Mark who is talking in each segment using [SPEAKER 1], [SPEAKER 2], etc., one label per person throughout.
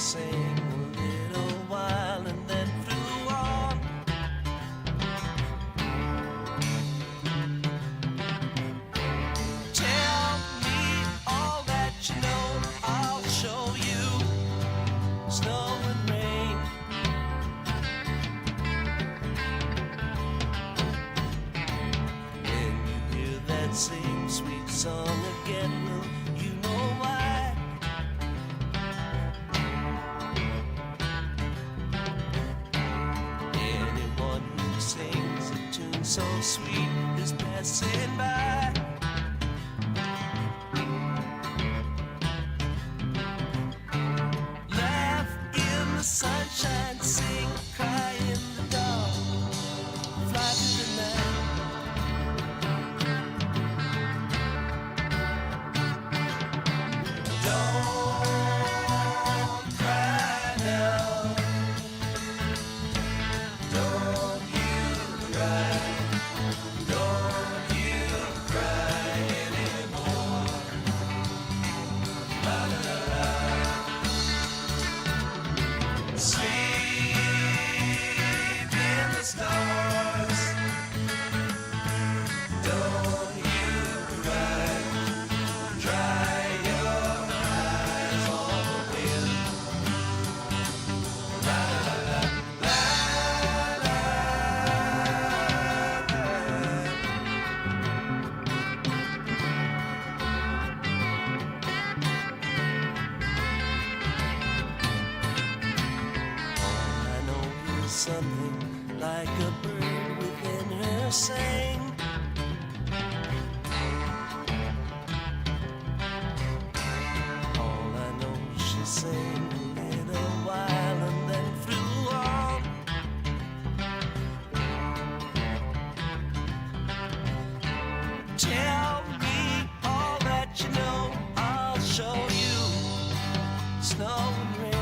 [SPEAKER 1] sang a little while and then flew on. Tell me all that you know, I'll show you snow and rain. When you hear that same sweet song again, will you know why? Anyone who sings a tune so sweet is passing by. Laugh in the sunshine, sing, cry in the dark, fly through the night. Don't cry now. Don't you cry. Don't you cry anymore. La la la la. Sleep in the stars. Don't you cry. Dry your eyes on the wind. La la la la la la. All I know is something like a bird within her sang. All I know, she sang a little while and then flew on. Tell me all that you know, I'll show you snow and rain.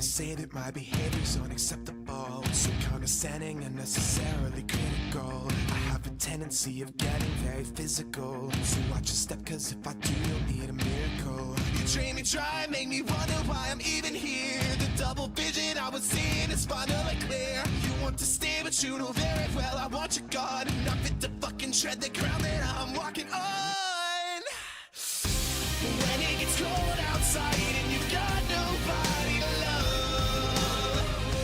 [SPEAKER 2] say that my behavior's unacceptable, so condescending and necessarily critical. I have a tendency of getting very physical, so watch your step, cause if I do, you'll need a miracle. You train me, try, make me wonder why I'm even here. The double vision I was seeing is finally clear. You want to stay, but you know very well I want you gone. Not fit to fucking tread the ground that I'm walking on. When it gets cold outside and you've got nobody to love,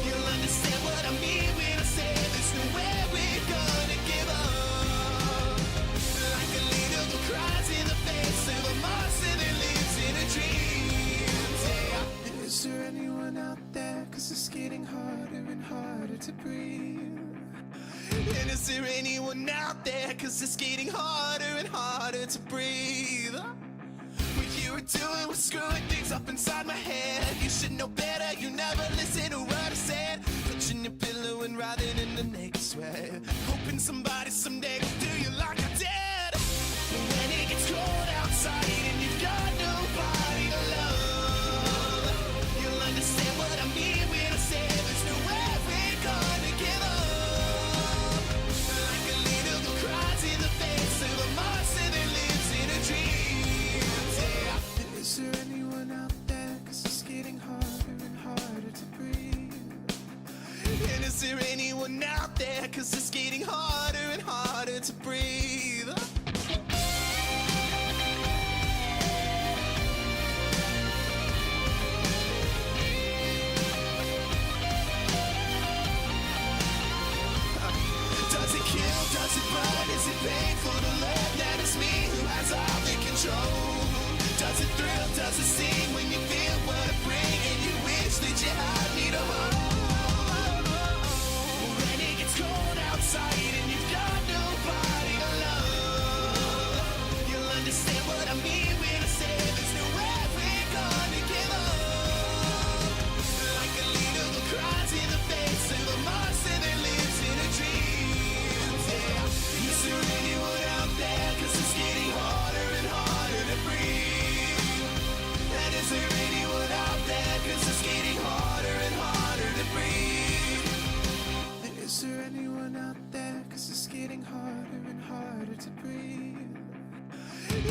[SPEAKER 2] you'll understand what I mean when I say there's nowhere we're gonna give up. Like a leader who cries in the face of a monster that lives in a dream. Yeah. Is there anyone out there? Cause it's getting harder and harder to breathe. And is there anyone out there? Cause it's getting harder and harder to breathe. What you were doing was screwing things up inside my head. You should know better, you never listen to what I said. Touching your pillow and writhing in the naked sweat, hoping somebody someday will do you like I did. When it gets cold outside and you've got nobody to love, you'll understand what I mean when I say there's nowhere we're gonna give up. Like a leader who cries in the face of a monster that lives in a dream. Yeah. Is there anyone out there? Cause it's getting harder and harder to breathe. And is there anyone out there? Cause it's getting harder and harder to breathe. Does it kill? Does it burn? Is it painful to learn that it's me who has all the control? Does it thrill? Does it sting when you feel what I bring and you wish that you had me to hold? When it gets cold outside and you've got nobody to love, you'll understand what I mean when I say there's nowhere we're gonna give up. Like a leader who cries in the face of a monster that lives in a dream. Yeah. Is there anyone out there? Cause it's getting harder and harder to breathe. And is there anyone out there? Cause it's getting harder and harder to breathe. And is there anyone out there? Cause it's getting harder and harder to breathe.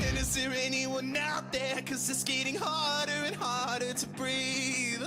[SPEAKER 2] And is there anyone out there? Cause it's getting harder and harder to breathe.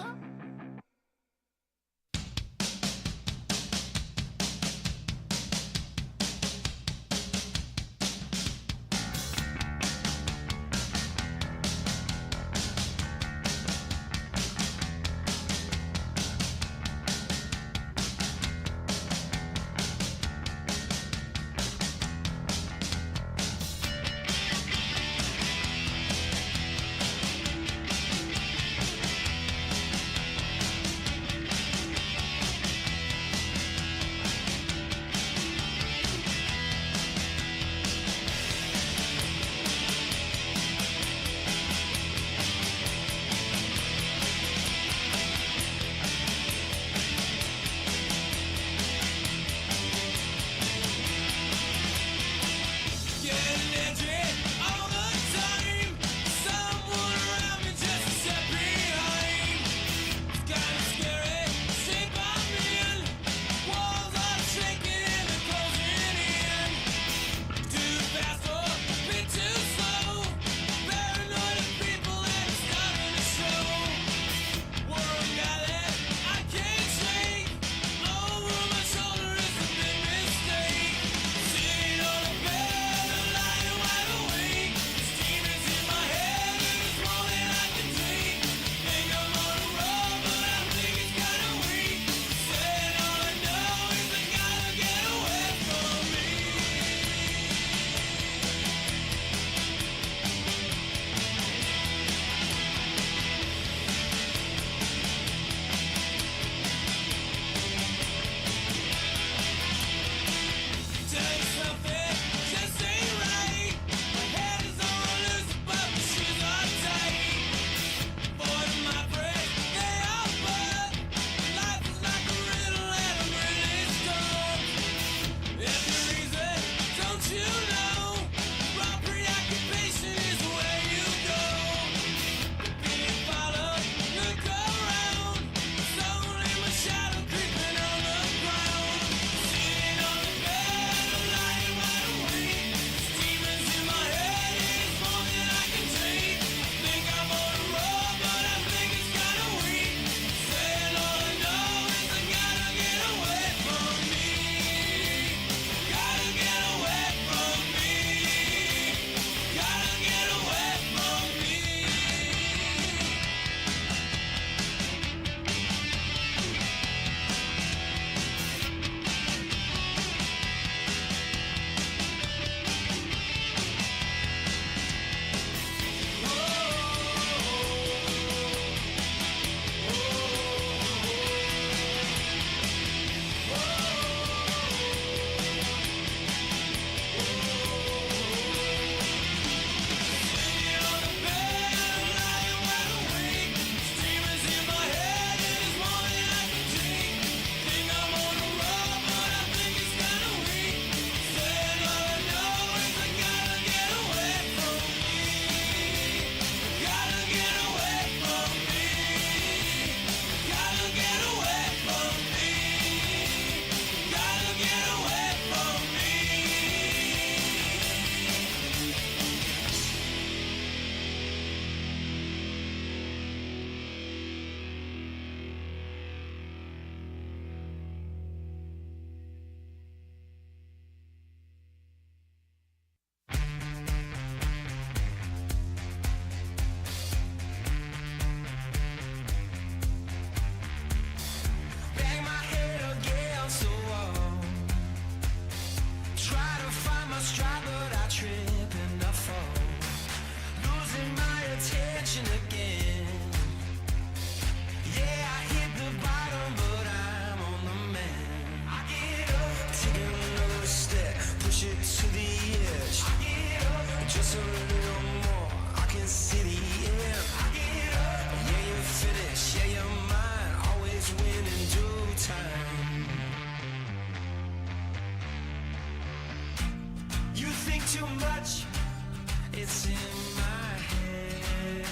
[SPEAKER 1] It's in my head,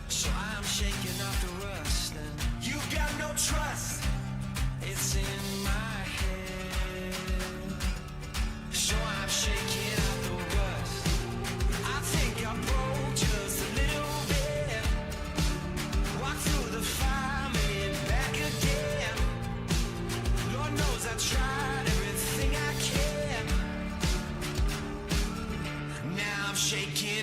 [SPEAKER 1] so I'm shaking off the rust. And you got no trust. It's in my head, so I'm shaking off the rust. I think I broke just a little bit. Walked through the fire, made it back again. Lord knows I tried everything I can. Now I'm shaking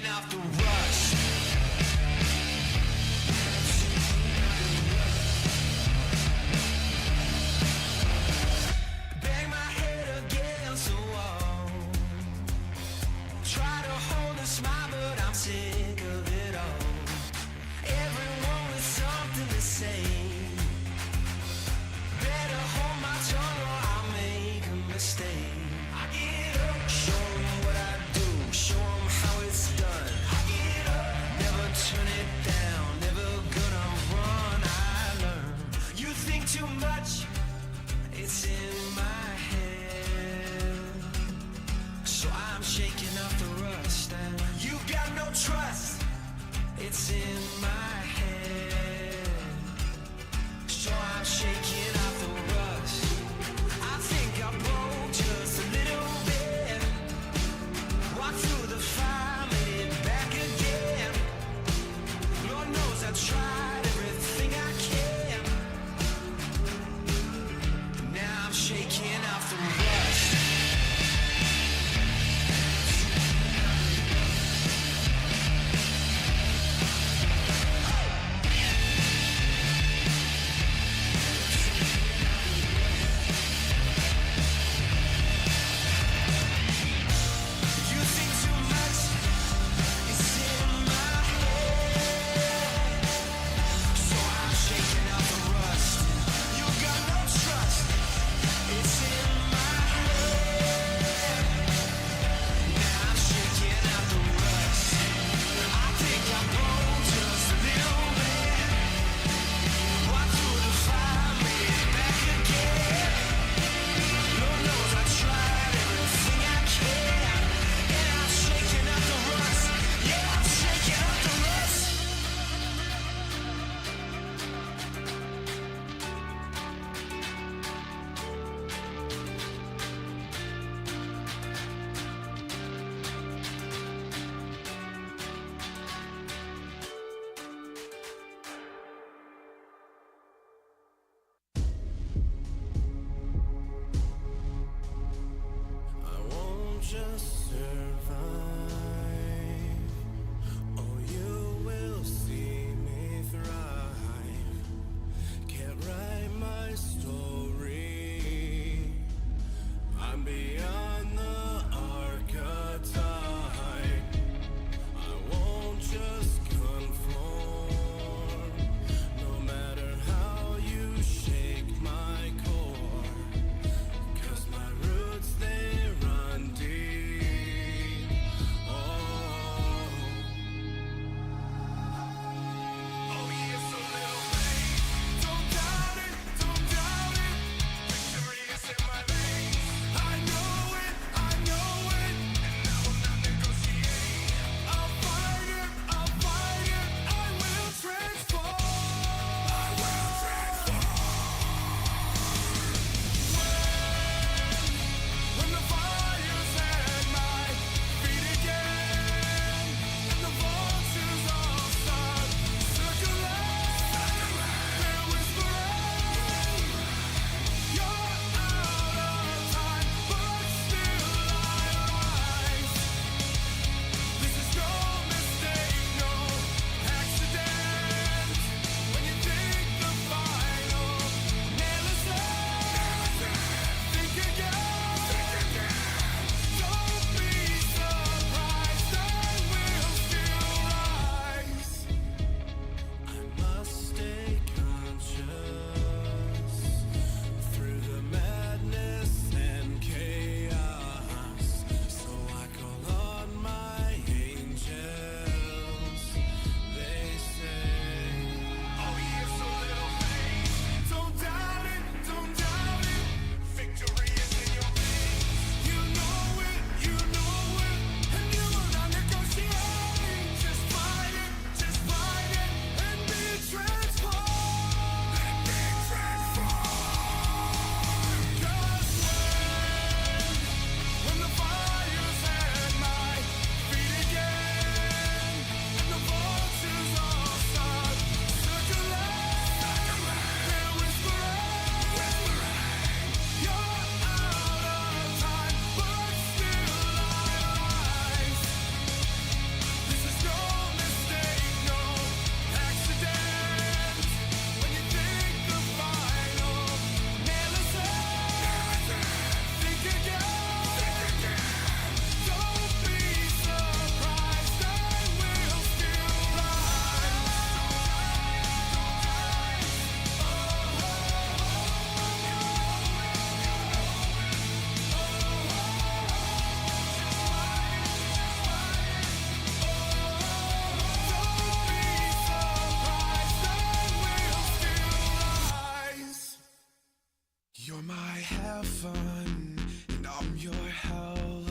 [SPEAKER 2] my heaven, and I'm your hell.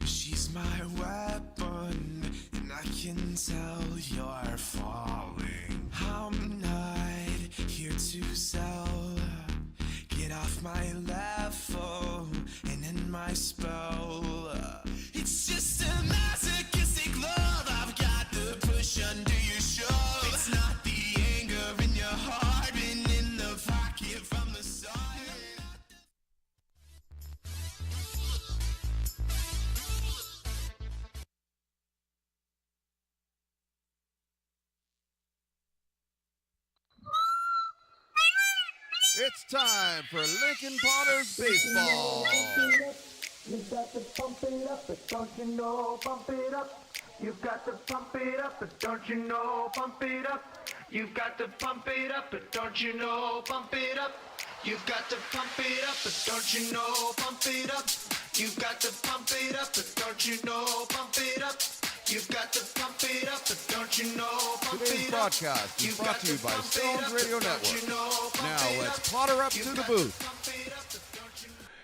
[SPEAKER 2] She's my weapon, and I can tell you're falling. I'm not here to sell. Get off my level and in my spell. It's just a masochistic love I've got to push under your shove. It's not the anger in your heart and in the pocket from the start.
[SPEAKER 3] It's time for Lincoln Potters Baseball.
[SPEAKER 4] You got to pump it up, but don't you know, pump it up. You've got to pump it up, but don't you know, pump it up. You've got to pump it up, but don't you know, pump it up. You've got to pump it up, but don't you know, pump it up. You've got to pump it up, but don't you know, pump it up. You've got to pump it up, but don't you know, pump
[SPEAKER 3] Today's
[SPEAKER 4] it up.
[SPEAKER 3] broadcast is brought to you by Stones Radio Network. Now let's potter up to the booth.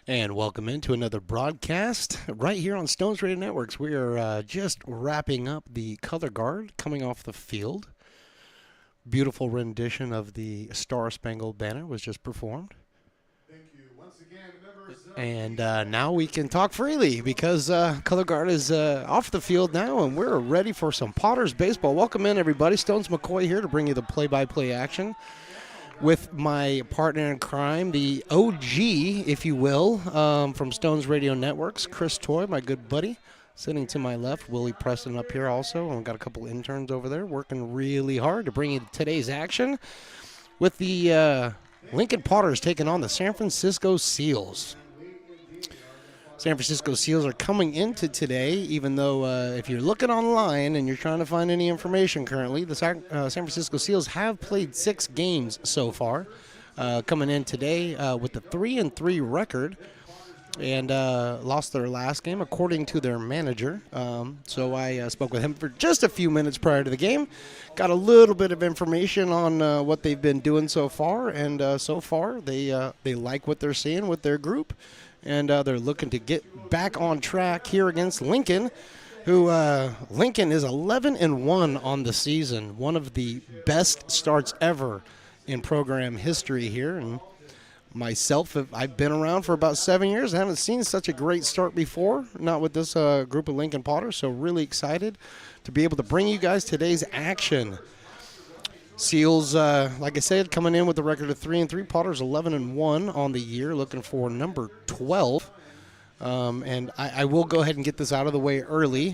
[SPEAKER 5] And welcome into another broadcast right here on Stones Radio Networks. We are just wrapping up the color guard coming off the field. Beautiful rendition of the Star Spangled Banner was just performed.
[SPEAKER 3] Thank you once again, members.
[SPEAKER 5] And now we can talk freely because color guard is off the field now, and we're ready for some Potters baseball. Welcome in, everybody. Stones McCoy here to bring you the play-by-play action with my partner in crime, the OG, if you will, from Stones Radio Networks, Chris Toy, my good buddy, sitting to my left. Willie Preston up here also, and we've got a couple interns over there working really hard to bring you today's action with the Lincoln Potters taking on the San Francisco Seals. San Francisco Seals are coming into today, even though if you're looking online and you're trying to find any information currently, the San Francisco Seals have played 6 games so far, coming in today with a 3-3 record, and lost their last game according to their manager. So I spoke with him for just a few minutes prior to the game, got a little bit of information on what they've been doing so far, and so far they like what they're seeing with their group. And they're looking to get back on track here against Lincoln, who Lincoln is 11-1 on the season, one of the best starts ever in program history here. And myself, I've been around for about 7 years. I haven't seen such a great start before, not with this group of Lincoln Potters. So really excited to be able to bring you guys today's action. Seals, like I said, coming in with a record of 3-3. Potters 11-1 on the year, looking for number 12. And I will go ahead and get this out of the way early.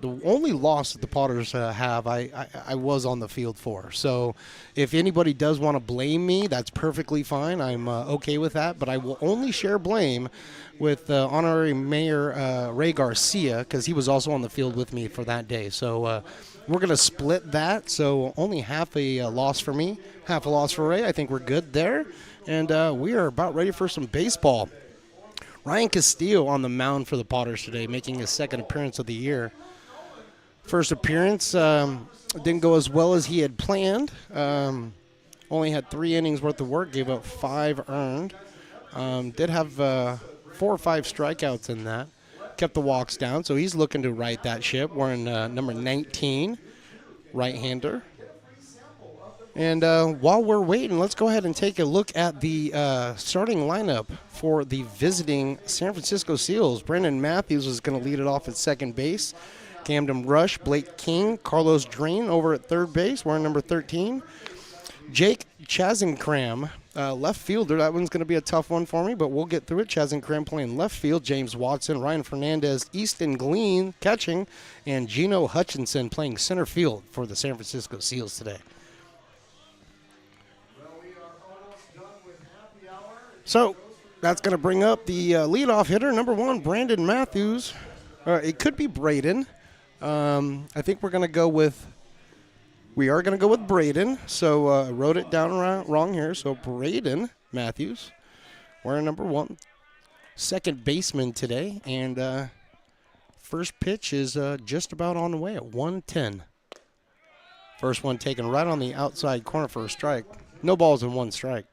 [SPEAKER 5] The only loss that the Potters have, I was on the field for. So if anybody does want to blame me, that's perfectly fine. I'm okay with that. But I will only share blame with Honorary Mayor Ray Garcia, because he was also on the field with me for that day. So we're going to split that, so only half a loss for me, half a loss for Ray. I think we're good there, and we are about ready for some baseball. Ryan Castillo on the mound for the Potters today, making his second appearance of the year. First appearance didn't go as well as he had planned. Only had 3 innings worth of work, gave up 5 earned. Did have 4 or 5 strikeouts in that. Kept the walks down, so he's looking to right that ship. Wearing number 19, right-hander. And while we're waiting, let's go ahead and take a look at the starting lineup for the visiting San Francisco Seals. Brandon Matthews is going to lead it off at second base. Camden Rush, Blake King, Carlos Drain over at third base, wearing number 13. Jake Chazenkram, left fielder. That one's going to be a tough one for me, but we'll get through it. Chazenkram playing left field. James Watson, Ryan Fernandez, Easton Glean catching, and Gino Hutchinson playing center field for the San Francisco Seals today. So that's going to bring up the leadoff hitter, number 1, Brandon Matthews. It could be Braden. I think we are going to go with Braden. So I wrote it down wrong here. So Braden Matthews, wearing number 1, second baseman today. And first pitch is just about on the way at 1:10. First one taken right on the outside corner for a strike. No balls and 1 strike.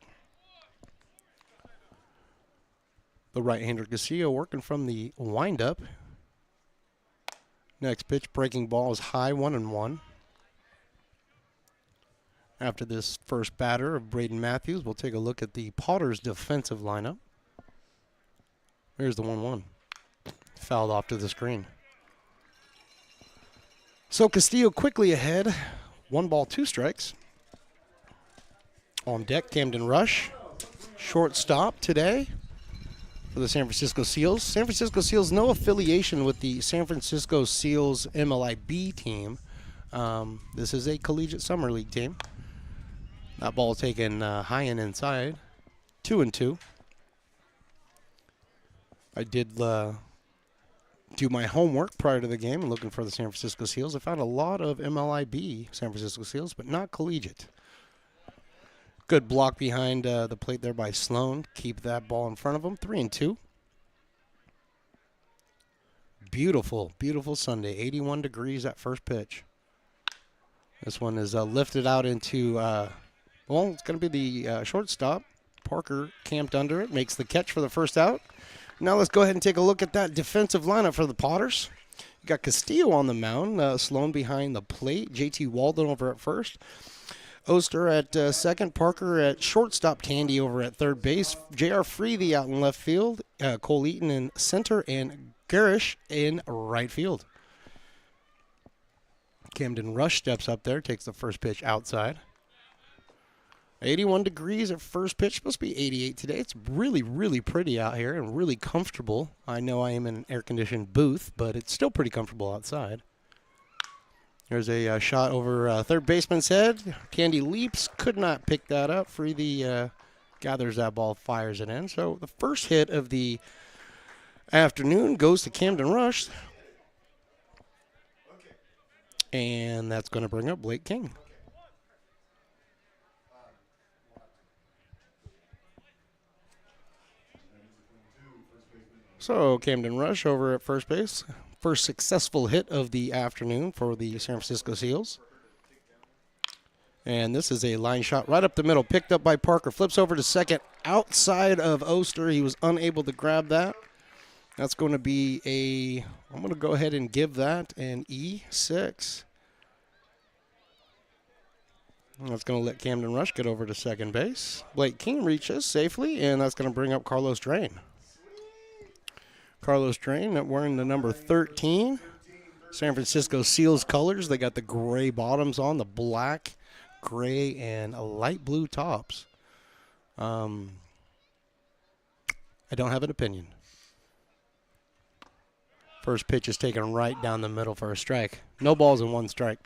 [SPEAKER 5] The right-hander Castillo working from the windup. Next pitch, breaking ball is high, 1-1. After this first batter of Braden Matthews, we'll take a look at the Potters defensive lineup. Here's the 1-1. Fouled off to the screen. So Castillo quickly ahead. 1 ball, 2 strikes. On deck, Camden Rush. Shortstop today for the San Francisco Seals. San Francisco Seals, no affiliation with the San Francisco Seals MLIB team. This is a collegiate summer league team. That ball taken high and inside. 2-2. I did do my homework prior to the game looking for the San Francisco Seals. I found a lot of MLIB San Francisco Seals, but not collegiate. Good block behind the plate there by Sloan. Keep that ball in front of him. 3-2. Beautiful, beautiful Sunday. 81 degrees at first pitch. This one is lifted out into, well, it's going to be the shortstop. Parker camped under it, makes the catch for the first out. Now let's go ahead and take a look at that defensive lineup for the Potters. You got Castillo on the mound, Sloan behind the plate, JT Walden over at first. Oster at second, Parker at shortstop, Tandy over at third base, J.R. Freedy out in left field, Cole Eaton in center, and Garish in right field. Camden Rush steps up there, takes the first pitch outside. 81 degrees at first pitch, supposed to be 88 today. It's really, really pretty out here and really comfortable. I know I am in an air-conditioned booth, but it's still pretty comfortable outside. There's a shot over third baseman's head. Tandy leaps, could not pick that up. Freedy gathers that ball, fires it in. So the first hit of the afternoon goes to Camden Rush. And that's going to bring up Blake King. So Camden Rush over at first base. First successful hit of the afternoon for the San Francisco Seals. And this is a line shot right up the middle, picked up by Parker. Flips over to second outside of Oster. He was unable to grab that. That's going to be I'm going to go ahead and give that an E6. That's going to let Camden Rush get over to second base. Blake King reaches safely, and that's going to bring up Carlos Drain. Carlos Drain wearing the number 13. San Francisco Seals colors. They got the gray bottoms on, the black, gray, and light blue tops. I don't have an opinion. First pitch is taken right down the middle for a strike. No balls and 1 strike.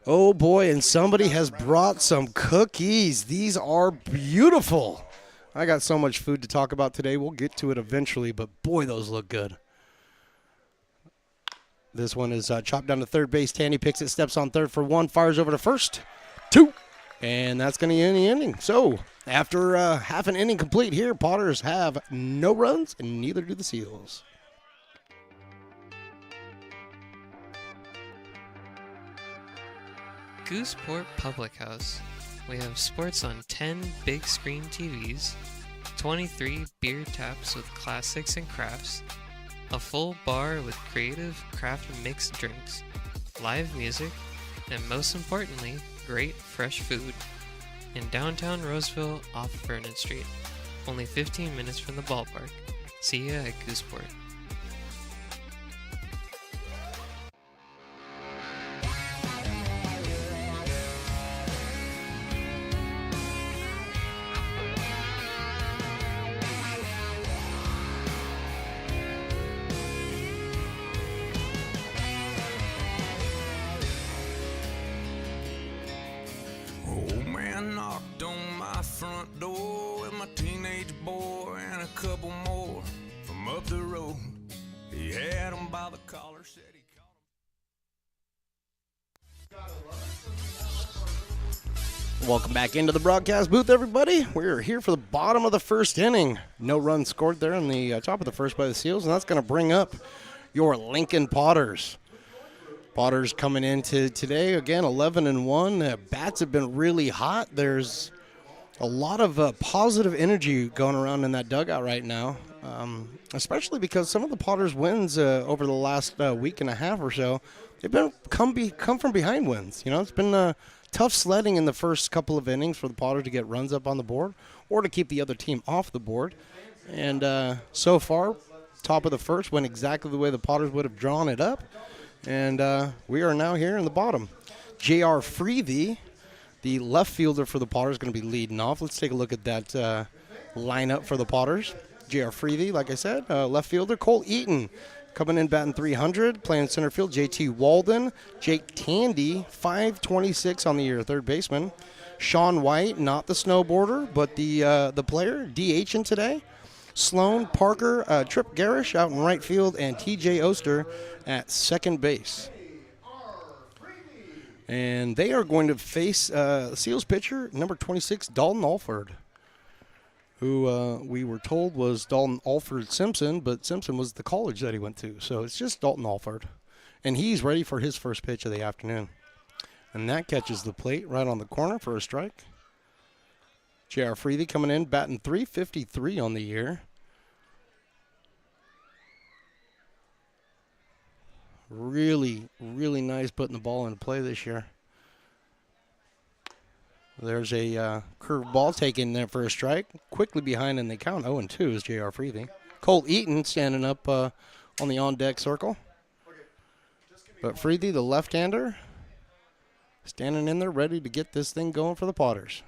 [SPEAKER 5] Oh, boy, and somebody has brought some cookies. These are beautiful. I got so much food to talk about today. We'll get to it eventually, but boy, those look good. This one is chopped down to third base. Tandy picks it, steps on third for 1, fires over to first, 2, and that's going to end the inning. So after half an inning complete here, Potters have no runs, and neither do the Seals.
[SPEAKER 6] Gooseport Public House. We have sports on 10 big screen TVs, 23 beer taps with classics and crafts, a full bar with creative craft mixed drinks, live music, and most importantly, great fresh food. In downtown Roseville off Vernon Street, only 15 minutes from the ballpark. See ya at Gooseport.
[SPEAKER 1] Old man knocked on my front door with my teenage boy and a couple more from up the road. He had him by the collar, said he caught him.
[SPEAKER 5] Welcome back into the broadcast booth, everybody. We're here for the bottom of the first inning. No runs scored there in the top of the first by the Seals, and that's going to bring up your Lincoln Potters. Potters coming into today, again, 11-1. Bats have been really hot. There's A lot of positive energy going around in that dugout right now, especially because some of the Potters wins over the last week and a half or so, they've been come from behind wins. You know, it's been tough sledding in the first couple of innings for the Potters to get runs up on the board or to keep the other team off the board. And so far, top of the first went exactly the way the Potters would have drawn it up. And we are now here in the bottom. J.R. Freethy, the left fielder for the Potters, is going to be leading off. Let's take a look at that lineup for the Potters. J.R. Freethy, like I said, left fielder. Cole Eaton coming in batting 300, playing center field. J.T. Walden. Jake Tandy, 526 on the year, third baseman. Sean White, not the snowboarder, but the player, DHing today. Sloan, Parker, Trip Garish out in right field, and T.J. Oster at second base. And they are going to face Seals pitcher, number 26, Dalton Alford, who we were told was Dalton Alford Simpson, but Simpson was the college that he went to. So it's just Dalton Alford. And he's ready for his first pitch of the afternoon. And that catches the plate right on the corner for a strike. J.R. Freethy coming in, batting 353 on the year. Really, really nice putting the ball into play this year. There's a curved ball taken there for a strike. Quickly behind in the count, 0-2 is J.R. Freethy. Cole Eaton standing up on the on-deck circle. But Freethy, the left-hander, standing in there ready to get this thing going for the Potters.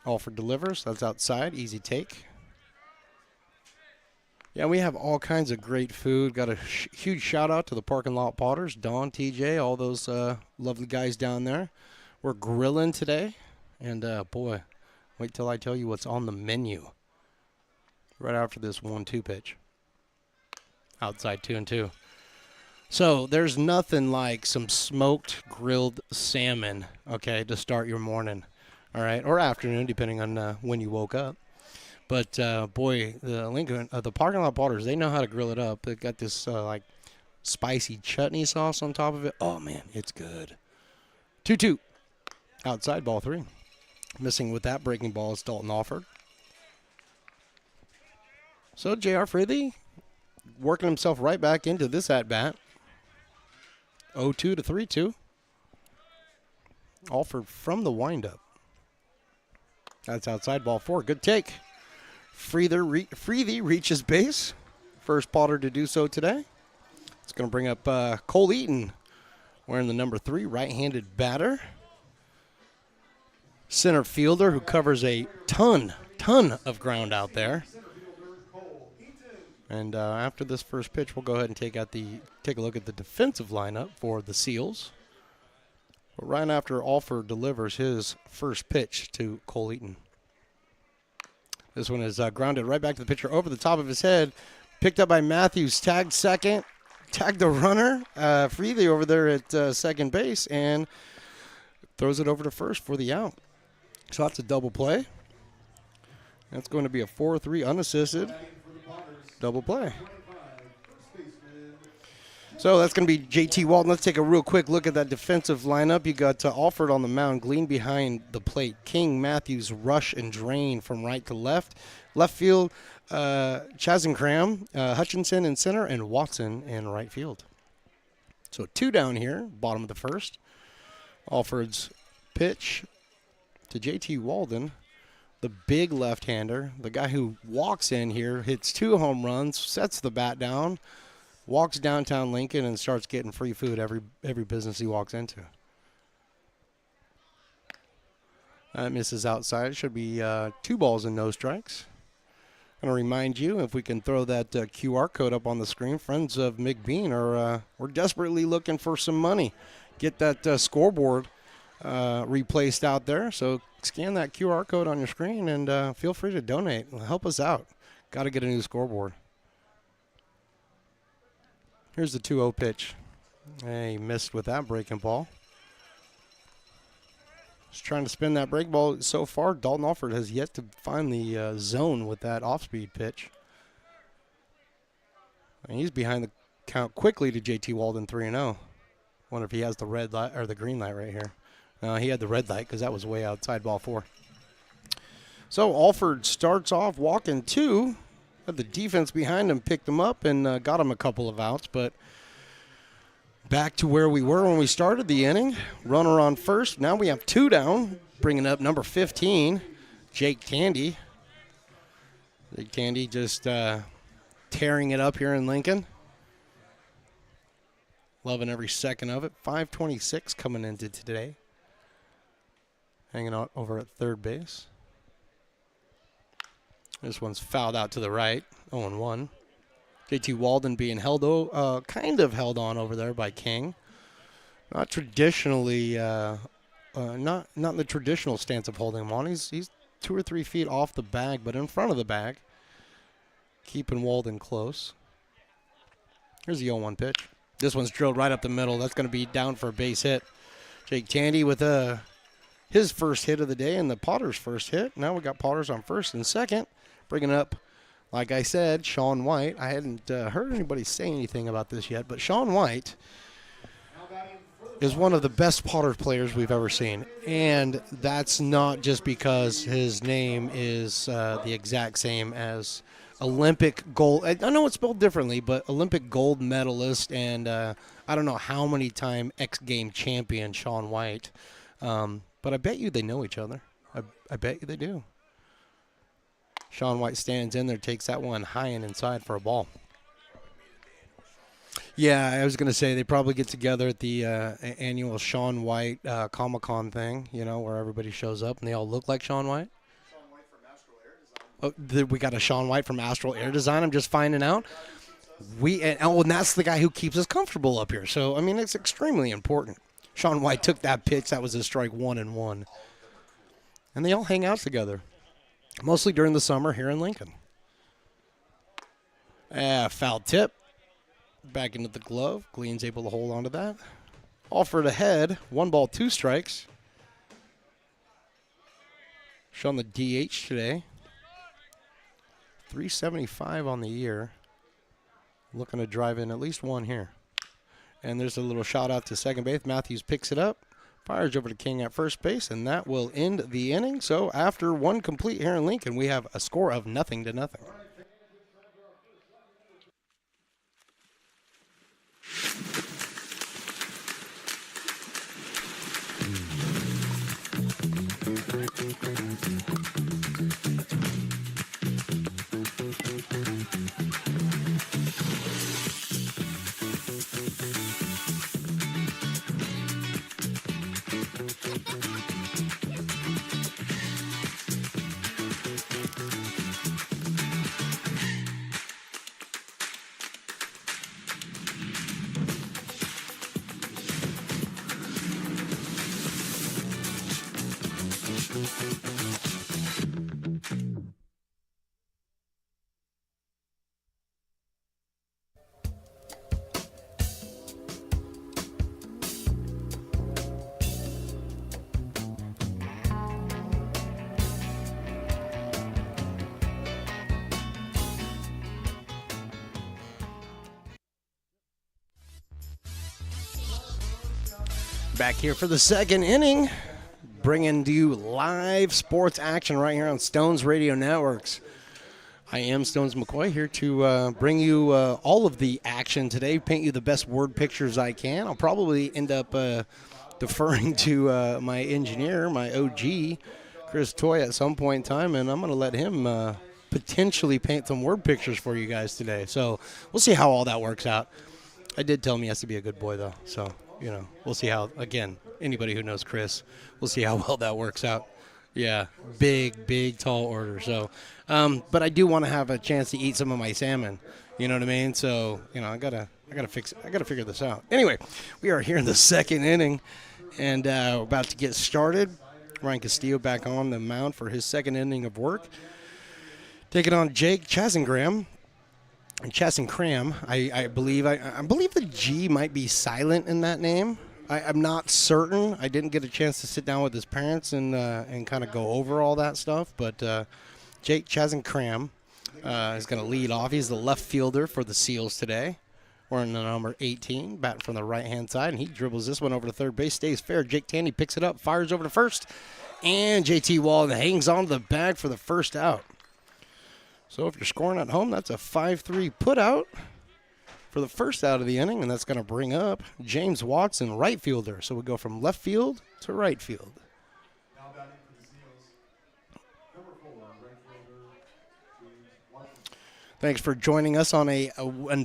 [SPEAKER 5] Alford delivers. That's outside. Easy take. Yeah, we have all kinds of great food. Got a huge shout-out to the Parking Lot Potters, Don, TJ, all those lovely guys down there. We're grilling today. And, boy, wait till I tell you what's on the menu right after this 1-2 pitch. Outside 2-2. So there's nothing like some smoked grilled salmon, okay, to start your morning, all right, or afternoon, depending on when you woke up. But, boy, the Parking Lot Potters, they know how to grill it up. They've got this, like, spicy chutney sauce on top of it. Oh, man, it's good. 2-2. Outside, ball 3. Missing with that breaking ball is Dalton Alford. So, J.R. Freethy working himself right back into this at-bat. 0-2 to 3-2. Alford from the windup. That's outside, ball 4. Good take. Freethy reaches base. First Potter to do so today. It's going to bring up Cole Eaton, wearing the number 3, right-handed batter. Center fielder who covers a ton of ground out there. And after this first pitch, we'll go ahead and take a look at the defensive lineup for the Seals. But right after Alford delivers his first pitch to Cole Eaton. This one is grounded right back to the pitcher over the top of his head. Picked up by Matthews, tagged second, tagged the runner, Freethy over there at second base, and throws it over to first for the out. So that's a double play. That's going to be a 4-3 unassisted double play. So that's going to be J.T. Walton. Let's take a real quick look at that defensive lineup. You got Alford on the mound, Glean behind the plate. King, Matthews, Rush, and Drain from right to left. Left field, Chasenkram, Hutchinson in center, and Watson in right field. So 2 down here, bottom of the first. Alford's pitch to J.T. Walden, the big left-hander, the guy who walks in here, hits 2 home runs, sets the bat down, walks downtown Lincoln, and starts getting free food every business he walks into. That misses outside. Should be 2 balls and no strikes. I'm going to remind you, if we can throw that QR code up on the screen, friends of McBean are we're desperately looking for some money. Get that scoreboard replaced out there. So scan that QR code on your screen and feel free to donate. Help us out. Got to get a new scoreboard. Here's the 2-0 pitch. He missed with that breaking ball. Just trying to spin that break ball. So far, Dalton Alford has yet to find the zone with that off-speed pitch. And he's behind the count quickly to J.T. Walden, 3-0. Wonder if he has the red light or the green light right here. He had the red light because that was way outside, ball 4. So Alford starts off walking 2. Had the defense behind him, picked him up, and got him a couple of outs. But back to where we were when we started the inning. Runner on first. Now we have 2 down. Bringing up number 15, Jake Tandy. Jake Tandy just tearing it up here in Lincoln. Loving every second of it. 5:26 coming into today. Hanging out over at third base. This one's fouled out to the right. 0-1. JT Walden being kind of held on over there by King. Not traditionally, not in the traditional stance of holding him on. He's 2 or 3 feet off the bag, but in front of the bag. Keeping Walden close. Here's the 0-1 pitch. This one's drilled right up the middle. That's going to be down for a base hit. Jake Tandy with his first hit of the day and the Potters' first hit. Now we got Potters on first and second. Bringing up, like I said, Sean White. I hadn't heard anybody say anything about this yet, but Sean White is one of the best Potters players we've ever seen. And that's not just because his name is the exact same as Olympic gold. I know it's spelled differently, but Olympic gold medalist and I don't know how many time X Game champion Sean White. But I bet you they know each other. I bet you they do. Sean White stands in there, takes that one high and inside for a ball. Yeah, I was going to say they probably get together at the annual Sean White Comic-Con thing, where everybody shows up and they all look like Sean White. Oh, we got a Sean White from Astral Air Design. I'm just finding out. And that's the guy who keeps us comfortable up here. So, I mean, it's extremely important. Sean White took that pitch. That was a strike 1-1. And they all hang out together, mostly during the summer here in Lincoln. Foul tip. Back into the glove. Gleen's able to hold on to that. Alford ahead. 1 ball, 2 strikes. Shown the DH today. 375 on the year. Looking to drive in at least 1 here. And there's a little shot out to second base. Matthews picks it up. Fires over to King at first base, and that will end the inning. So after 1 complete here in Lincoln, we have a score of 0-0. Back here for the second inning, bringing to you live sports action right here on Stones Radio Networks. I am Stones McCoy here to bring you all of the action today, paint you the best word pictures I can. I'll probably end up deferring to my engineer, my OG, Chris Toy, at some point in time, and I'm going to let him potentially paint some word pictures for you guys today. So we'll see how all that works out. I did tell him he has to be a good boy, though, so we'll see how, again, anybody who knows Chris, we'll see how well that works out. Yeah, big, tall order. So, but I do want to have a chance to eat some of my salmon. You know what I mean? So, I gotta figure this out. Anyway, we are here in the second inning, and we're about to get started. Ryan Castillo back on the mound for his second inning of work, taking on Jake Chasengram. And Chasenkram, I believe the G might be silent in that name. I'm not certain. I didn't get a chance to sit down with his parents and kind of go over all that stuff. But Jake Chasenkram is going to lead off. He's the left fielder for the Seals today. wearing the number 18, batting from the right-hand side, and he dribbles this one over to third base, stays fair. Jake Tandy picks it up, fires over to first, and JT Walden hangs on to the bag for the first out. So if you're scoring at home, that's a 5-3 put out for the first out of the inning, and that's going to bring up James Watson, right fielder. So we go from left field to right field. Thanks for joining us on a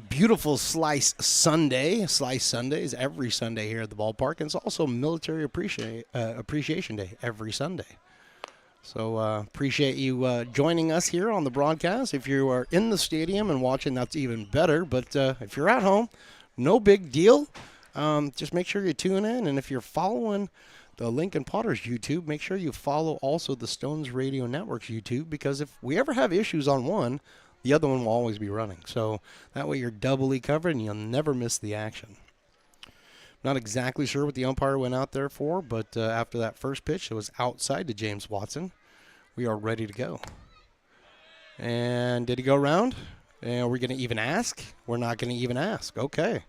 [SPEAKER 5] beautiful Slice Sunday. Slice Sundays every Sunday here at the ballpark. And it's also Military Appreciation Day every Sunday. So appreciate you joining us here on the broadcast. If you are in the stadium and watching, that's even better. But if you're at home, no big deal. Just make sure you tune in. And if you're following the Lincoln Potters YouTube, make sure you follow also the Stones Radio Network's YouTube, because if we ever have issues on one, the other one will always be running. So that way you're doubly covered and you'll never miss the action. Not exactly sure what the umpire went out there for, but after that first pitch, it was outside to James Watson. We are ready to go. And did he go around? And are we going to even ask? We're not going to even ask. Okay.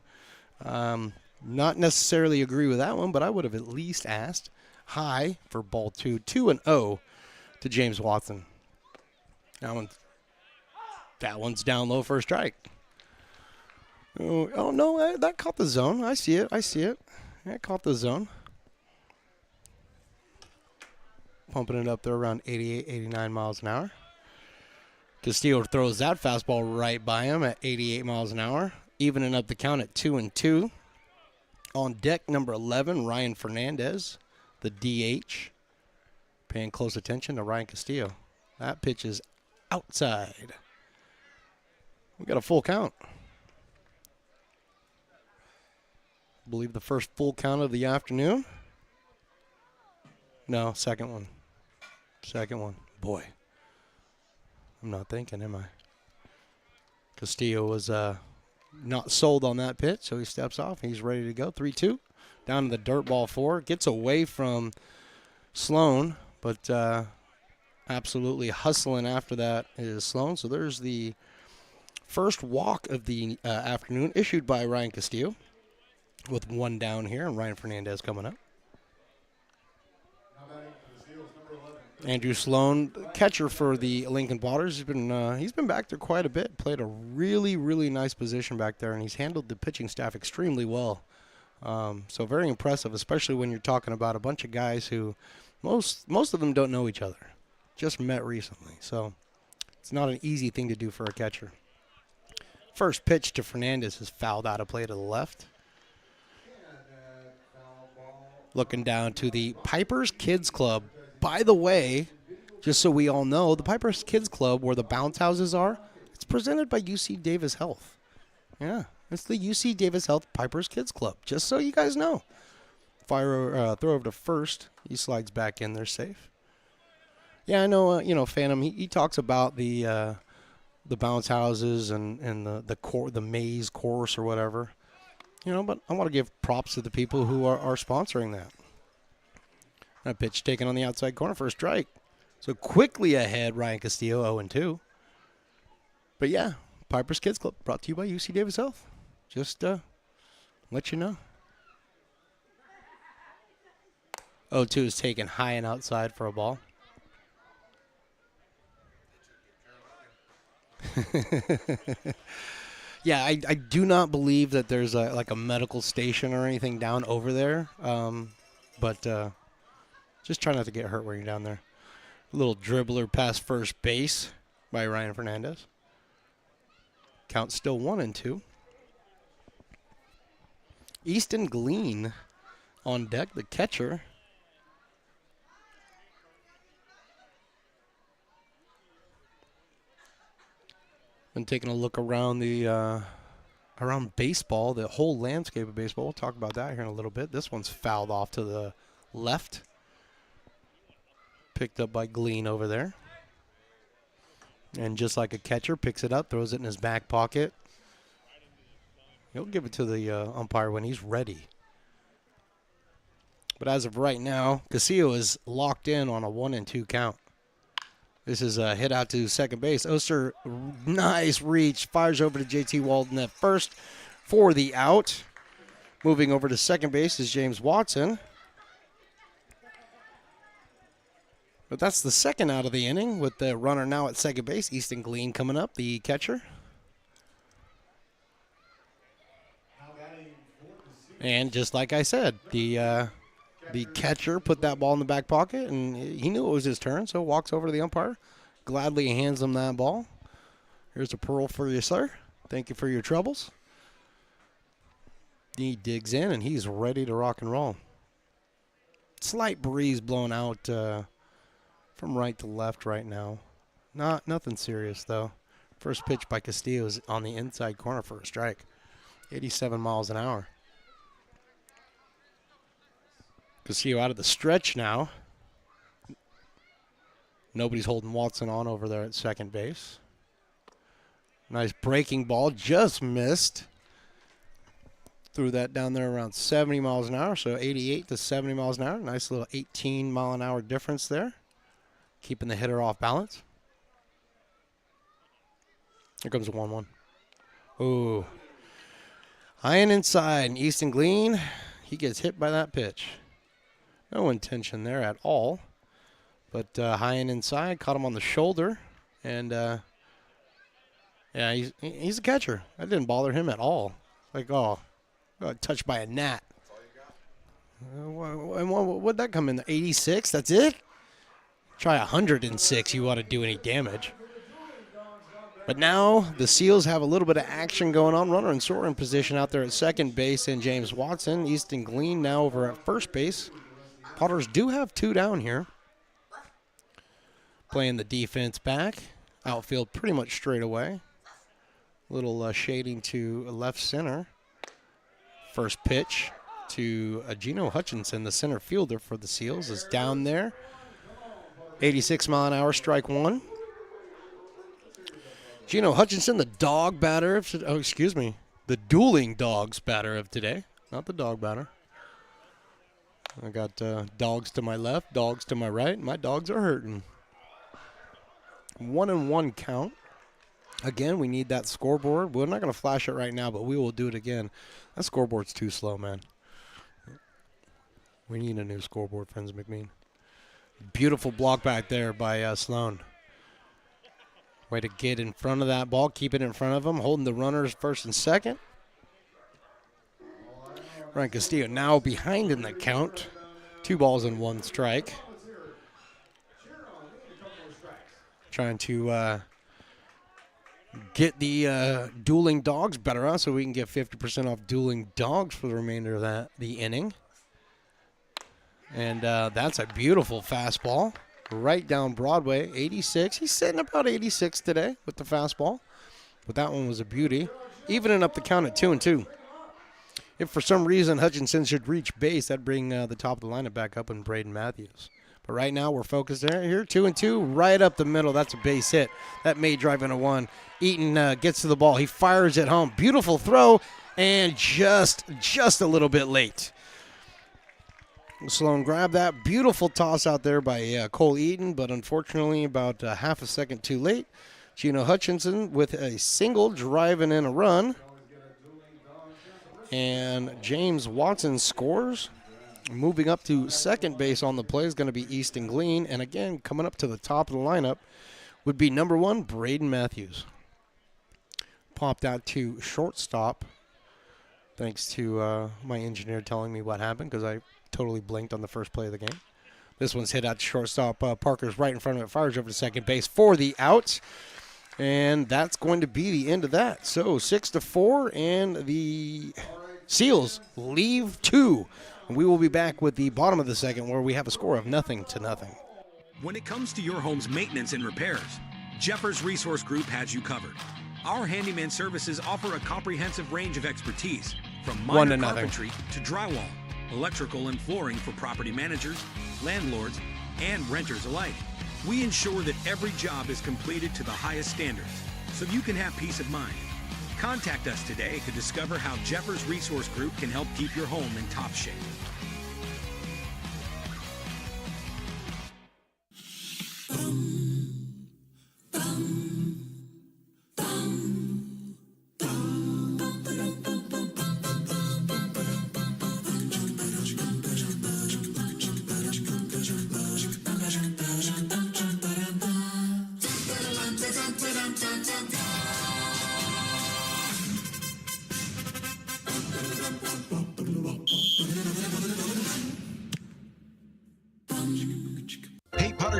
[SPEAKER 5] Not necessarily agree with that one, but I would have at least asked. High for ball 2, 2-0 to James Watson. That one's down low for a strike. Oh no, that caught the zone. I see it. That caught the zone. Pumping it up there around 88, 89 miles an hour. Castillo throws that fastball right by him at 88 miles an hour, evening up the count at 2-2. On deck, number 11, Ryan Fernandez, the DH. Paying close attention to Ryan Castillo. That pitch is outside. We got a full count. I believe the first full count of the afternoon. No, second one. Boy, I'm not thinking, am I? Castillo was not sold on that pitch, so he steps off. He's ready to go. 3-2. Down to the dirt ball 4. Gets away from Sloan, but absolutely hustling after that is Sloan. So there's the first walk of the afternoon issued by Ryan Castillo, with one down here, and Ryan Fernandez coming up. Andrew Sloan, catcher for the Lincoln Potters, he's been back there quite a bit. Played a really, really nice position back there, and he's handled the pitching staff extremely well. So very impressive, especially when you're talking about a bunch of guys who most of them don't know each other, just met recently. So it's not an easy thing to do for a catcher. First pitch to Fernandez is fouled out of play to the left. Looking down to the Piper's Kids Club. By the way, just so we all know, the Piper's Kids Club, where the bounce houses are, it's presented by UC Davis Health. Yeah, it's the UC Davis Health Piper's Kids Club, just so you guys know. Throw over to first. He slides back in there safe. Yeah, I know, Phantom, he talks about the bounce houses and the maze course or whatever. But I want to give props to the people who are sponsoring that. That pitch taken on the outside corner for a strike. So quickly ahead, Ryan Castillo, 0-2. But yeah, Piper's Kids Club brought to you by UC Davis Health. Just let you know. 0-2 is taken high and outside for a ball. Yeah, I do not believe that there's like a medical station or anything down over there. But just try not to get hurt when you're down there. A little dribbler past first base by Ryan Fernandez. Count still 1-2. Easton Glean on deck, the catcher. Been taking a look around the around baseball, the whole landscape of baseball. We'll talk about that here in a little bit. This one's fouled off to the left. Picked up by Glean over there. And just like a catcher, picks it up, throws it in his back pocket. He'll give it to the umpire when he's ready. But as of right now, Castillo is locked in on a 1-2 count. This is a hit out to second base. Oster, nice reach, fires over to JT Walden at first. for the out. Moving over to second base is James Watson. But that's the second out of the inning with the runner now at second base. Easton Glean coming up, the catcher. And just like I said, the catcher put that ball in the back pocket, and he knew it was his turn, so walks over to the umpire, gladly hands him that ball. Here's a pearl for you, sir. Thank you for your troubles. He digs in, and he's ready to rock and roll. Slight breeze blowing out from right to left right now. Nothing serious, though. First pitch by Castillo is on the inside corner for a strike. 87 miles an hour. Castillo out of the stretch now. Nobody's holding Watson on over there at second base. Nice breaking ball, just missed. Threw that down there around 70 miles an hour, so 88 to 70 miles an hour. Nice little 18 mile an hour difference there. Keeping the hitter off balance. Here comes a 1-1. Ooh. High and inside, and Easton Glean, he gets hit by that pitch. No intention there at all. But high and inside, caught him on the shoulder. And, yeah, he's a catcher. That didn't bother him at all. Like, touched by a gnat. And what'd that come in? 86? That's it? Try 106, you want to do any damage. But now the Seals have a little bit of action going on. Runner in scoring position out there at second base and James Watson. Easton Glean now over at first base. Potters do have two down here. Playing the defense back. Outfield pretty much straight away. Little shading to left center. First pitch to Gino Hutchinson, the center fielder for the Seals, is down there. 86 mile an hour, strike one. Gino Hutchinson, the dog batter of the dueling dogs batter of today, not the dog batter. I got dogs to my left, dogs to my right. My dogs are hurting. 1-1 count. Again, we need that scoreboard. We're not going to flash it right now, but we will do it again. That scoreboard's too slow, man. We need a new scoreboard, Friends McMean. Beautiful block back there by Sloan. Way to get in front of that ball, keep it in front of him, holding the runners first and second. Ryan Castillo now behind in the count. 2 balls and 1 strike. Trying to get the dueling dogs better on so we can get 50% off dueling dogs for the remainder of the inning. And that's a beautiful fastball. Right down Broadway, 86. He's sitting about 86 today with the fastball. But that one was a beauty. Evening up the count at 2-2. If for some reason Hutchinson should reach base, that'd bring the top of the lineup back up in Braden Matthews. But right now we're focused there. Here, 2-2, right up the middle. That's a base hit. That may drive in a 1. Eaton gets to the ball. He fires it home. Beautiful throw, and just a little bit late. Sloan grabbed that. Beautiful toss out there by Cole Eaton, but unfortunately about half a second too late. Gino Hutchinson with a single driving in a run. And James Watson scores. Moving up to second base on the play is going to be Easton Glean. And again, coming up to the top of the lineup would be number 1, Braden Matthews. Popped out to shortstop, thanks to my engineer telling me what happened because I totally blinked on the first play of the game. This one's hit out to shortstop. Parker's right in front of it. Fires over to second base for the out. And that's going to be the end of that. So 6-4, and the Seals leave 2. And we will be back with the bottom of the second where we have a score of 0-0.
[SPEAKER 7] When it comes to your home's maintenance and repairs, Jeffers Resource Group has you covered. Our handyman services offer a comprehensive range of expertise, from minor carpentry to drywall, electrical and flooring for property managers, landlords, and renters alike. We ensure that every job is completed to the highest standards, so you can have peace of mind. Contact us today to discover how Jeffers Resource Group can help keep your home in top shape.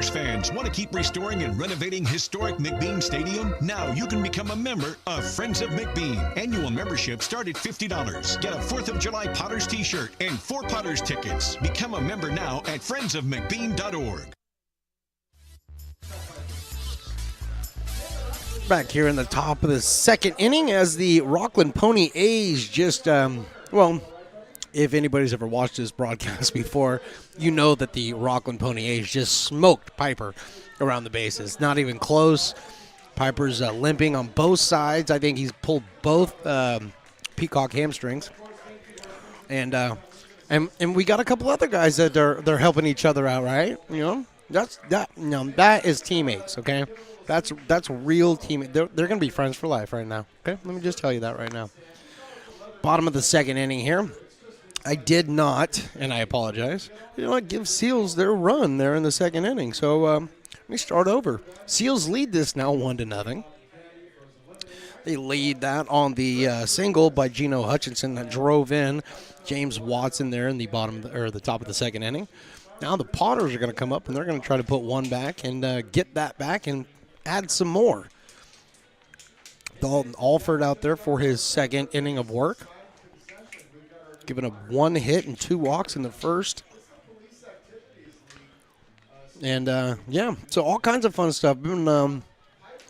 [SPEAKER 8] Potters fans, want to keep restoring and renovating historic McBean Stadium? Now you can become a member of Friends of McBean. Annual membership start at $50. Get a 4th of July Potters t-shirt and 4 Potters tickets. Become a member now at friendsofmcbean.org.
[SPEAKER 5] Back here in the top of the second inning as the Rockland Pony A's just, if anybody's ever watched this broadcast before, you know that the Rockland Pony A's just smoked Piper around the bases. Not even close. Piper's limping on both sides. I think he's pulled both peacock hamstrings. And we got a couple other guys that they're helping each other out, right? You know, that is teammates, okay? That's real teammates. They're going to be friends for life right now, okay? Let me just tell you that right now. Bottom of the second inning here. I did not, and I apologize, give Seals their run there in the second inning. So let me start over. Seals lead this now 1-0. They lead that on the single by Geno Hutchinson that drove in James Watson there in the the top of the second inning. Now the Potters are going to come up and they're going to try to put one back and get that back and add some more. Dalton Alford out there for his second inning of work. Giving up 1 hit and 2 walks in the first. And, so all kinds of fun stuff.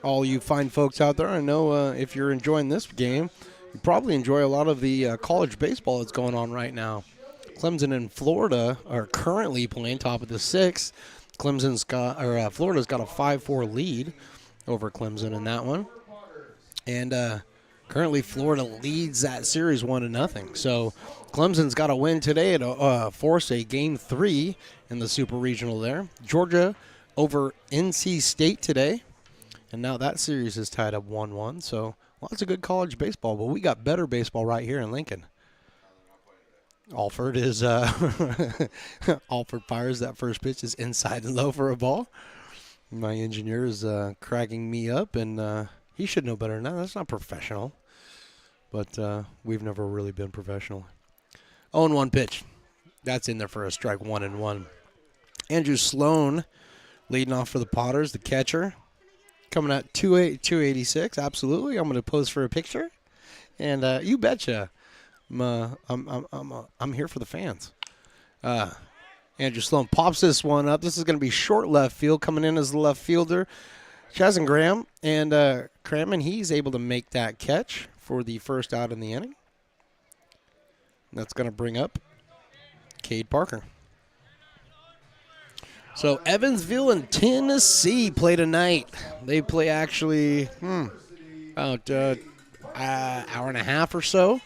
[SPEAKER 5] All you fine folks out there, I know if you're enjoying this game, you probably enjoy a lot of the college baseball that's going on right now. Clemson and Florida are currently playing top of the 6th. Florida's got a 5-4 lead over Clemson in that one. And currently Florida leads that series 1-0. So Clemson's got to win today to force a Game 3 in the Super Regional there. Georgia over NC State today. And now that series is tied up 1-1. So lots of good college baseball. But we got better baseball right here in Lincoln. Alford fires that first pitch is inside and low for a ball. My engineer is cracking me up, and he should know better than that. That's not professional. But we've never really been professional. 0-1 pitch. That's in there for a strike, 1-1. Andrew Sloan leading off for the Potters, the catcher. Coming at 286, absolutely. I'm going to pose for a picture. And you betcha. I'm here for the fans. Andrew Sloan pops this one up. This is going to be short left field. Coming in as the left fielder, Chazin Graham. And Crammon, he's able to make that catch for the first out in the inning. That's going to bring up Cade Parker. So Evansville and Tennessee play tonight. They play actually about an hour and a half or so.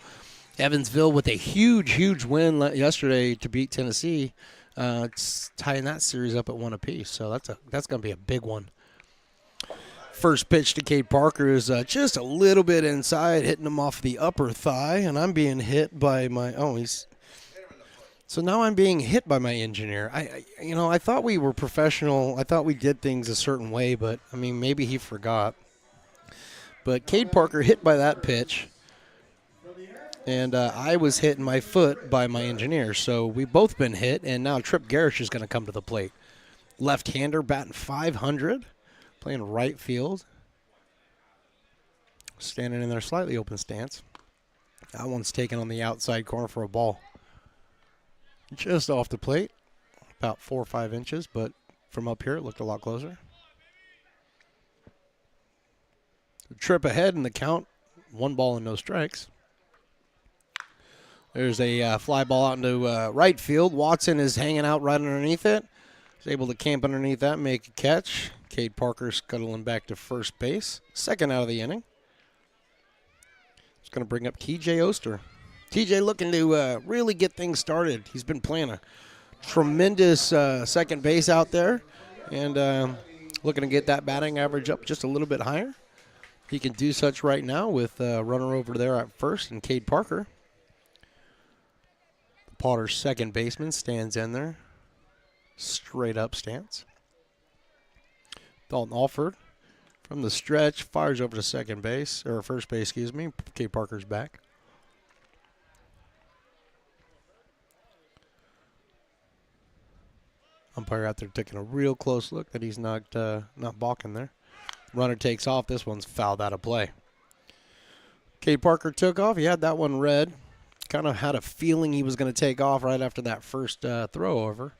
[SPEAKER 5] Evansville with a huge win yesterday to beat Tennessee, tying that series up at 1 apiece. So that's going to be a big one. First pitch to Cade Parker is just a little bit inside, hitting him off the upper thigh, and I'm being hit by my So now I'm being hit by my engineer. I thought we were professional. I thought we did things a certain way, but I mean maybe he forgot. But Cade Parker hit by that pitch. And I was hit in my foot by my engineer. So we've both been hit, and now Trip Garish is going to come to the plate. Left-hander batting .500, playing right field. Standing in their slightly open stance. That one's taken on the outside corner for a ball. Just off the plate, about 4 or 5 inches, but from up here it looked a lot closer. Trip ahead in the count, 1 ball and no strikes. There's a fly ball out into right field. Watson is hanging out right underneath it. He's able to camp underneath that, make a catch. Cade Parker scuttling back to first base. Second out of the inning. It's going to bring up TJ Oster. TJ looking to really get things started. He's been playing a tremendous second base out there and looking to get that batting average up just a little bit higher. He can do such right now with a runner over there at first and Cade Parker. Potter's second baseman stands in there. Straight up stance. Dalton Alford from the stretch fires over to second base, or first base, excuse me. Cade Parker's back. Umpire out there taking a real close look that he's not balking there. Runner takes off. This one's fouled out of play. Cade Parker took off. He had that one read. Kind of had a feeling he was going to take off right after that first throw over.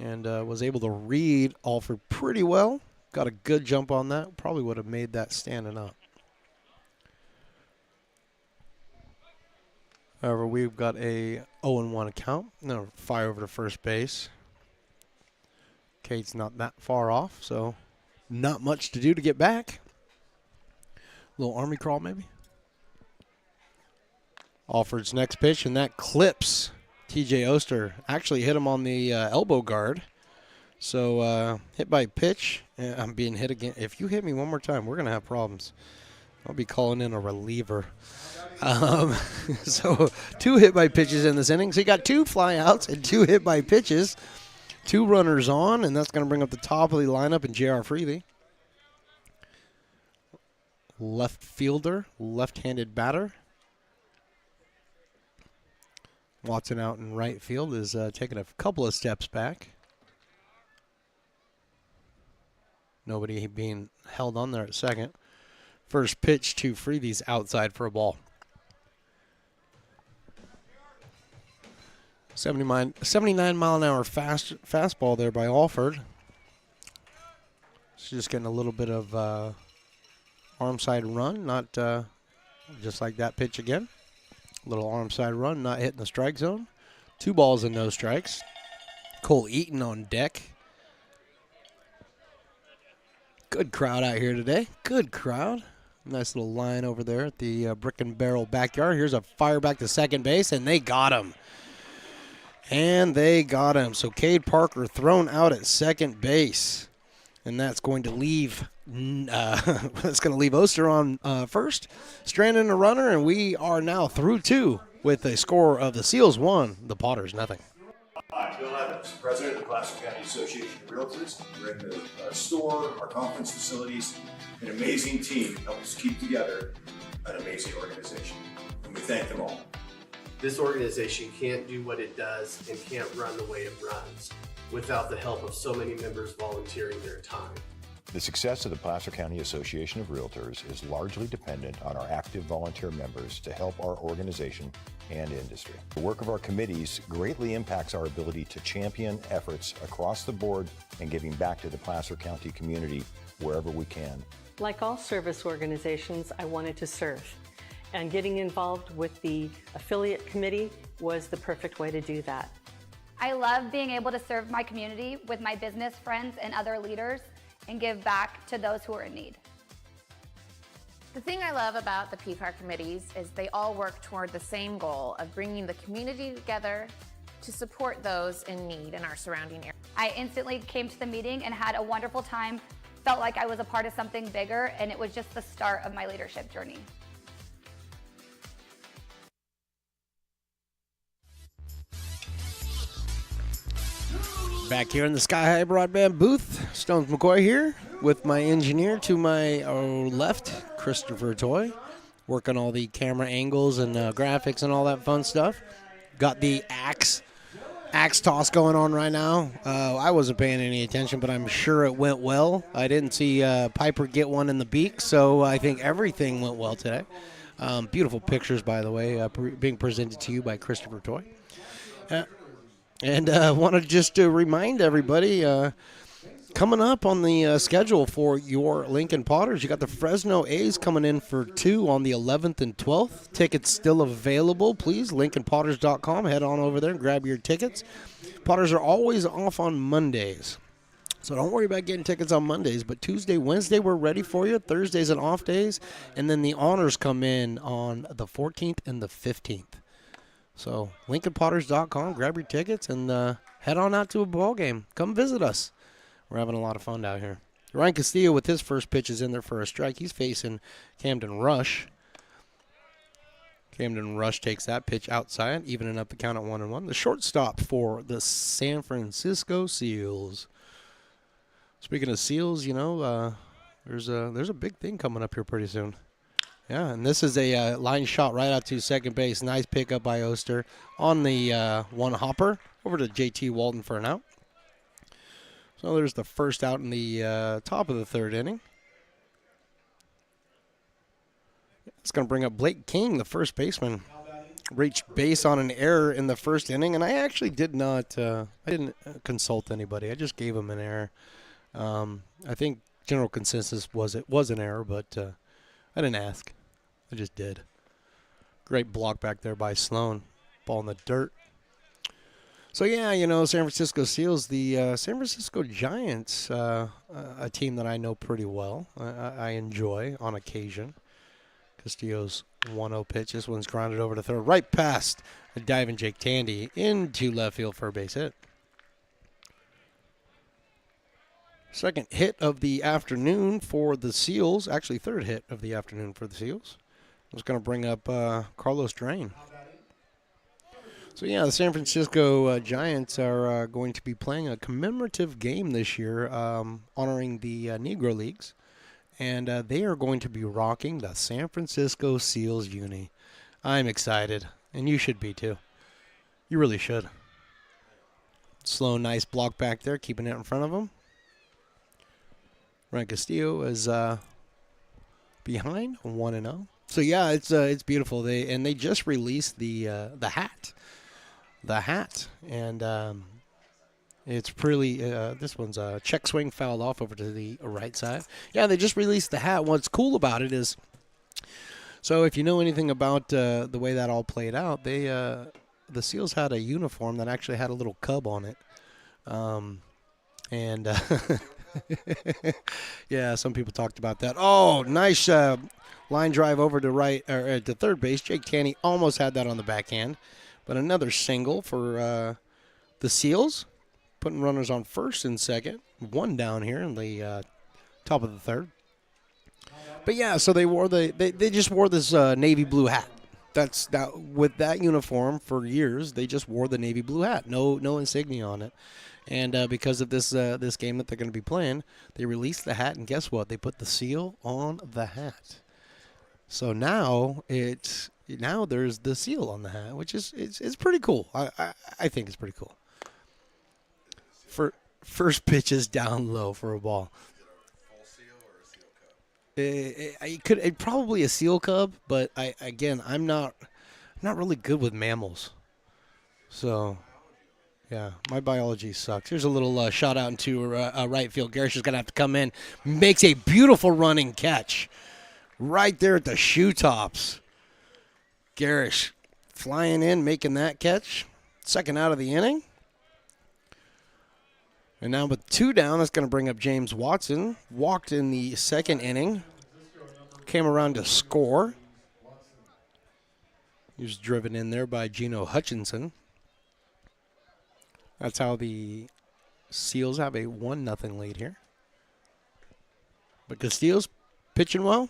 [SPEAKER 5] And was able to read Alford pretty well. Got a good jump on that. Probably would have made that standing up. However, we've got a 0-1 account. No, fire over to first base. Cade's not that far off, so not much to do to get back. Little army crawl maybe. Alford's next pitch, and that clips TJ Oster. Actually hit him on the elbow guard. So hit by pitch. I'm being hit again. If you hit me one more time, we're going to have problems. I'll be calling in a reliever. So 2 hit by pitches in this inning. So you got 2 flyouts and 2 hit by pitches. 2 runners on, and that's going to bring up the top of the lineup in J.R. Freely. Left fielder, left-handed batter. Watson out in right field is taking a couple of steps back. Nobody being held on there at second. First pitch to Freely's outside for a ball. 79 mile an hour fastball there by Alford. She's just getting a little bit of arm side run, not just like that pitch again. Little arm side run, not hitting the strike zone. 2 balls and no strikes. Cole Eaton on deck. Good crowd out here today. Good crowd. Nice little line over there at the Brick and Barrel backyard. Here's a fire back to second base, and they got him. And they got him. So Cade Parker thrown out at second base. And that's going to leave Oster on first, stranding a runner, and we are now through 2 with a score of the Seals 1, the Potters nothing.
[SPEAKER 9] Hi, Bill Evans, President of the Placer County Association of Realtors. We're in the store, our conference facilities, an amazing team helped us keep together an amazing organization, and we thank them all.
[SPEAKER 10] This organization can't do what it does and can't run the way it runs without the help of so many members volunteering their time.
[SPEAKER 11] The success of the Placer County Association of Realtors is largely dependent on our active volunteer members to help our organization and industry. The work of our committees greatly impacts our ability to champion efforts across the board and giving back to the Placer County community wherever we can.
[SPEAKER 12] Like all service organizations, I wanted to serve. And getting involved with the affiliate committee was the perfect way to do that.
[SPEAKER 13] I love being able to serve my community with my business friends and other leaders and give back to those who are in need.
[SPEAKER 14] The thing I love about the PCAR committees is they all work toward the same goal of bringing the community together to support those in need in our surrounding area.
[SPEAKER 13] I instantly came to the meeting and had a wonderful time, felt like I was a part of something bigger, and it was just the start of my leadership journey.
[SPEAKER 5] Back here in the Sky High Broadband booth, Stones McCoy here with my engineer to my left, Christopher Toy, working all the camera angles and graphics and all that fun stuff. Got the axe toss going on right now. I wasn't paying any attention, but I'm sure it went well. I didn't see Piper get one in the beak, so I think everything went well today. Beautiful pictures, by the way, being presented to you by Christopher Toy. And I want to just remind everybody, coming up on the schedule for your Lincoln Potters, you got the Fresno A's coming in for 2 on the 11th and 12th. Tickets still available. Please, LincolnPotters.com. Head on over there and grab your tickets. Potters are always off on Mondays, so don't worry about getting tickets on Mondays. But Tuesday, Wednesday, we're ready for you. Thursdays and off days. And then the honors come in on the 14th and the 15th. So, LincolnPotters.com, grab your tickets, and head on out to a ball game. Come visit us. We're having a lot of fun out here. Ryan Castillo with his first pitch is in there for a strike. He's facing Camden Rush. Camden Rush takes that pitch outside, evening up the count at 1-1. The shortstop for the San Francisco Seals. Speaking of Seals, you know, there's a big thing coming up here pretty soon. Yeah, and this is a line shot right out to second base. Nice pickup by Oster on the one hopper over to JT Walton for an out. So there's the first out in the top of the third inning. It's going to bring up Blake King, the first baseman. Reached base on an error in the first inning, and I actually did not, I didn't consult anybody. I just gave him an error. I think general consensus was it was an error, but I didn't ask. I just did. Great block back there by Sloan. Ball in the dirt. So, yeah, you know, San Francisco Seals, the San Francisco Giants, a team that I know pretty well. I enjoy on occasion. Castillo's 1-0 pitch. This one's grounded over to third. Right past a diving Jake Tandy into left field for a base hit. Second hit of the afternoon for the Seals. Actually, third hit of the afternoon for the Seals. I was going to bring up Carlos Drain. So, yeah, the San Francisco Giants are going to be playing a commemorative game this year honoring the Negro Leagues. And they are going to be rocking the San Francisco Seals uni. I'm excited, and you should be too. You really should. Slow, nice block back there, keeping it in front of him. Ryan Castillo is behind 1-0. So yeah, it's beautiful. They just released the hat, and it's pretty. This one's a check swing fouled off over to the right side. Yeah, they just released the hat. What's cool about it is, so if you know anything about the way that all played out, the Seals had a uniform that actually had a little cub on it, and yeah, some people talked about that. Oh, nice line drive over to right or to third base. Jake Tanny almost had that on the backhand, but another single for the Seals. Putting runners on first and second. One down here in the top of the third. But yeah, so they just wore this navy blue hat. With that uniform for years, they just wore the navy blue hat. No insignia on it. And because of this game that they're going to be playing, they released the hat, and guess what? They put the seal on the hat. So now there's the seal on the hat, which is it's pretty cool. I think it's pretty cool. First pitch is down low for a ball. It probably a seal cub, but I'm not really good with mammals, so yeah, my biology sucks. Here's a little shot out into right field. Garish is gonna have to come in, makes a beautiful running catch right there at the shoe tops. Garish flying in, making that catch. Second out of the inning. And now with two down, that's going to bring up James Watson. Walked in the second inning. Came around to score. He was driven in there by Geno Hutchinson. That's how the Seals have a 1-0 lead here. But Castillo's pitching well.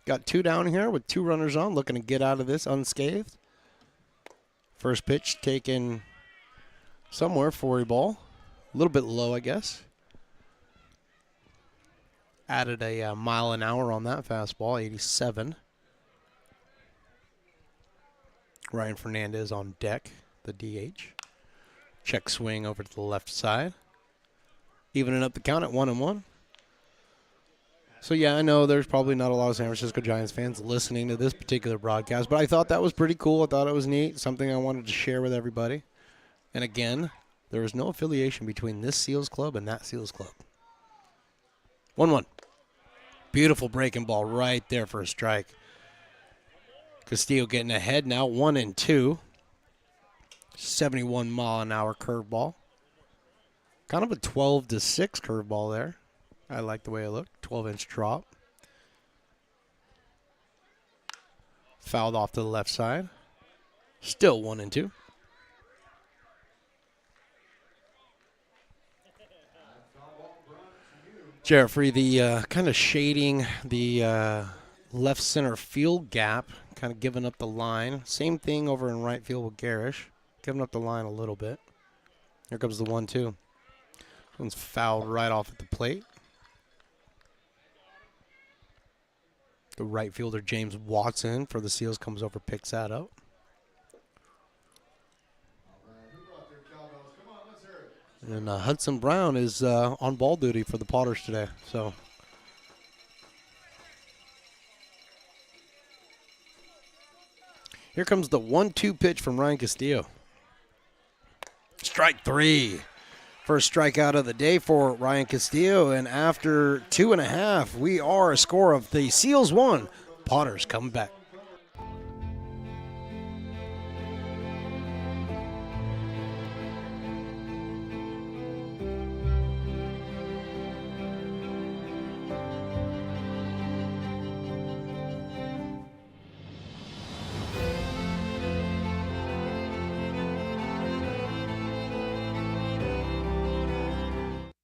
[SPEAKER 5] Got two down here with two runners on. Looking to get out of this unscathed. First pitch taken somewhere for a ball. A little bit low, I guess. Added a mile an hour on that fastball, 87. Ryan Fernandez on deck, the DH. Check swing over to the left side. Evening up the count at 1-1. So, yeah, I know there's probably not a lot of San Francisco Giants fans listening to this particular broadcast, but I thought that was pretty cool. I thought it was neat, something I wanted to share with everybody. And, again, there is no affiliation between this Seals club and that Seals club. 1-1. Beautiful breaking ball right there for a strike. Castillo getting ahead now, 1-2. 71-mile-an-hour curveball. Kind of a 12-6 curveball there. I like the way it looked. 12-inch drop. Fouled off to the left side. Still 1-2. Jeffrey, the kind of shading the left center field gap, kind of giving up the line. Same thing over in right field with Garish, giving up the line a little bit. Here comes the 1-2. This one's fouled right off at the plate. The right fielder, James Watson, for the Seals comes over, picks that up. And Hudson Brown is on ball duty for the Potters today. So here comes the 1-2 pitch from Ryan Castillo. Strike 3. First strikeout of the day for Ryan Castillo. And after 2.5, we are a score of the Seals 1. Potters come back.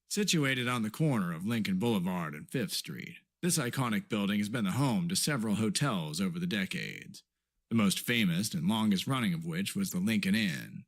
[SPEAKER 15] Situated on the corner of Lincoln Boulevard and 5th Street, this iconic building has been the home to several hotels over the decades, the most famous and longest running of which was the Lincoln Inn.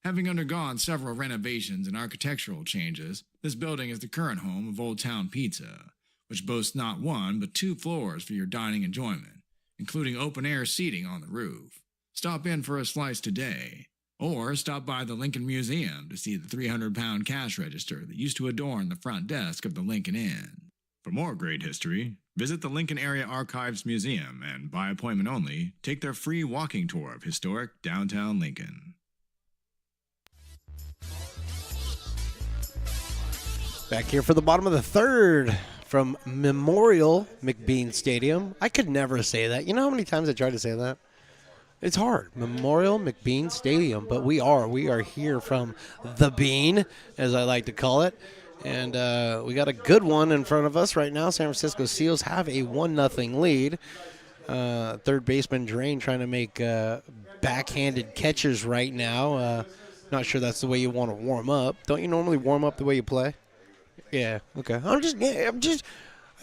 [SPEAKER 15] Having undergone several renovations and architectural changes, this building is the current home of Old Town Pizza, which boasts not 1 but 2 floors for your dining enjoyment, including open-air seating on the roof. Stop in for a slice today. Or stop by the Lincoln Museum to see the 300-pound cash register that used to adorn the front desk of the Lincoln Inn. For more great history, visit the Lincoln Area Archives Museum and, by appointment only, take their free walking tour of historic downtown Lincoln.
[SPEAKER 5] Back here for the bottom of the third from Memorial McBean Stadium. I could never say that. You know how many times I tried to say that? It's hard. Memorial McBean Stadium, but we are here from the Bean, as I like to call it. And we got a good one in front of us right now. San Francisco Seals have a 1-0 lead. Third baseman Drain trying to make backhanded catches right now. Not sure that's the way you want to warm up. Don't you normally warm up the way you play? Yeah, okay.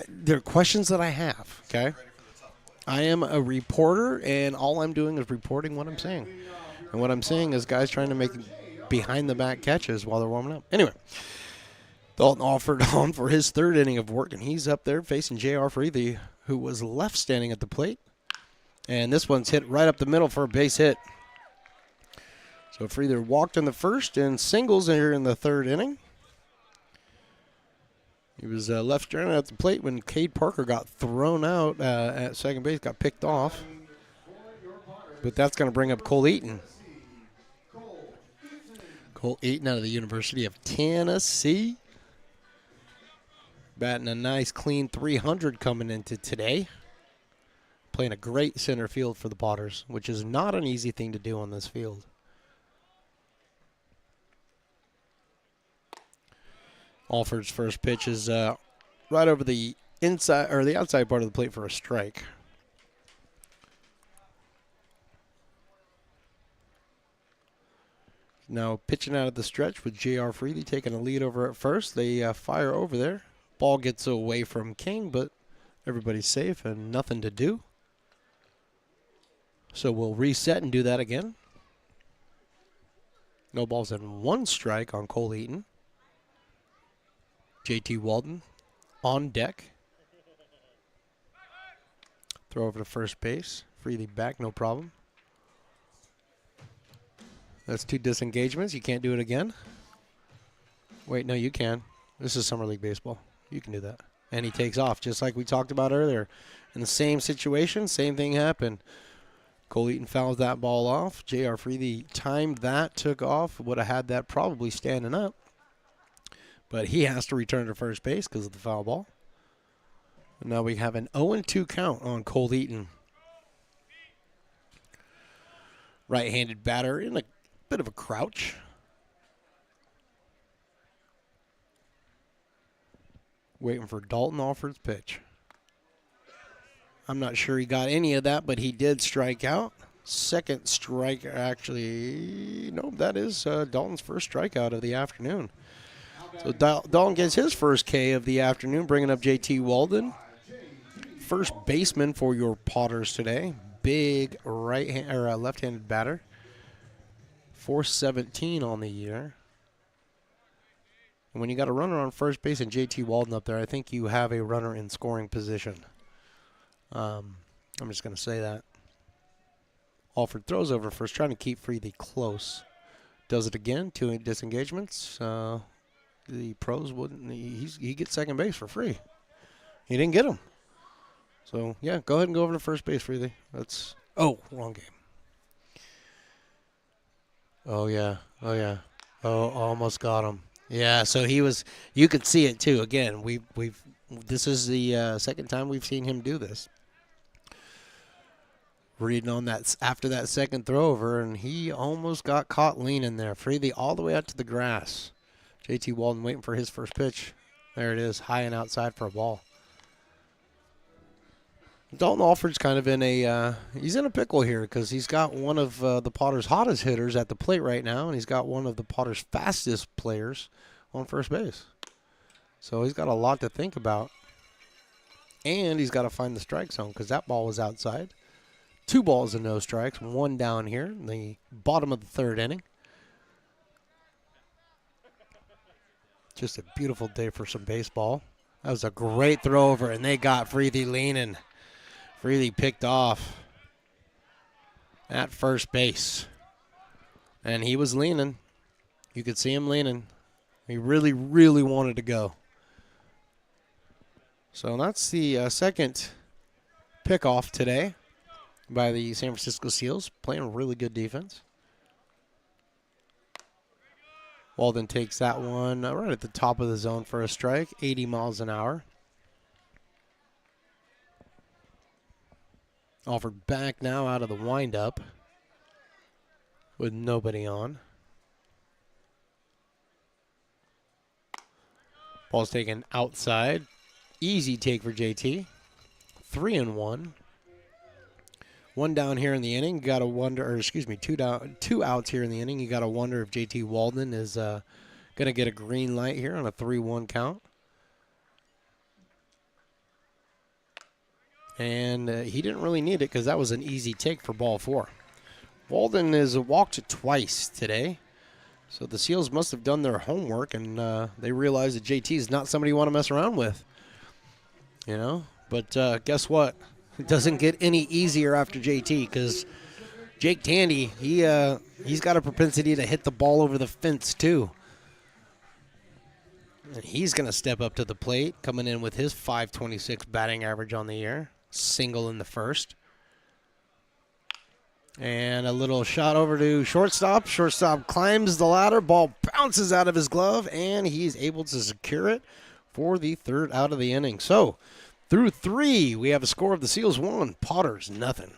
[SPEAKER 5] There are questions that I have, okay? I am a reporter, and all I'm doing is reporting what I'm saying. And what I'm saying is guys trying to make behind-the-back catches while they're warming up. Anyway, Dalton offered on for his third inning of work, and he's up there facing J.R. Freethy, who was left standing at the plate. And this one's hit right up the middle for a base hit. So Freethy walked in the first and singles here in the third inning. He was left standing at the plate when Cade Parker got thrown out at second base, got picked off. But that's going to bring up Cole Eaton. Cole Eaton out of the University of Tennessee. Batting a nice, clean 300 coming into today. Playing a great center field for the Potters, which is not an easy thing to do on this field. Alford's first pitch is right over the inside or the outside part of the plate for a strike. Now pitching out of the stretch with J.R. Freethy taking a lead over at first. They fire over there. Ball gets away from King, but everybody's safe and nothing to do. So we'll reset and do that again. No balls and 1 strike on Cole Eaton. JT Walden on deck. Throw over to first base. Freely back, no problem. That's 2 disengagements. You can't do it again. Wait, no, you can. This is Summer League Baseball. You can do that. And he takes off, just like we talked about earlier. In the same situation, same thing happened. Cole Eaton fouls that ball off. J.R. Freely timed that, took off. Would have had that probably standing up. But he has to return to first base because of the foul ball. And now we have an 0-2 count on Cole Eaton. Right-handed batter in a bit of a crouch. Waiting for Dalton Alford's pitch. I'm not sure he got any of that, but he did strike out. Second strike, actually. No, that is Dalton's first strikeout of the afternoon. So Dalton gets his first K of the afternoon, bringing up JT Walden. First baseman for your Potters today. Big left-handed batter. 417 on the year. And when you got a runner on first base and JT Walden up there, I think you have a runner in scoring position. I'm just going to say that. Alford throws over first, trying to keep Freely close. Does it again, 2 disengagements. The pros wouldn't. He gets second base for free. He didn't get him. So, yeah, go ahead and go over to first base, Freely. That's, wrong game. Oh, yeah. Oh, almost got him. Yeah, so he was, you could see it too. Again, this is the second time we've seen him do this. Reading on that after that second throw over, and he almost got caught leaning there. Freely all the way out to the grass. JT Walden waiting for his first pitch. There it is, high and outside for a ball. Dalton Alford's kind of in he's in a pickle here because he's got one of the Potter's hottest hitters at the plate right now, and he's got one of the Potter's fastest players on first base. So he's got a lot to think about. And he's got to find the strike zone because that ball was outside. 2 balls and no strikes, 1 down here in the bottom of the 3rd inning. Just a beautiful day for some baseball. That was a great throw over, and they got Freely leaning. Freely picked off at first base. And he was leaning. You could see him leaning. He really, really wanted to go. So that's the second pickoff today by the San Francisco Seals, playing really good defense. Walden takes that one right at the top of the zone for a strike, 80 miles an hour. Alford back now out of the windup with nobody on. Ball's taken outside. Easy take for JT. 3-1. 1 down here in the inning. You got to wonder, or excuse me, 2 outs here in the inning. You got to wonder if JT Walden is going to get a green light here on a 3-1 count. And he didn't really need it because that was an easy take for ball 4. Walden is walked twice today. So the Seals must have done their homework, and they realized that JT is not somebody you want to mess around with. You know? But guess what? It doesn't get any easier after JT because Jake Tandy, he's got a propensity to hit the ball over the fence too. And he's going to step up to the plate, coming in with his .526 batting average on the year. Single in the first. And a little shot over to shortstop. Shortstop climbs the ladder. Ball bounces out of his glove, and he's able to secure it for the 3rd out of the inning. So, through 3, we have a score of the Seals 1, Potters nothing.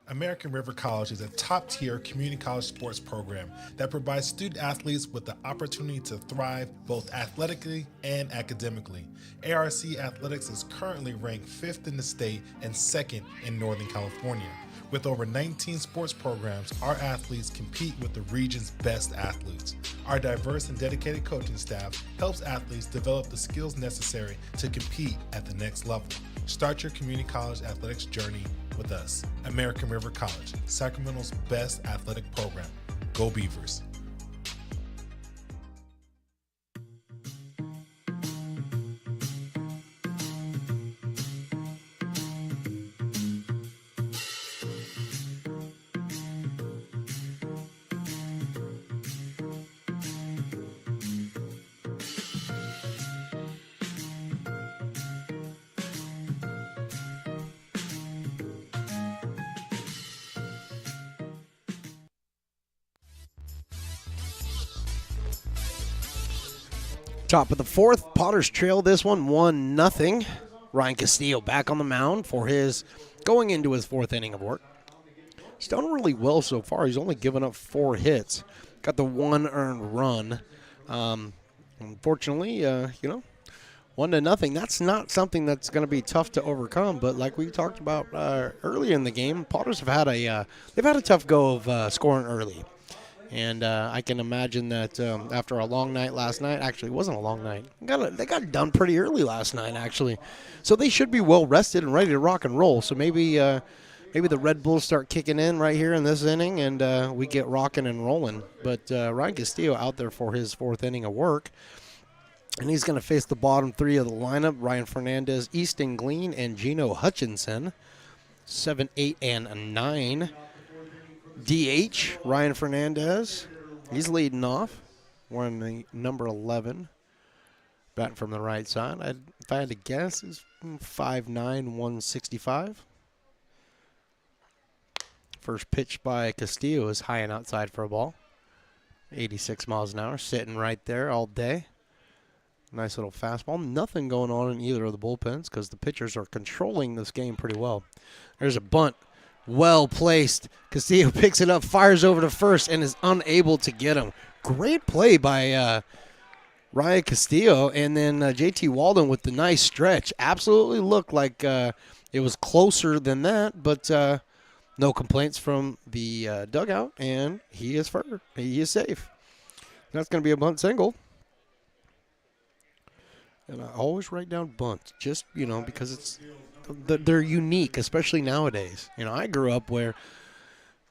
[SPEAKER 16] American River College is a top-tier community college sports program that provides student-athletes with the opportunity to thrive both athletically and academically. ARC Athletics is currently ranked 5th in the state and 2nd in Northern California. With over 19 sports programs, our athletes compete with the region's best athletes. Our diverse and dedicated coaching staff helps athletes develop the skills necessary to compete at the next level. Start your community college athletics journey with us. American River College, Sacramento's best athletic program. Go Beavers.
[SPEAKER 5] Top of the 4th, Potters trail this one 1-0. Ryan Castillo back on the mound for his going into his 4th inning of work. He's done really well so far. He's only given up 4 hits. Got the 1 earned run. Unfortunately, 1-0. That's not something that's going to be tough to overcome. But like we talked about earlier in the game, Potters have had a tough go of scoring early. And I can imagine that after a long night last night, actually it wasn't a long night. They got done pretty early last night, actually. So they should be well rested and ready to rock and roll. So maybe the Red Bulls start kicking in right here in this inning, and we get rocking and rolling. But Ryan Castillo out there for his 4th inning of work. And he's going to face the bottom three of the lineup, Ryan Fernandez, Easton Glean, and Gino Hutchinson. 7, 8, and 9. DH, Ryan Fernandez. He's leading off. Wearing the number 11. Batting from the right side. If I had to guess, he's 5'9", 165. First pitch by Castillo is high and outside for a ball. 86 miles an hour, sitting right there all day. Nice little fastball. Nothing going on in either of the bullpens because the pitchers are controlling this game pretty well. There's a bunt. Well placed. Castillo picks it up, fires over to first, and is unable to get him. Great play by Ryan Castillo. And then JT Walden with the nice stretch. Absolutely looked like it was closer than that, but no complaints from the dugout, and he is safe. That's going to be a bunt single. And I always write down bunts, just, because they're unique, especially nowadays. I grew up where,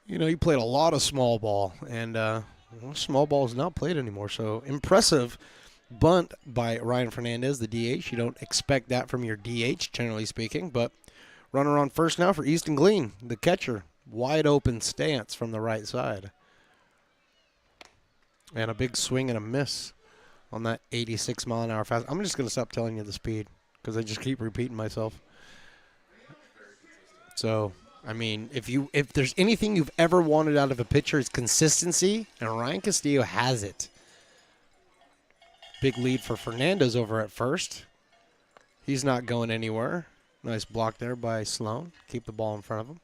[SPEAKER 5] you played a lot of small ball, and small ball is not played anymore. So impressive bunt by Ryan Fernandez, the DH. You don't expect that from your DH, generally speaking, but runner on first now for Easton Glean, the catcher. Wide open stance from the right side. And a big swing and a miss on that 86-mile-an-hour fast. I'm just going to stop telling you the speed because I just keep repeating myself. So, I mean, if there's anything you've ever wanted out of a pitcher, it's consistency, and Ryan Castillo has it. Big lead for Fernandez over at first. He's not going anywhere. Nice block there by Sloan. Keep the ball in front of him.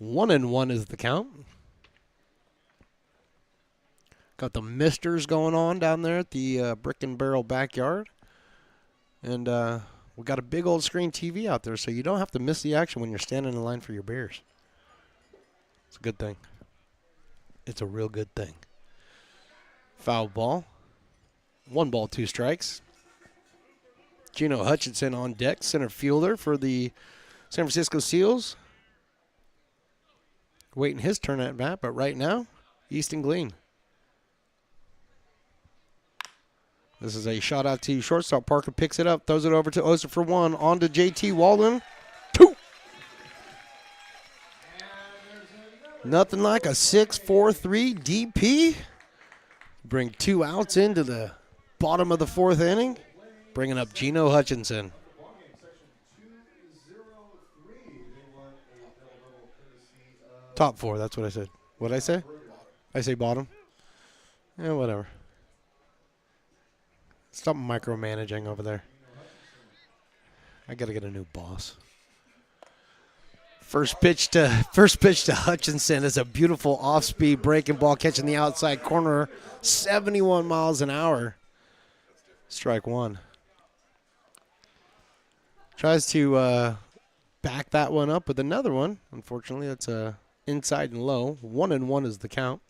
[SPEAKER 5] 1-1 is the count. Got the misters going on down there at the Brick and Barrel backyard. And we got a big old screen TV out there, so you don't have to miss the action when you're standing in line for your beers. It's a good thing. It's a real good thing. Foul ball. 1 ball, 2 strikes. Gino Hutchinson on deck, center fielder for the San Francisco Seals. Waiting his turn at bat, but right now, Easton Glean. This is a shot out to shortstop. Parker picks it up, throws it over to Oster for 1. On to JT Walden. 2. Nothing like a 6-4-3 DP. Bring 2 outs into the bottom of the 4th inning. Bringing up Gino Hutchinson. Top 4, that's what I said. What did I say? I say bottom? Yeah, whatever. Stop micromanaging over there. I got to get a new boss. First pitch to Hutchinson is a beautiful off-speed breaking ball catching the outside corner. 71 miles an hour. Strike 1. Tries to back that one up with another one. Unfortunately, that's inside and low. 1-1 is the count.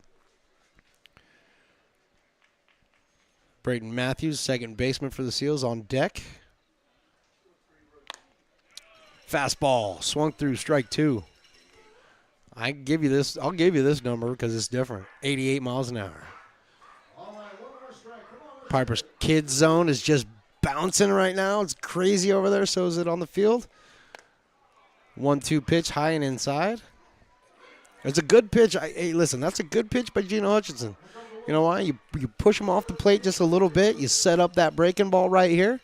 [SPEAKER 5] Braden Matthews, second baseman for the Seals, on deck. Fastball swung through, strike 2. I'll give you this number because it's different. 88 miles an hour. Piper's Kids Zone is just bouncing right now. It's crazy over there. So is it on the field. 1-2 pitch, high and inside. It's a good pitch. Hey, listen, that's a good pitch by Gino Hutchinson. You know why? You push him off the plate just a little bit. You set up that breaking ball right here.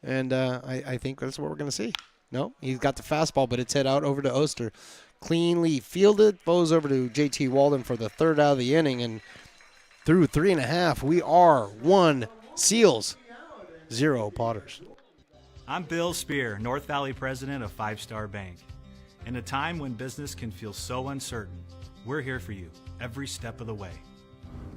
[SPEAKER 5] And I think that's what we're going to see. No, he's got the fastball, but it's hit out over to Oster. Cleanly fielded. Throws over to JT Walden for the 3rd out of the inning. And through 3.5, we are 1 Seals, 0 Potters.
[SPEAKER 17] I'm Bill Spear, North Valley president of 5 Star Bank. In a time when business can feel so uncertain, we're here for you every step of the way.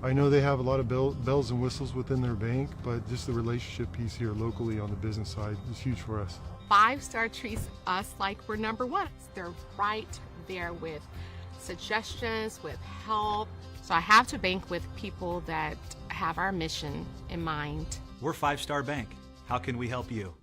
[SPEAKER 18] I know they have a lot of bells and whistles within their bank, but just the relationship piece here locally on the business side is huge for us.
[SPEAKER 19] 5 Star treats us like we're number 1. They're right there with suggestions, with help. So I have to bank with people that have our mission in mind.
[SPEAKER 17] We're 5 Star Bank. How can we help you?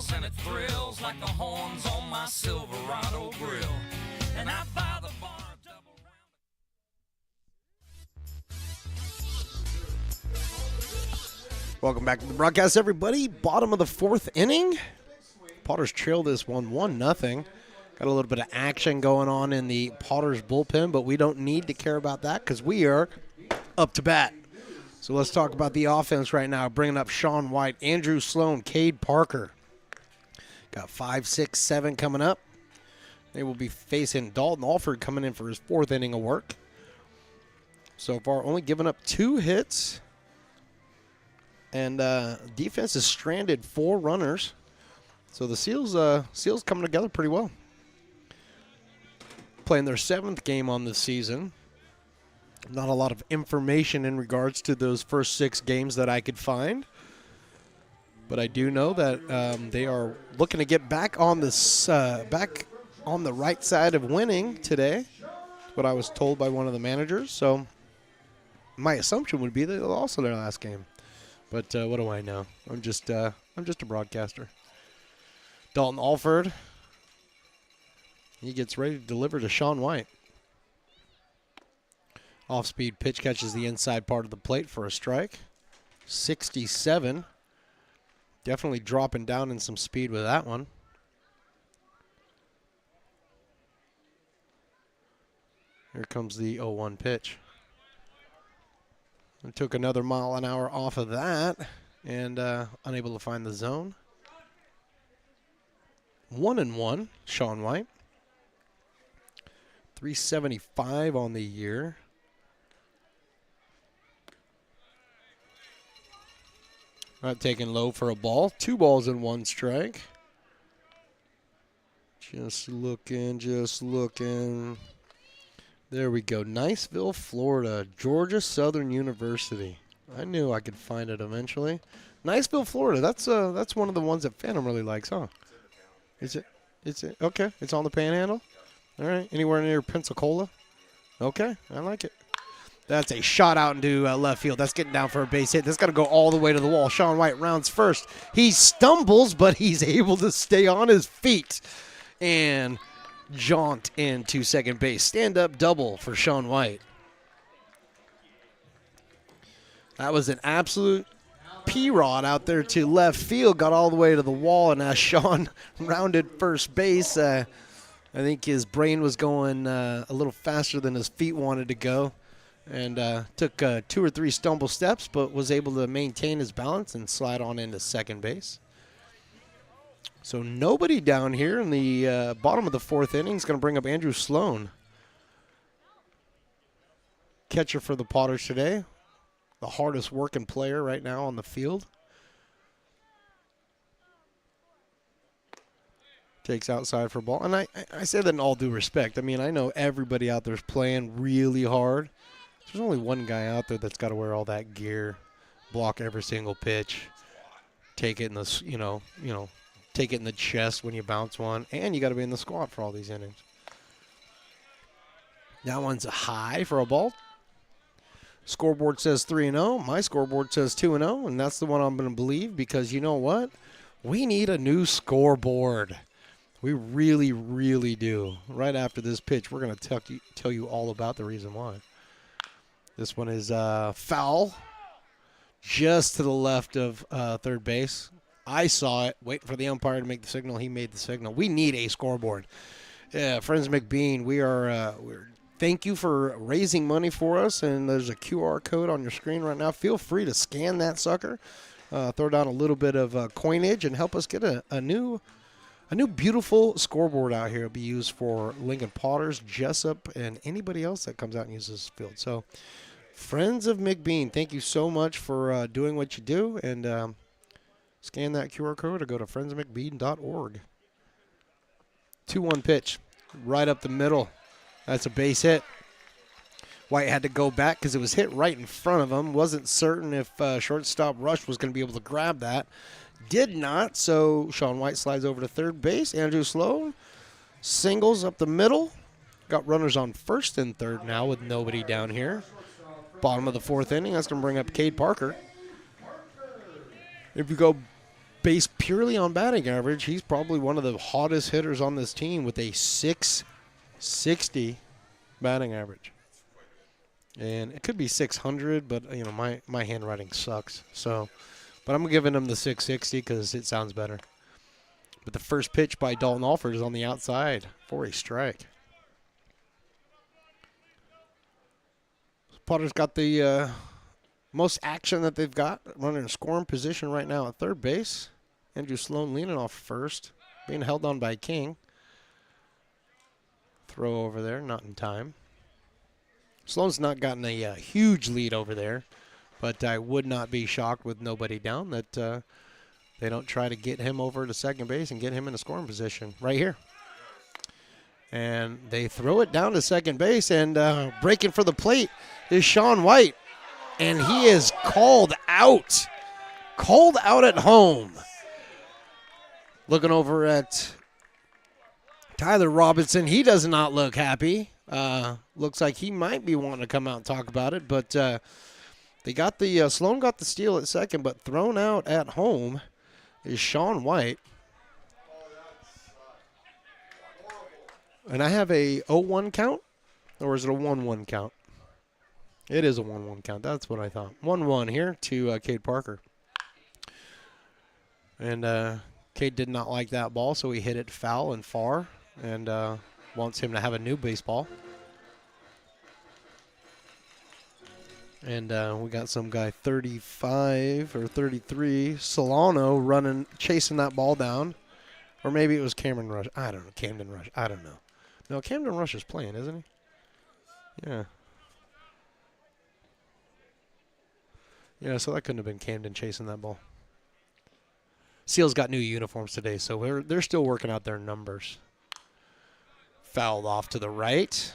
[SPEAKER 1] thrills, and it thrills like the horns on my Silverado grill. And I buy the bar double.
[SPEAKER 5] Welcome back to the broadcast, everybody. Bottom of the fourth inning. Potters trail this one 1-0. Got a little bit of action going on in the Potters bullpen, but we don't need to care about that because we are up to bat. So let's talk about the offense right now. Bringing up Sean White, Andrew Sloan, Cade Parker. Got 5, 6, 7 coming up. They will be facing Dalton Alford coming in for his fourth inning of work. So far, only giving up 2 hits. And defense has stranded 4 runners. So the Seals coming together pretty well. Playing their 7th game on the season. Not a lot of information in regards to those first 6 games that I could find. But I do know that they are looking to get back on this back on the right side of winning today. What I was told by one of the managers. So my assumption would be that they'll also their last game. But what do I know? I'm just a broadcaster. Dalton Alford. He gets ready to deliver to Sean White. Off-speed pitch catches the inside part of the plate for a strike. 67. Definitely dropping down in some speed with that one. Here comes the 0-1 pitch. I took another mile an hour off of that and unable to find the zone. 1-1, Sean White. 375 on the year. Not taking low for a ball. 2 balls and 1 strike. Just looking, just looking. There we go. Niceville, Florida. Georgia Southern University. I knew I could find it eventually. Niceville, Florida. That's one of the ones that Phantom really likes, huh? Is it? Okay. It's on the Panhandle. All right. Anywhere near Pensacola? Okay. I like it. That's a shot out into left field. That's getting down for a base hit. That's got to go all the way to the wall. Sean White rounds first. He stumbles, but he's able to stay on his feet and jaunt into second base. Stand-up double for Sean White. That was an absolute P-Rod out there to left field. Got all the way to the wall, and as Sean rounded first base, I think his brain was going a little faster than his feet wanted to go. And took 2 or 3 stumble steps, but was able to maintain his balance and slide on into second base. So nobody down here in the bottom of the 4th inning is going to bring up Andrew Sloan. Catcher for the Potters today. The hardest working player right now on the field. Takes outside for a ball. And I say that in all due respect. I mean, I know everybody out there is playing really hard. There's only one guy out there that's got to wear all that gear, block every single pitch, take it in the take it in the chest when you bounce one, and you got to be in the squat for all these innings. That one's a high for a ball. Scoreboard says 3-0. My scoreboard says 2-0, and that's the one I'm going to believe because you know what? We need a new scoreboard. We really, really do. Right after this pitch, we're going to tell you all about the reason why. This one is foul, just to the left of third base. I saw it, waiting for the umpire to make the signal. He made the signal. We need a scoreboard. Friends of McBean, we're thank you for raising money for us, and there's a QR code on your screen right now. Feel free to scan that sucker, throw down a little bit of coinage, and help us get a new beautiful scoreboard out here. It'll be used for Lincoln Potters, Jessup, and anybody else that comes out and uses this field. So, Friends of McBean, thank you so much for doing what you do. And scan that QR code or go to friendsofmcbean.org. 2-1 pitch, right up the middle. That's a base hit. White had to go back because it was hit right in front of him. Wasn't certain if shortstop Rush was going to be able to grab that. Did not, so Sean White slides over to third base. Andrew Sloan singles up the middle. Got runners on first and third now with nobody down here. Bottom of the 4th inning, that's going to bring up Cade Parker. If you go based purely on batting average, he's probably one of the hottest hitters on this team with a 660 batting average. And it could be 600, but you know my handwriting sucks. So, but I'm giving him the 660 because it sounds better. But the first pitch by Dalton Alford is on the outside for a strike. Potter's got the most action that they've got, running in scoring position right now at third base. Andrew Sloan leaning off first, being held on by King. Throw over there, not in time. Sloan's not gotten a huge lead over there, but I would not be shocked with nobody down that they don't try to get him over to second base and get him in a scoring position right here. And they throw it down to second base, and breaking for the plate is Sean White. And he is called out. Called out at home. Looking over at Tyler Robinson, he does not look happy. Looks like he might be wanting to come out and talk about it, but they got the Sloan got the steal at second, but thrown out at home is Sean White. And I have a 0-1 count, or is it a 1-1 count? It is a 1-1 count. That's what I thought. 1-1 here to Cade Parker. And Cade did not like that ball, so he hit it foul and far, and wants him to have a new baseball. And we got some guy 35 or 33, Solano, chasing that ball down. Or maybe it was Cameron Rush. I don't know. Camden Rush. I don't know. No, Camden Rush is playing, isn't he? Yeah. Yeah, so that couldn't have been Camden chasing that ball. Seals got new uniforms today, so they're still working out their numbers. Fouled off to the right.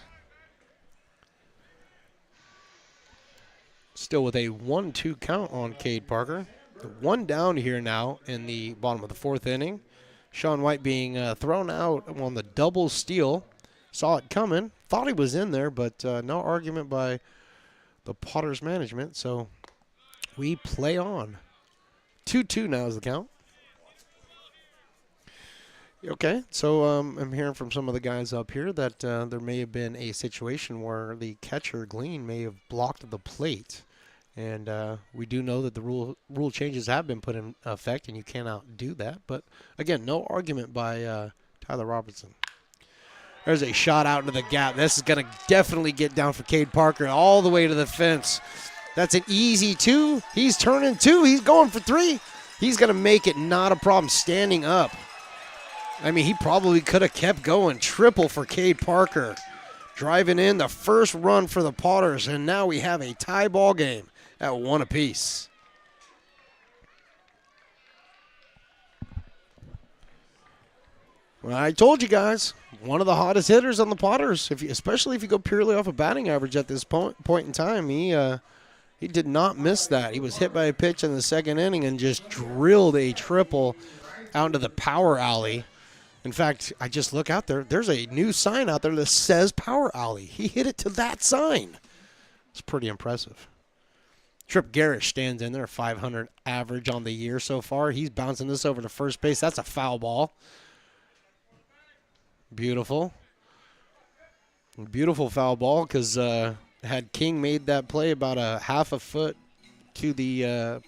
[SPEAKER 5] Still with a 1-2 count on Cade Parker. One down here now in the bottom of the fourth inning. Sean White being thrown out on the double steal. Saw it coming. Thought he was in there, but no argument by the Potters management. So we play on. 2-2 now is the count. Okay, so I'm hearing from some of the guys up here that there may have been a situation where the catcher, Glean, may have blocked the plate. And we do know that the rule changes have been put in effect, and you cannot do that. But, again, no argument by Tyler Robertson. There's a shot out into the gap. This is going to definitely get down for Cade Parker all the way to the fence. That's an easy 2. He's turning 2. He's going for 3. He's going to make it not a problem standing up. I mean, he probably could have kept going. Triple for Cade Parker. Driving in the first run for the Potters, and now we have a tie ball game at 1 apiece. Well, I told you guys, one of the hottest hitters on the Potters, especially if you go purely off of batting average at this point in time. He did not miss that. He was hit by a pitch in the second inning and just drilled a triple out into the power alley. In fact, I just look out there. There's a new sign out there that says Power Alley. He hit it to that sign. It's pretty impressive. Trip Garrish stands in there, 500 average on the year so far. He's bouncing this over to first base. That's a foul ball. Beautiful. Beautiful foul ball because had King made that play about a half a foot to the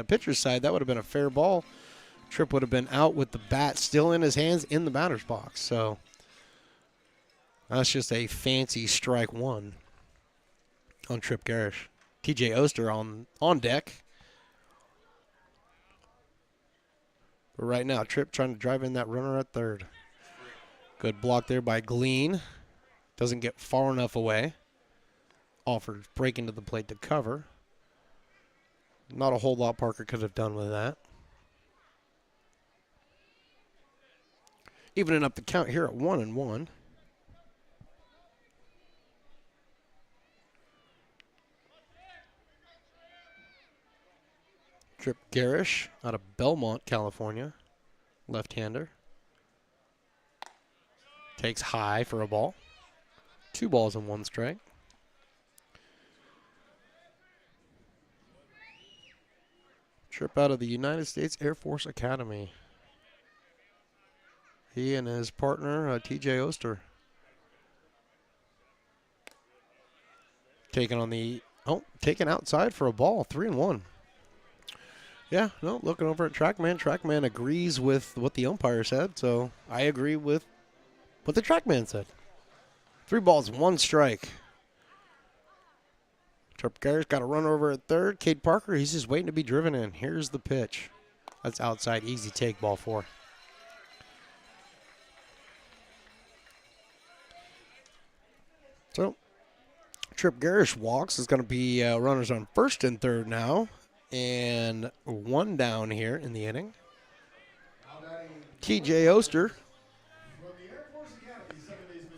[SPEAKER 5] pitcher's side, that would have been a fair ball. Tripp would have been out with the bat still in his hands in the batter's box. So that's just a fancy strike 1 on Trip Garrish. TJ Oster on deck. But right now, Tripp trying to drive in that runner at third. Good block there by Glean. Doesn't get far enough away. Offers breaking to the plate to cover. Not a whole lot Parker could have done with that. Evening up the count here at 1-1. Trip Garrish out of Belmont, California. Left-hander. Takes high for a ball. 2 balls and 1 strike. Trip out of the United States Air Force Academy. He and his partner, T.J. Oster. Taken outside for a ball, 3-1. Yeah, no, looking over at TrackMan. TrackMan agrees with what the umpire said, so I agree with what the TrackMan said. 3 balls, 1 strike. Trip Garrett's got a run over at third. Cade Parker, he's just waiting to be driven in. Here's the pitch. That's outside, easy take, ball 4. So, Trip Garrish walks. Is going to be runners on first and third now. And 1 down here in the inning. T.J. Oster,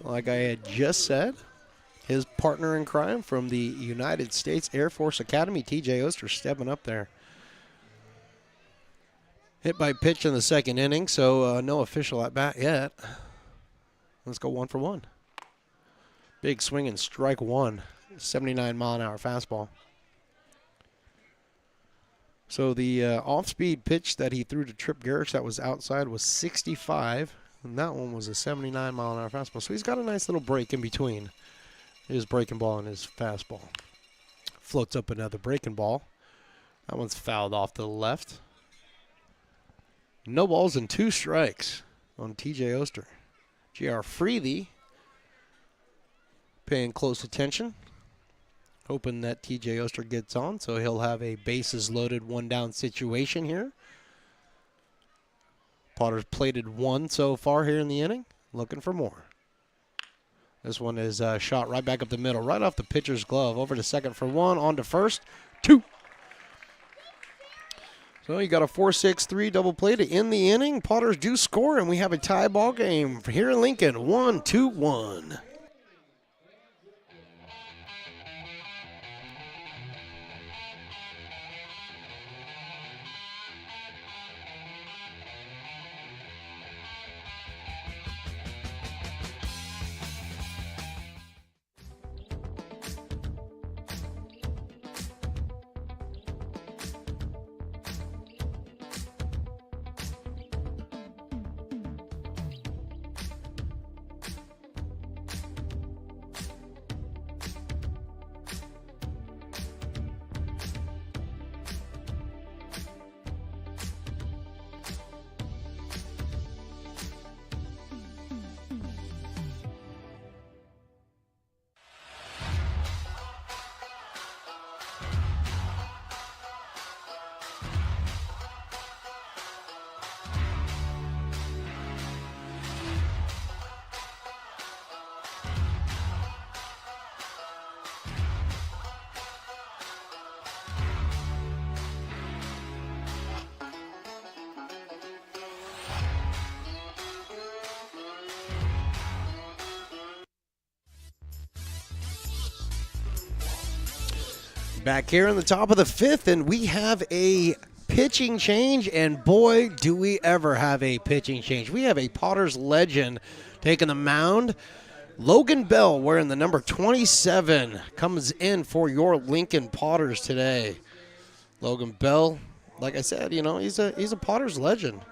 [SPEAKER 5] like I had just said, his partner in crime from the United States Air Force Academy, T.J. Oster, stepping up there. Hit by pitch in the second inning, so no official at bat yet. Let's go 1 for 1. Big swing and strike 1. 79-mile-an-hour fastball. So the off-speed pitch that he threw to Trip Garrish that was outside was 65, and that one was a 79-mile-an-hour fastball. So he's got a nice little break in between his breaking ball and his fastball. Floats up another breaking ball. That one's fouled off to the left. No balls and 2 strikes on T.J. Oster. J.R. Freely paying close attention. Hoping that T.J. Oster gets on, so he'll have a bases-loaded 1-down situation here. Potter's plated 1 so far here in the inning. Looking for more. This one is shot right back up the middle, right off the pitcher's glove. Over to second for 1, on to first, 2. So you got a 4-6-3 double play to end the inning. Potters do score, and we have a tie ball game here in Lincoln, 1-2-1. Back here in the top of the 5th, and we have a pitching change, and boy, do we ever have a pitching change. We have a Potters legend taking the mound. Logan Bell, wearing the number 27, comes in for your Lincoln Potters today. Logan Bell, like I said, you know, he's a Potters legend.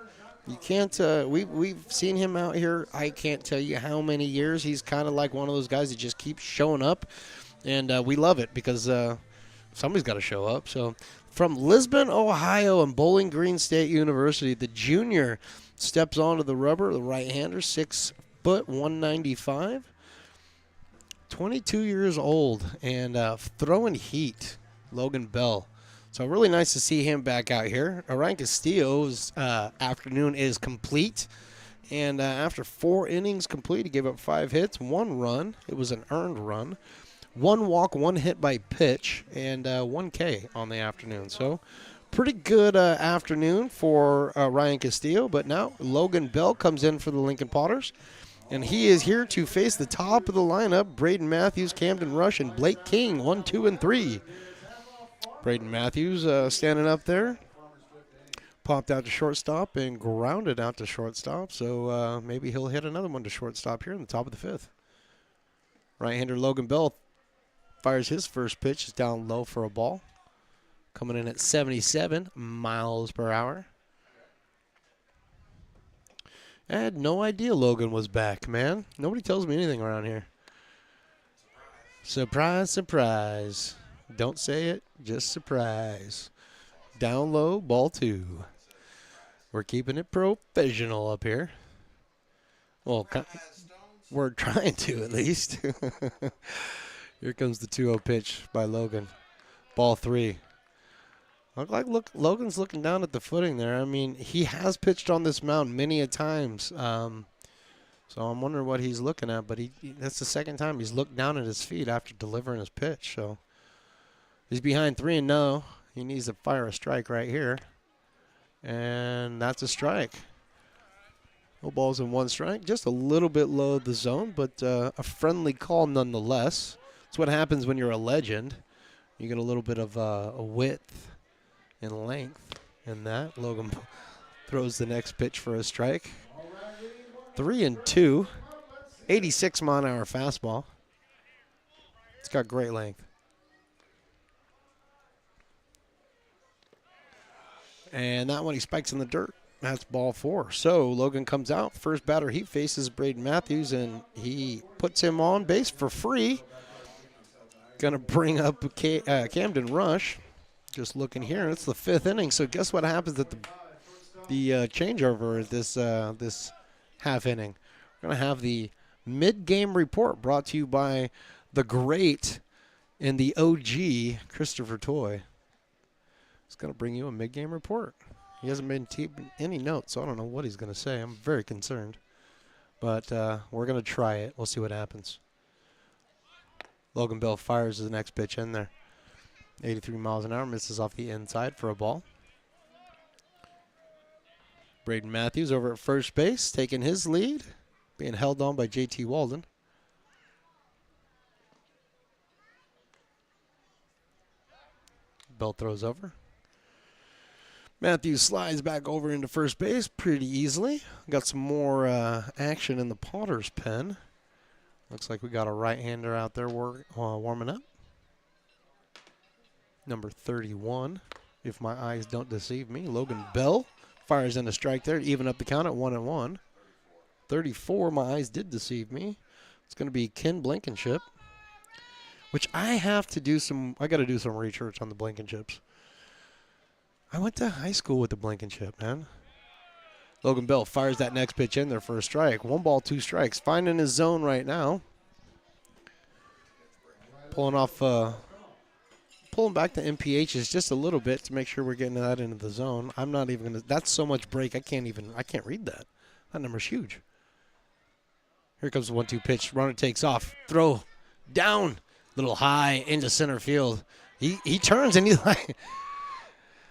[SPEAKER 5] You can't, we've seen him out here, I can't tell you how many years. He's kind of like one of those guys that just keeps showing up, and we love it because somebody's got to show up. So from Lisbon, Ohio, and Bowling Green State University, the junior steps onto the rubber, the right-hander, 6 foot, 195. 22 years old and throwing heat, Logan Bell. So really nice to see him back out here. Ryan Castillo's afternoon is complete. And after 4 innings complete, he gave up 5 hits, 1 run. It was an earned run. 1 walk, 1 hit by pitch, and 1 K on the afternoon. So pretty good afternoon for Ryan Castillo. But now Logan Bell comes in for the Lincoln Potters. And he is here to face the top of the lineup, Braden Matthews, Camden Rush, and Blake King, 1, 2, and 3. Braden Matthews standing up there. Popped out to shortstop and grounded out to shortstop. So maybe he'll hit another one to shortstop here in the top of the 5th. Right-hander Logan Bell fires his first pitch. Is down low for a ball. coming in at 77 miles per hour. I had no idea Logan was back, man. Nobody tells me anything around here. Surprise, surprise. Don't say it, just surprise. Down low, ball 2. We're keeping it professional up here. Well, we're trying to at least. Here comes the 2-0 pitch by Logan. Ball 3. Look, Logan's looking down at the footing there. I mean, he has pitched on this mound many a times. So I'm wondering what he's looking at. But that's the second time he's looked down at his feet after delivering his pitch. So he's behind 3-0. He needs to fire a strike right here. And that's a strike. No balls in 1 strike. Just a little bit low of the zone, but a friendly call nonetheless. That's what happens when you're a legend. You get a little bit of a width and length in that. Logan throws the next pitch for a strike. 3-2. 86-mile-an-hour fastball. It's got great length. And that one he spikes in the dirt. That's ball 4. So Logan comes out. First batter he faces Braden Matthews, and he puts him on base for free. Going to bring up Camden Rush. Just looking here, it's the 5th inning. So guess what happens at the changeover at this half inning? We're going to have the mid-game report brought to you by the great and the OG Christopher Toy. He's going to bring you a mid-game report. He hasn't been keeping any notes, so I don't know what he's going to say. I'm very concerned. But we're going to try it. We'll see what happens. Logan Bell fires the next pitch in there. 83 miles an hour, misses off the inside for a ball. Braden Matthews over at first base, taking his lead, being held on by JT Walden. Bell throws over. Matthews slides back over into first base pretty easily. Got some more action in the Potter's pen. Looks like we got a right-hander out there warming up. Number 31, if my eyes don't deceive me. Logan Bell fires in a strike there to even up the count at 1-1. 34, my eyes did deceive me. It's going to be Ken Blankenship, which I got to do some research on the Blankenships. I went to high school with the Blankenship, man. Logan Bell fires that next pitch in there for a strike. 1 ball, 2 strikes. Finding his zone right now. Pulling back the MPHs just a little bit to make sure we're getting that into the zone. I'm not even going to, that's so much break, I can't read that. That number's huge. Here comes the 1-2 pitch. Runner takes off. Throw down. Little high into center field. He turns and he's like...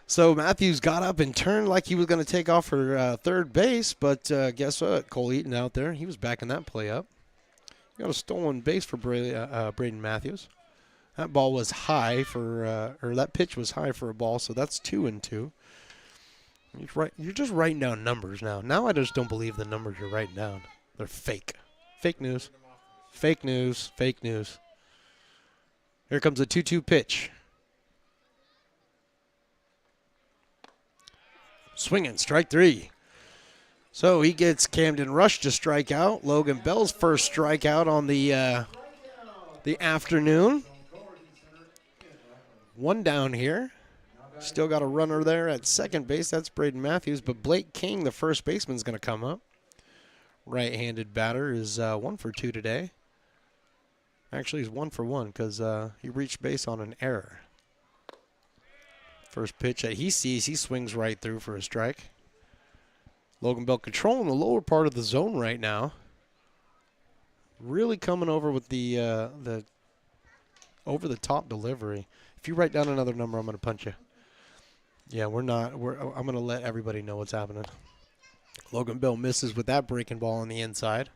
[SPEAKER 5] So Matthews got up and turned like he was going to take off for third base, but guess what? Cole Eaton out there. He was backing that play up. Got a stolen base for Braden Matthews. That ball was high that pitch was high for a ball, so that's 2-2. You're just writing down numbers now. Now I just don't believe the numbers you're writing down. They're fake. Fake news. Fake news. Fake news. Here comes a 2-2 pitch. Swinging, strike 3. So he gets Camden Rush to strike out. Logan Bell's first strikeout on the afternoon. 1 down here. Still got a runner there at second base. That's Braden Matthews. But Blake King, the first baseman, is going to come up. Right-handed batter is 1 for 2 today. Actually, he's 1 for 1 because he reached base on an error. First pitch that he sees, he swings right through for a strike. Logan Bell controlling the lower part of the zone right now. Really coming over with the over-the-top delivery. If you write down another number, I'm going to punch you. Yeah, I'm going to let everybody know what's happening. Logan Bell misses with that breaking ball on the inside.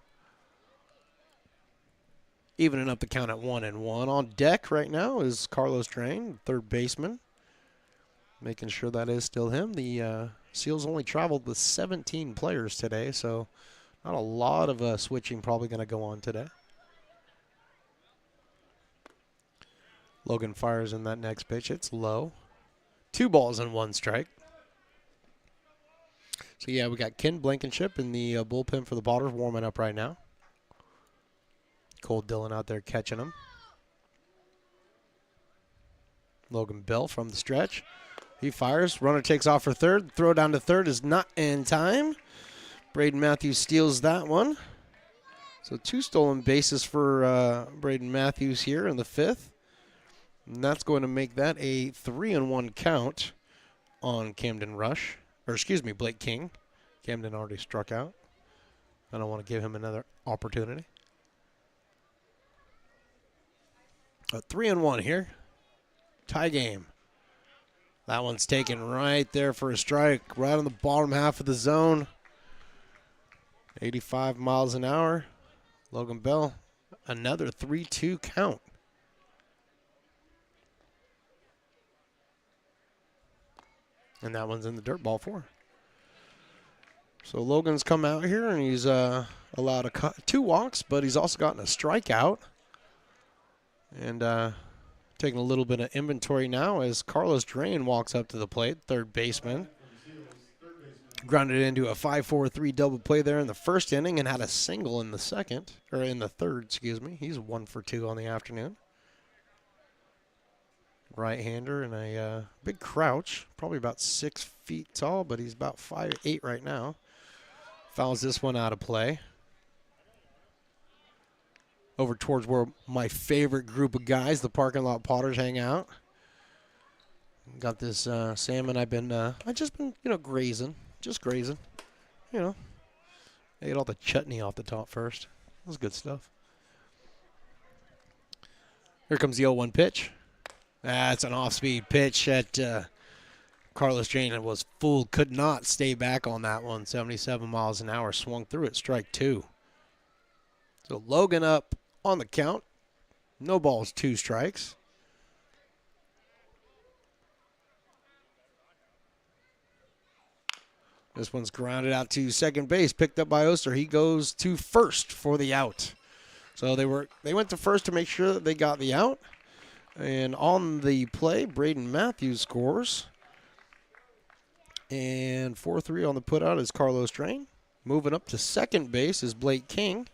[SPEAKER 5] Evening up the count at 1-1. On deck right now is Carlos Drain, third baseman. Making sure that is still him. The Seals only traveled with 17 players today, so not a lot of switching probably going to go on today. Logan fires in that next pitch. It's low. 2 balls and 1 strike. So, yeah, we got Ken Blankenship in the bullpen for the Potters warming up right now. Cole Dillon out there catching him. Logan Bell from the stretch. He fires. Runner takes off for third. Throw down to third is not in time. Braden Matthews steals that one. So 2 stolen bases for Braden Matthews here in the 5th. And that's going to make that a 3-1 count on Camden Rush. Or excuse me, Blake King. Camden already struck out. I don't want to give him another opportunity. A 3-1 here. Tie game. That one's taken right there for a strike, right on the bottom half of the zone. 85 miles an hour. Logan Bell, another 3-2 count. And that one's in the dirt, ball 4. So Logan's come out here and he's allowed 2 walks, but he's also gotten a strikeout. And taking a little bit of inventory now as Carlos Drain walks up to the plate, third baseman. Grounded into a 5-4-3 double play there in the first inning and had a single in the third, excuse me. He's 1 for 2 on the afternoon. Right-hander and a big crouch, probably about 6 feet tall, but he's about 5'8" right now. Fouls this one out of play. Over towards where my favorite group of guys, the parking lot Potters, hang out. Got this salmon I've just been, grazing. Just grazing. I ate all the chutney off the top first. That was good stuff. Here comes the 0-1 pitch. That's an off-speed pitch that Carlos Jane was fooled. Could not stay back on that one. 77 miles an hour. Swung through it. Strike 2. So Logan up on the count. No balls, 2 strikes. This one's grounded out to second base, picked up by Oster. He goes to first for the out. So they went to first to make sure that they got the out. And on the play, Braden Matthews scores. And 4-3 on the putout is Carlos Drain. Moving up to second base is Blake King.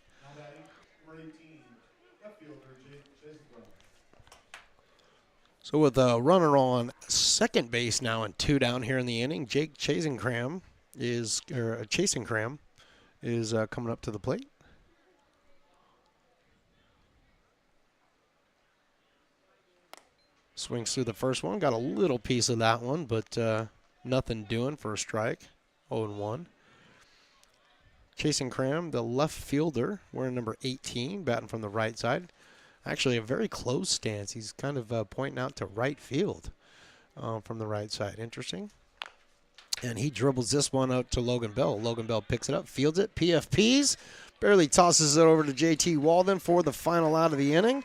[SPEAKER 5] So with a runner on second base now and 2 down here in the inning, Jake Chasenkram is coming up to the plate. Swings through the first one, got a little piece of that one, but nothing doing for a strike. 0-1. Chasenkram, the left fielder, wearing number 18, batting from the right side. Actually, a very close stance. He's kind of pointing out to right field from the right side. Interesting. And he dribbles this one out to Logan Bell. Logan Bell picks it up, fields it, PFPs, barely tosses it over to JT Walden for the final out of the inning.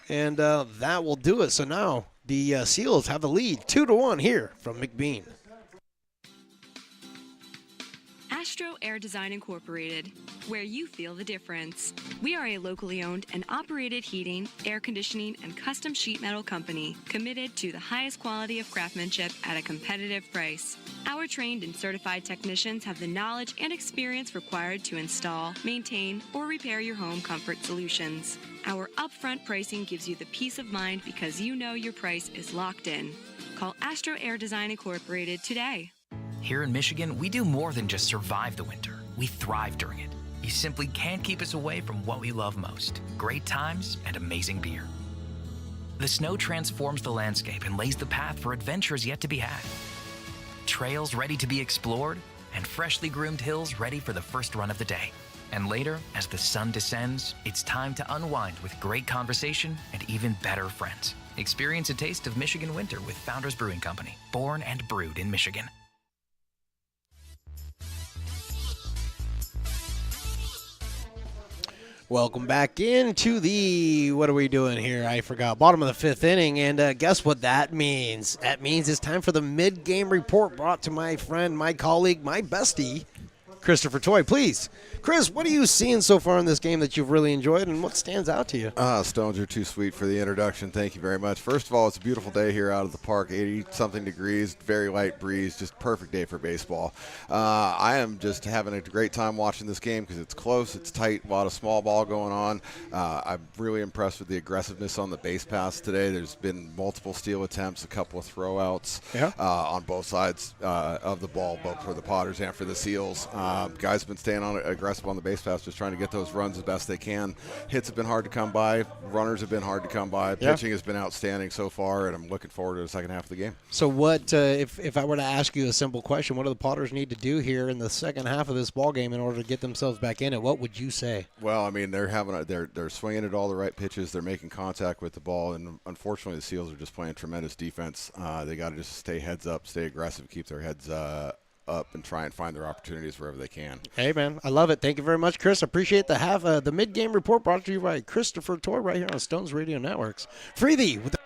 [SPEAKER 5] And that will do it. So now the Seals have the lead 2-1 here from McBean.
[SPEAKER 20] Astro Air Design Incorporated, where you feel the difference. We are a locally owned and operated heating, air conditioning, and custom sheet metal company committed to the highest quality of craftsmanship at a competitive price. Our trained and certified technicians have the knowledge and experience required to install, maintain, or repair your home comfort solutions. Our upfront pricing gives you the peace of mind because you know your price is locked in. Call Astro Air Design Incorporated today.
[SPEAKER 21] Here in Michigan, we do more than just survive the winter. We thrive during it. You simply can't keep us away from what we love most: great times and amazing beer. The snow transforms the landscape and lays the path for adventures yet to be had. Trails ready to be explored, and freshly groomed hills ready for the first run of the day. And later, as the sun descends, it's time to unwind with great conversation and even better friends. Experience a taste of Michigan winter with Founders Brewing Company, born and brewed in Michigan.
[SPEAKER 5] Welcome back into the, what are we doing here? I forgot. Bottom of the 5th inning, and guess what that means? That means it's time for the mid-game report brought to my friend, my colleague, my bestie, Christopher Toy, please. Chris, what are you seeing so far in this game that you've really enjoyed, and what stands out to you?
[SPEAKER 3] Stones, you're too sweet for the introduction. Thank you very much. First of all, it's a beautiful day here out of the park, 80-something degrees, very light breeze, just perfect day for baseball. I am just having a great time watching this game because it's close, it's tight, a lot of small ball going on. I'm really impressed with the aggressiveness on the base pass today. There's been multiple steal attempts, a couple of throwouts on both sides of the ball, both for the Potters and for the Seals. Guys have been staying on aggressive on the base pass, just trying to get those runs as best they can. Hits have been hard to come by. Runners have been hard to come by. Pitching has been outstanding so far, and I'm looking forward to the second half of the game.
[SPEAKER 5] So what, if I were to ask you a simple question, what do the Potters need to do here in the second half of this ball game in order to get themselves back in it? What would you say?
[SPEAKER 3] Well, I mean, they're swinging at all the right pitches. They're making contact with the ball, and unfortunately the Seals are just playing tremendous defense. They got to just stay heads up, stay aggressive, keep their heads up, and try and find their opportunities wherever they can. Hey,
[SPEAKER 5] man, I love it. Thank you very much, Chris. Appreciate the mid-game report brought to you by Christopher Toy right here on Stones Radio Networks. Freethie with the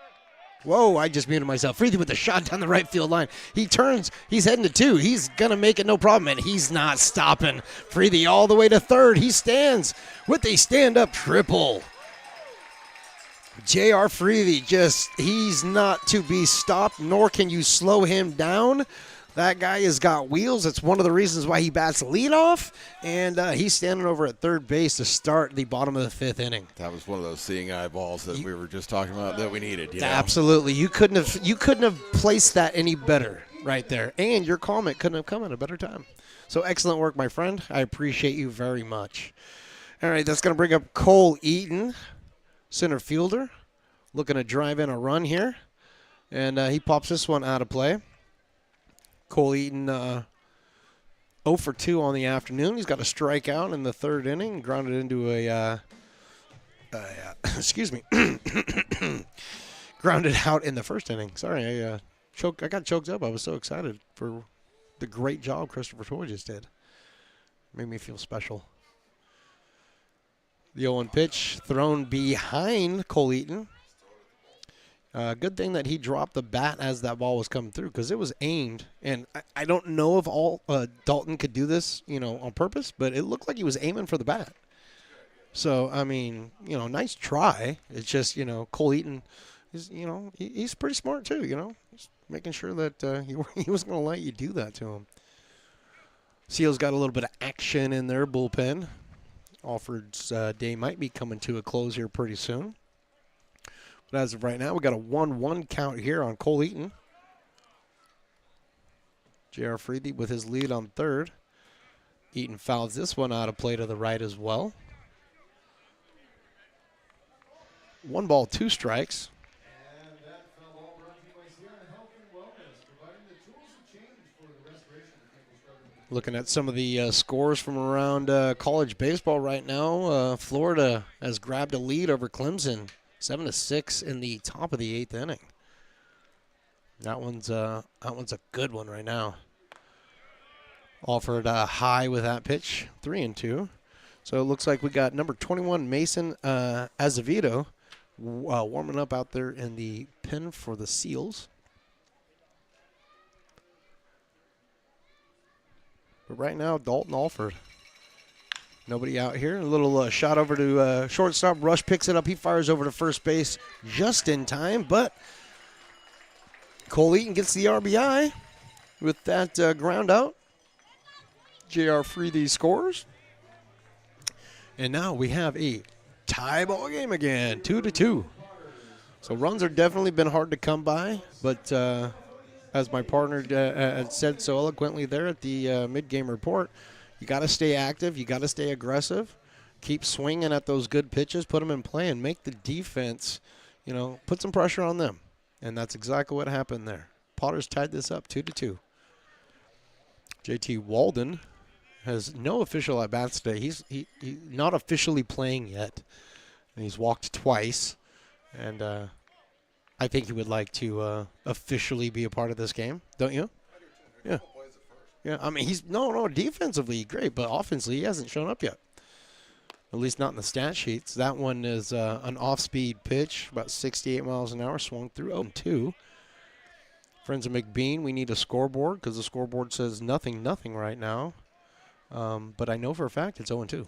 [SPEAKER 5] whoa, I just muted myself. Freethie with the shot down the right field line. He turns. He's heading to 2. He's going to make it no problem, and he's not stopping. Freethie all the way to 3rd. He stands with a stand-up triple. J.R. Freethie he's not to be stopped, nor can you slow him down. That guy has got wheels. It's one of the reasons why he bats leadoff, and he's standing over at third base to start the bottom of the 5th inning.
[SPEAKER 3] That was one of those seeing eye balls that we were just talking about that we needed.
[SPEAKER 5] Absolutely. You couldn't have placed that any better right there, and your comment couldn't have come at a better time. So excellent work, my friend. I appreciate you very much. All right, that's going to bring up Cole Eaton, center fielder, looking to drive in a run here, and he pops this one out of play. Cole Eaton 0 for 2 on the afternoon. He's got a strikeout in the 3rd inning, grounded into excuse me, grounded out in the 1st inning. Sorry, I got choked up. I was so excited for the great job Christopher Toy just did. Made me feel special. The 0-1 pitch thrown behind Cole Eaton. Good thing that he dropped the bat as that ball was coming through because it was aimed. And I don't know if Dalton could do this, on purpose, but it looked like he was aiming for the bat. So, I mean, nice try. It's just, Cole Eaton, he's pretty smart too, He's making sure that he wasn't going to let you do that to him. Seals got a little bit of action in their bullpen. Alford's day might be coming to a close here pretty soon. But as of right now, we got a 1-1 count here on Cole Eaton. J.R. Freethie with his lead on 3rd. Eaton fouls this one out of play to the right as well. 1 ball, 2 strikes. Looking at some of the scores from around college baseball right now, Florida has grabbed a lead over Clemson. 7-6 in the top of the 8th inning. That one's a good one right now. Offered high with that pitch, 3-2. So it looks like we got number 21 Mason Azevedo warming up out there in the pen for the Seals. But right now, Dalton Alford. Nobody out here. A little shot over to shortstop. Rush picks it up. He fires over to first base just in time. But Cole Eaton gets the RBI with that ground out. J.R. Freethie scores. And now we have a tie ball game again, 2-2. So runs have definitely been hard to come by. But as my partner had said so eloquently there at the mid-game report, you got to stay active. You got to stay aggressive. Keep swinging at those good pitches. Put them in play and make the defense, put some pressure on them. And that's exactly what happened there. Potters tied this up 2-2. JT Walden has no official at-bats today. He's not officially playing yet. And he's walked twice. And I think he would like to officially be a part of this game. Don't you? Yeah. Yeah, I mean, he's no defensively great, but offensively he hasn't shown up yet. At least not in the stat sheets. That one is an off-speed pitch, about 68 miles an hour, swung through 0-2. Friends of McBean, we need a scoreboard because the scoreboard says nothing right now. But I know for a fact it's 0-2.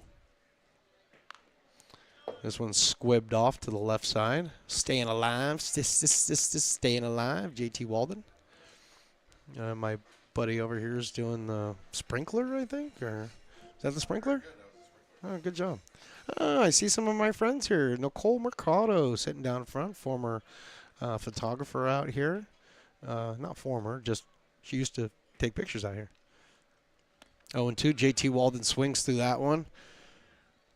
[SPEAKER 5] This one's squibbed off to the left side. Staying alive. Staying alive. JT Walden. My buddy over here is doing the sprinkler, I think. Or is that the sprinkler? Oh, good job. I see some of my friends here. Nicole Mercado sitting down front, former photographer out here. Not former, just she used to take pictures out here. 0-2. JT Walden swings through that one.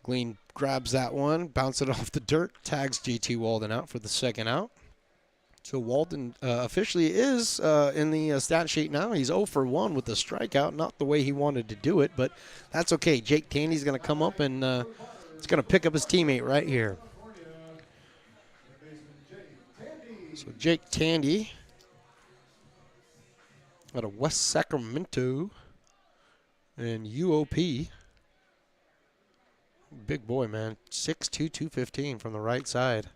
[SPEAKER 5] Glean grabs that one, bounces it off the dirt, tags JT Walden out for the second out. So Walden officially is in the stat sheet now. He's 0 for 1 with the strikeout. Not the way he wanted to do it, but that's okay. Jake Tandy's going to come up and he's going to pick up his teammate right here. So Jake Tandy out of West Sacramento and UOP. Big boy, man. 6'2", 215 from the right side.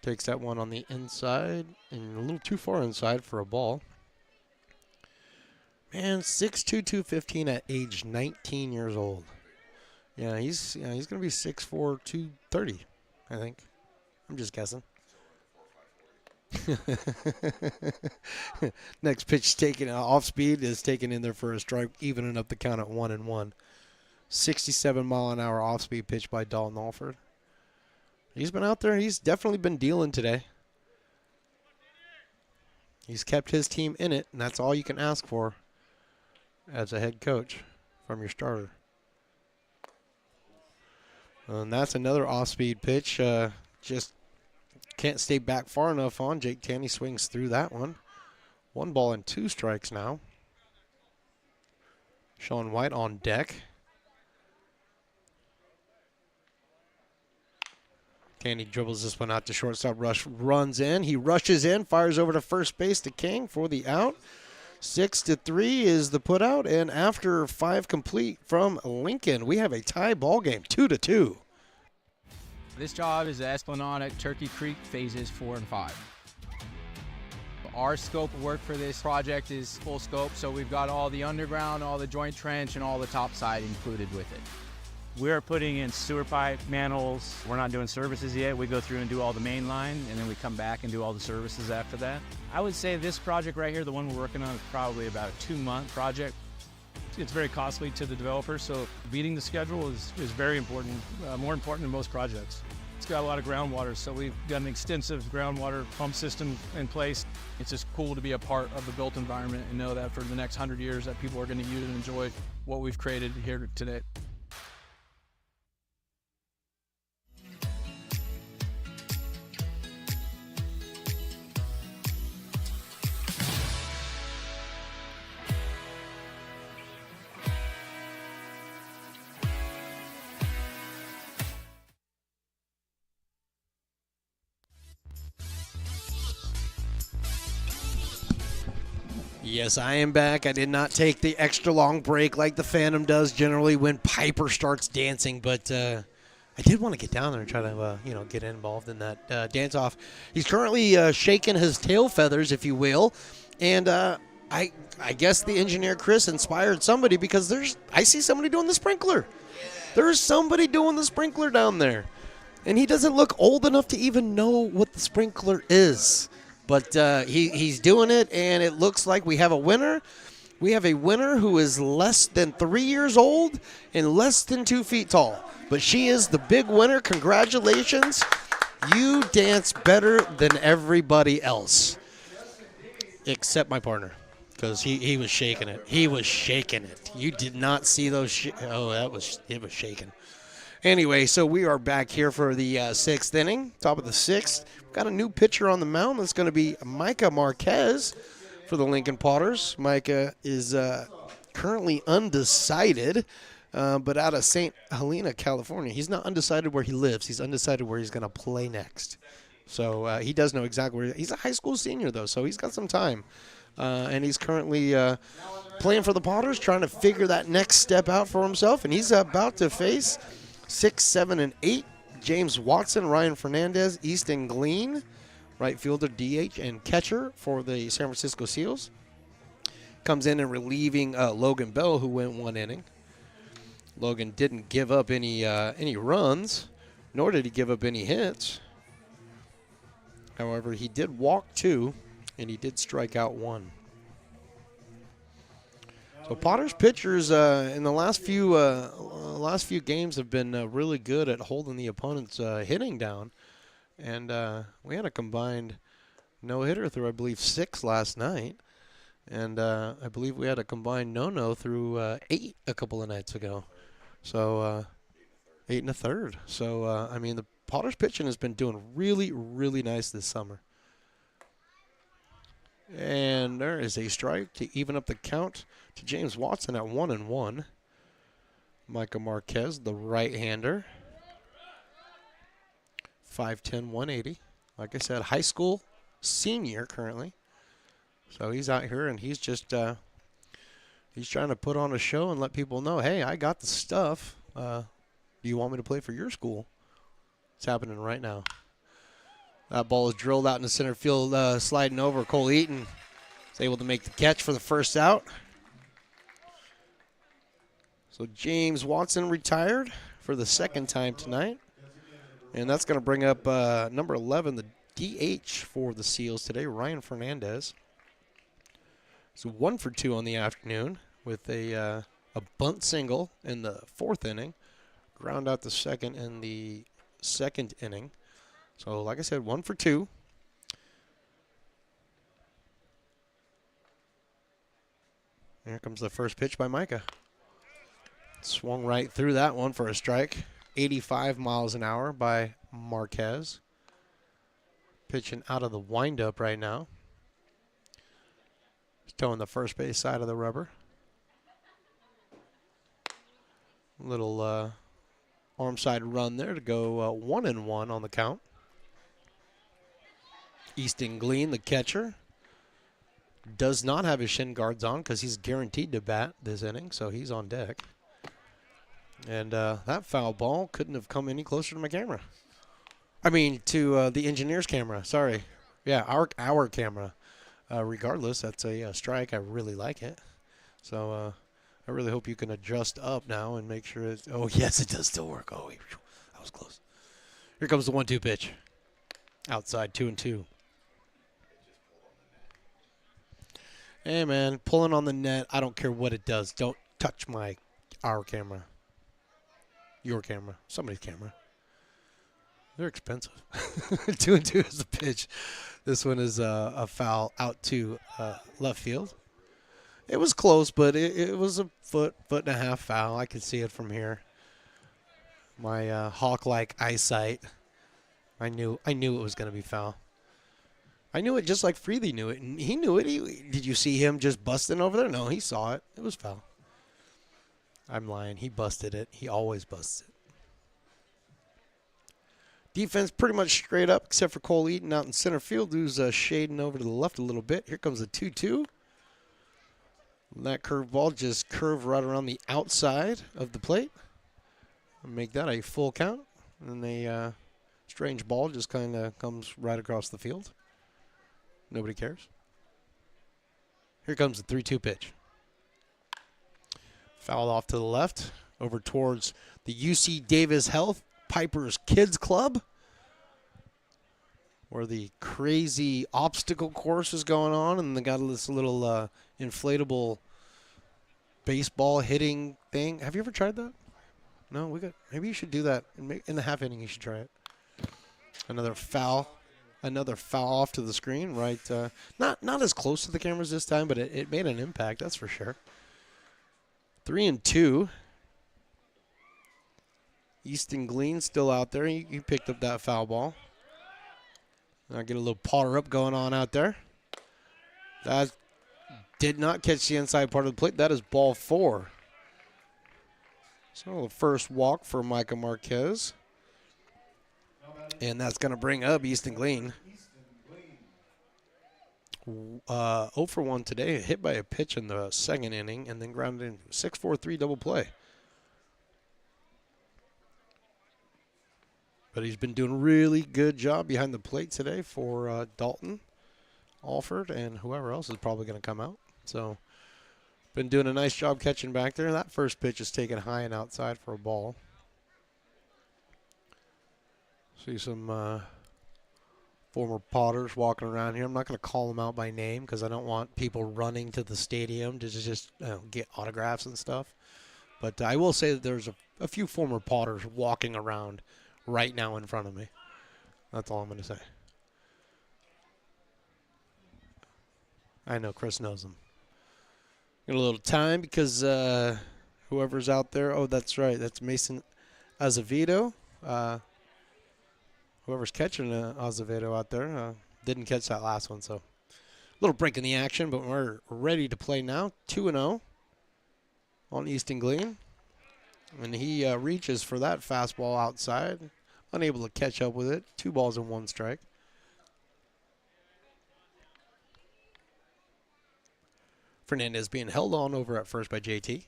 [SPEAKER 5] Takes that one on the inside and a little too far inside for a ball. Man, 6'2", 215 at age 19 years old. Yeah, he's going to be 6'4", 230, I think. I'm just guessing. Next pitch taken off speed is taken in there for a strike, evening up the count at 1-1. 67-mile-an-hour off-speed pitch by Dalton Alford. He's been out there. He's definitely been dealing today. He's kept his team in it, and that's all you can ask for as a head coach from your starter. And that's another off-speed pitch. Just can't stay back far enough on. Jake Tandy swings through that one. 1 ball and 2 strikes now. Sean White on deck. Tandy dribbles this one out to shortstop. Rush runs in. He rushes in, fires over to first base to King for the out. 6-3 is the put out, and after 5 complete from Lincoln, we have a tie ball game, 2-2.
[SPEAKER 2] This job is the Esplanade at Turkey Creek phases 4 and 5. Our scope of work for this project is full scope, so we've got all the underground, all the joint trench, and all the topside included with it.
[SPEAKER 22] We're putting in sewer pipe, manholes. We're not doing services yet. We go through and do all the main line, and then we come back and do all the services after that. I would say this project right here, the one we're working on, is probably about a 2-month project. It's very costly to the developer, so beating the schedule is very important, more important than most projects. It's got a lot of groundwater, so we've got an extensive groundwater pump system in place. It's just cool to be a part of the built environment and know that for the next 100 years that people are going to use and enjoy what we've created here today.
[SPEAKER 5] Yes, I am back. I did not take the extra long break like the Phantom does generally when Piper starts dancing, but I did want to get down there and try to, get involved in that dance-off. He's currently shaking his tail feathers, if you will, and I guess the engineer Chris inspired somebody because I see somebody doing the sprinkler. There's somebody doing the sprinkler down there, and he doesn't look old enough to even know what the sprinkler is. But he's doing it, and it looks like we have a winner. We have a winner who is less than 3 years old and less than 2 feet tall. But she is the big winner. Congratulations. You dance better than everybody else, except my partner, because he was shaking it. He was shaking it. You did not see those. It was shaking. Anyway, so we are back here for the 6th inning, top of the 6th. We've got a new pitcher on the mound. That's going to be Micah Marquez for the Lincoln Potters. Micah is currently undecided, but out of St. Helena, California. He's not undecided where he lives. He's undecided where he's going to play next. So he does know exactly where he's a high school senior, though, so he's got some time. And he's currently playing for the Potters, trying to figure that next step out for himself. And he's about to face 6, 7, and 8. James Watson, Ryan Fernandez, Easton Glean, right fielder, DH, and catcher for the San Francisco Seals. Comes in and relieving Logan Bell, who went 1 inning. Logan didn't give up any runs, nor did he give up any hits. However, he did walk 2, and he did strike out 1. So Potter's pitchers in the last few games have been really good at holding the opponent's hitting down, and we had a combined no-hitter through, I believe, 6 last night, and I believe we had a combined no-no through 8 a couple of nights ago. So 8 1/3. So I mean, the Potter's pitching has been doing really, really nice this summer. And there is a strike to even up the count to James Watson at 1-1. Micah Marquez, the right-hander. 5'10", 180. Like I said, high school senior currently. So he's out here and he's just he's trying to put on a show and let people know, hey, I got the stuff. Do you want me to play for your school? It's happening right now. That ball is drilled out in the center field, sliding over. Cole Eaton is able to make the catch for the first out. So James Watson retired for the second time tonight. And that's going to bring up number 11, the DH for the Seals today, Ryan Fernandez. So 1 for 2 on the afternoon with a bunt single in the 4th inning. Ground out the second in the 2nd inning. So, like I said, 1 for 2. Here comes the first pitch by Micah. Swung right through that one for a strike. 85 miles an hour by Marquez. Pitching out of the windup right now. He's towing the first base side of the rubber. Little arm side run there to go 1-1 on the count. Easton Glean, the catcher, does not have his shin guards on because he's guaranteed to bat this inning, so he's on deck. And that foul ball couldn't have come any closer to my camera. I mean, to the engineer's camera. Sorry. Yeah, our camera. Regardless, that's a strike. I really like it. So I really hope you can adjust up now and make sure it's... Oh, yes, it does still work. Oh, that was close. Here comes the 1-2 pitch. Outside, 2-2. Hey, man, pulling on the net, I don't care what it does. Don't touch our camera. Your camera. Somebody's camera. They're expensive. 2-2 is the pitch. This one is a foul out to left field. It was close, but it was a foot and a half foul. I could see it from here. My hawk-like eyesight. I knew it was going to be foul. I knew it just like Freely knew it, and he knew it. Did you see him just busting over there? No, he saw it. It was foul. I'm lying. He busted it. He always busts it. Defense pretty much straight up, except for Cole Eaton out in center field, who's shading over to the left a little bit. Here comes the 2-2. And that curveball just curved right around the outside of the plate. Make that a full count. And a strange ball just kind of comes right across the field. Nobody cares. Here comes the 3-2 pitch. Fouled off to the left, over towards the UC Davis Health Pipers Kids Club, where the crazy obstacle course is going on, and they got this little inflatable baseball hitting thing. Have you ever tried that? No, maybe you should do that in the half inning. You should try it. Another foul off to the screen, right? Not as close to the cameras this time, but it made an impact, that's for sure. 3-2. Easton Glean still out there. He picked up that foul ball. I get a little Potter up going on out there. That did not catch the inside part of the plate. That is ball 4. So the first walk for Micah Marquez. And that's going to bring up Easton Glean. 0 for 1 today, hit by a pitch in the 2nd inning, and then grounded in 6-4-3 double play. But he's been doing a really good job behind the plate today for Dalton, Alford, and whoever else is probably going to come out. So, Been doing a nice job catching back there. That first pitch is taken high and outside for a ball. See some former Potters walking around here. I'm not going to call them out by name because I don't want people running to the stadium to just get autographs and stuff. But I will say that there's a few former Potters walking around right now in front of me. That's all I'm going to say. I know Chris knows them. Got a little time because whoever's out there, oh, that's right, that's Mason Azevedo. Whoever's catching Azevedo out there didn't catch that last one, so a little break in the action, but we're ready to play now. 2-0 on Easton Glean. And he reaches for that fastball outside, unable to catch up with it. 2 balls and 1 strike. Fernandez being held on over at first by JT.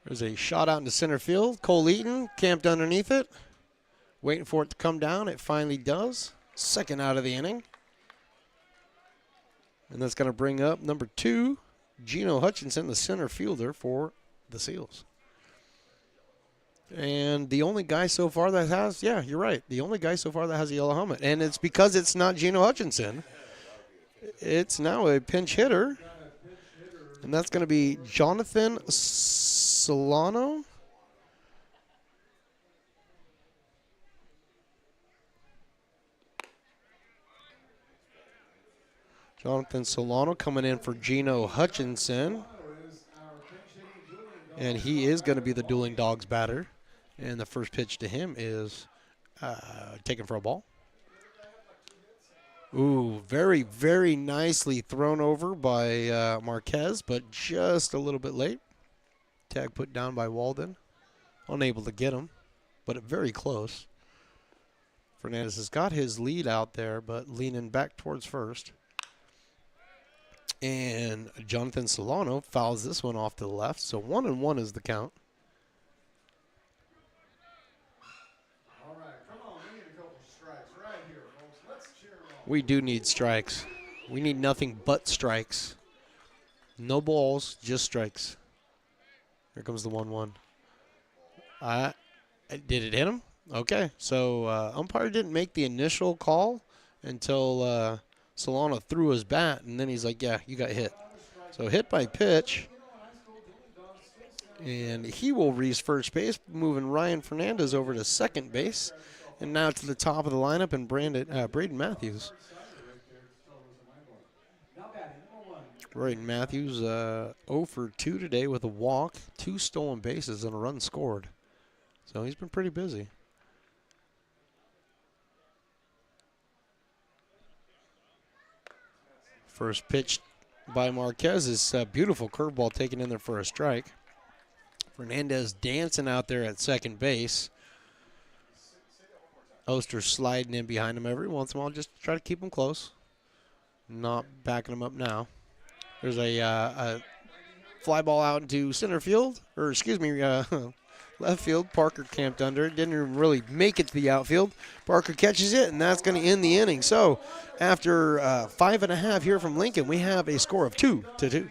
[SPEAKER 5] There's a shot out into center field. Cole Eaton camped underneath it, waiting for it to come down. It finally does. Second out of the inning. And that's going to bring up number 2, Gino Hutchinson, the center fielder for the Seals. And the only guy so far that has, yeah, you're right, the only guy so far that has a yellow helmet. And it's because it's not Gino Hutchinson. It's now a pinch hitter. And that's going to be Jonathan Solano. Jonathan Solano coming in for Gino Hutchinson. And he is going to be the dueling dogs batter. And the first pitch to him is taken for a ball. Ooh, very, very nicely thrown over by Marquez, but just a little bit late. Tag put down by Walden. Unable to get him, but very close. Fernandez has got his lead out there, but leaning back towards first. And Jonathan Solano fouls this one off to the left, so 1-1 is the count. We do need strikes. We need nothing but strikes. No balls, just strikes. Here comes the 1-1. Did it hit him? Okay, so umpire didn't make the initial call until Solano threw his bat, and then he's like, yeah, you got hit. So hit by pitch. And he will reach first base, moving Ryan Fernandez over to second base. And now to the top of the lineup, and Braden Matthews. Braden Matthews 0 for 2 today with a walk, 2 stolen bases, and a run scored. So he's been pretty busy. First pitch by Marquez is a beautiful curveball taken in there for a strike. Fernandez dancing out there at second base. Oster sliding in behind him every once in a while, just to try to keep him close. Not backing him up now. There's a fly ball out into center field, or excuse me, left field. Parker camped under it. Didn't even really make it to the outfield. Parker catches it, and that's going to end the inning. So after 5.5 here from Lincoln, we have a score of 2-2.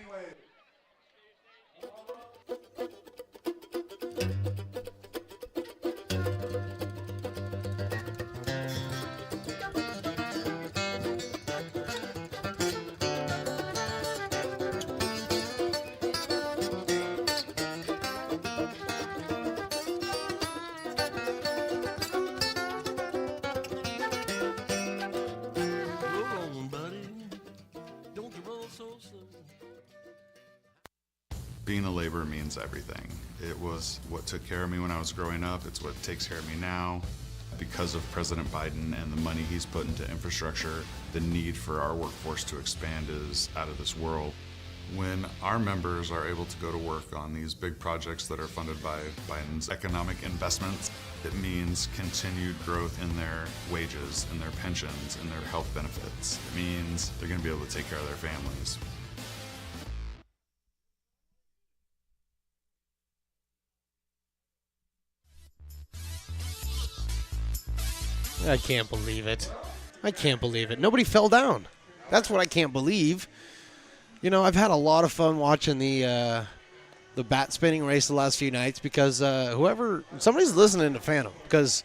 [SPEAKER 4] Being a laborer means everything. It was what took care of me when I was growing up. It's what takes care of me now. Because of President Biden and the money he's put into infrastructure, the need for our workforce to expand is out of this world. When our members are able to go to work on these big projects that are funded by Biden's economic investments, it means continued growth in their wages, in their pensions, in their health benefits. It means they're going to be able to take care of their families.
[SPEAKER 5] I can't believe it. I can't believe it. Nobody fell down. That's what I can't believe. You know, I've had a lot of fun watching the bat spinning race the last few nights because somebody's listening to Phantom, because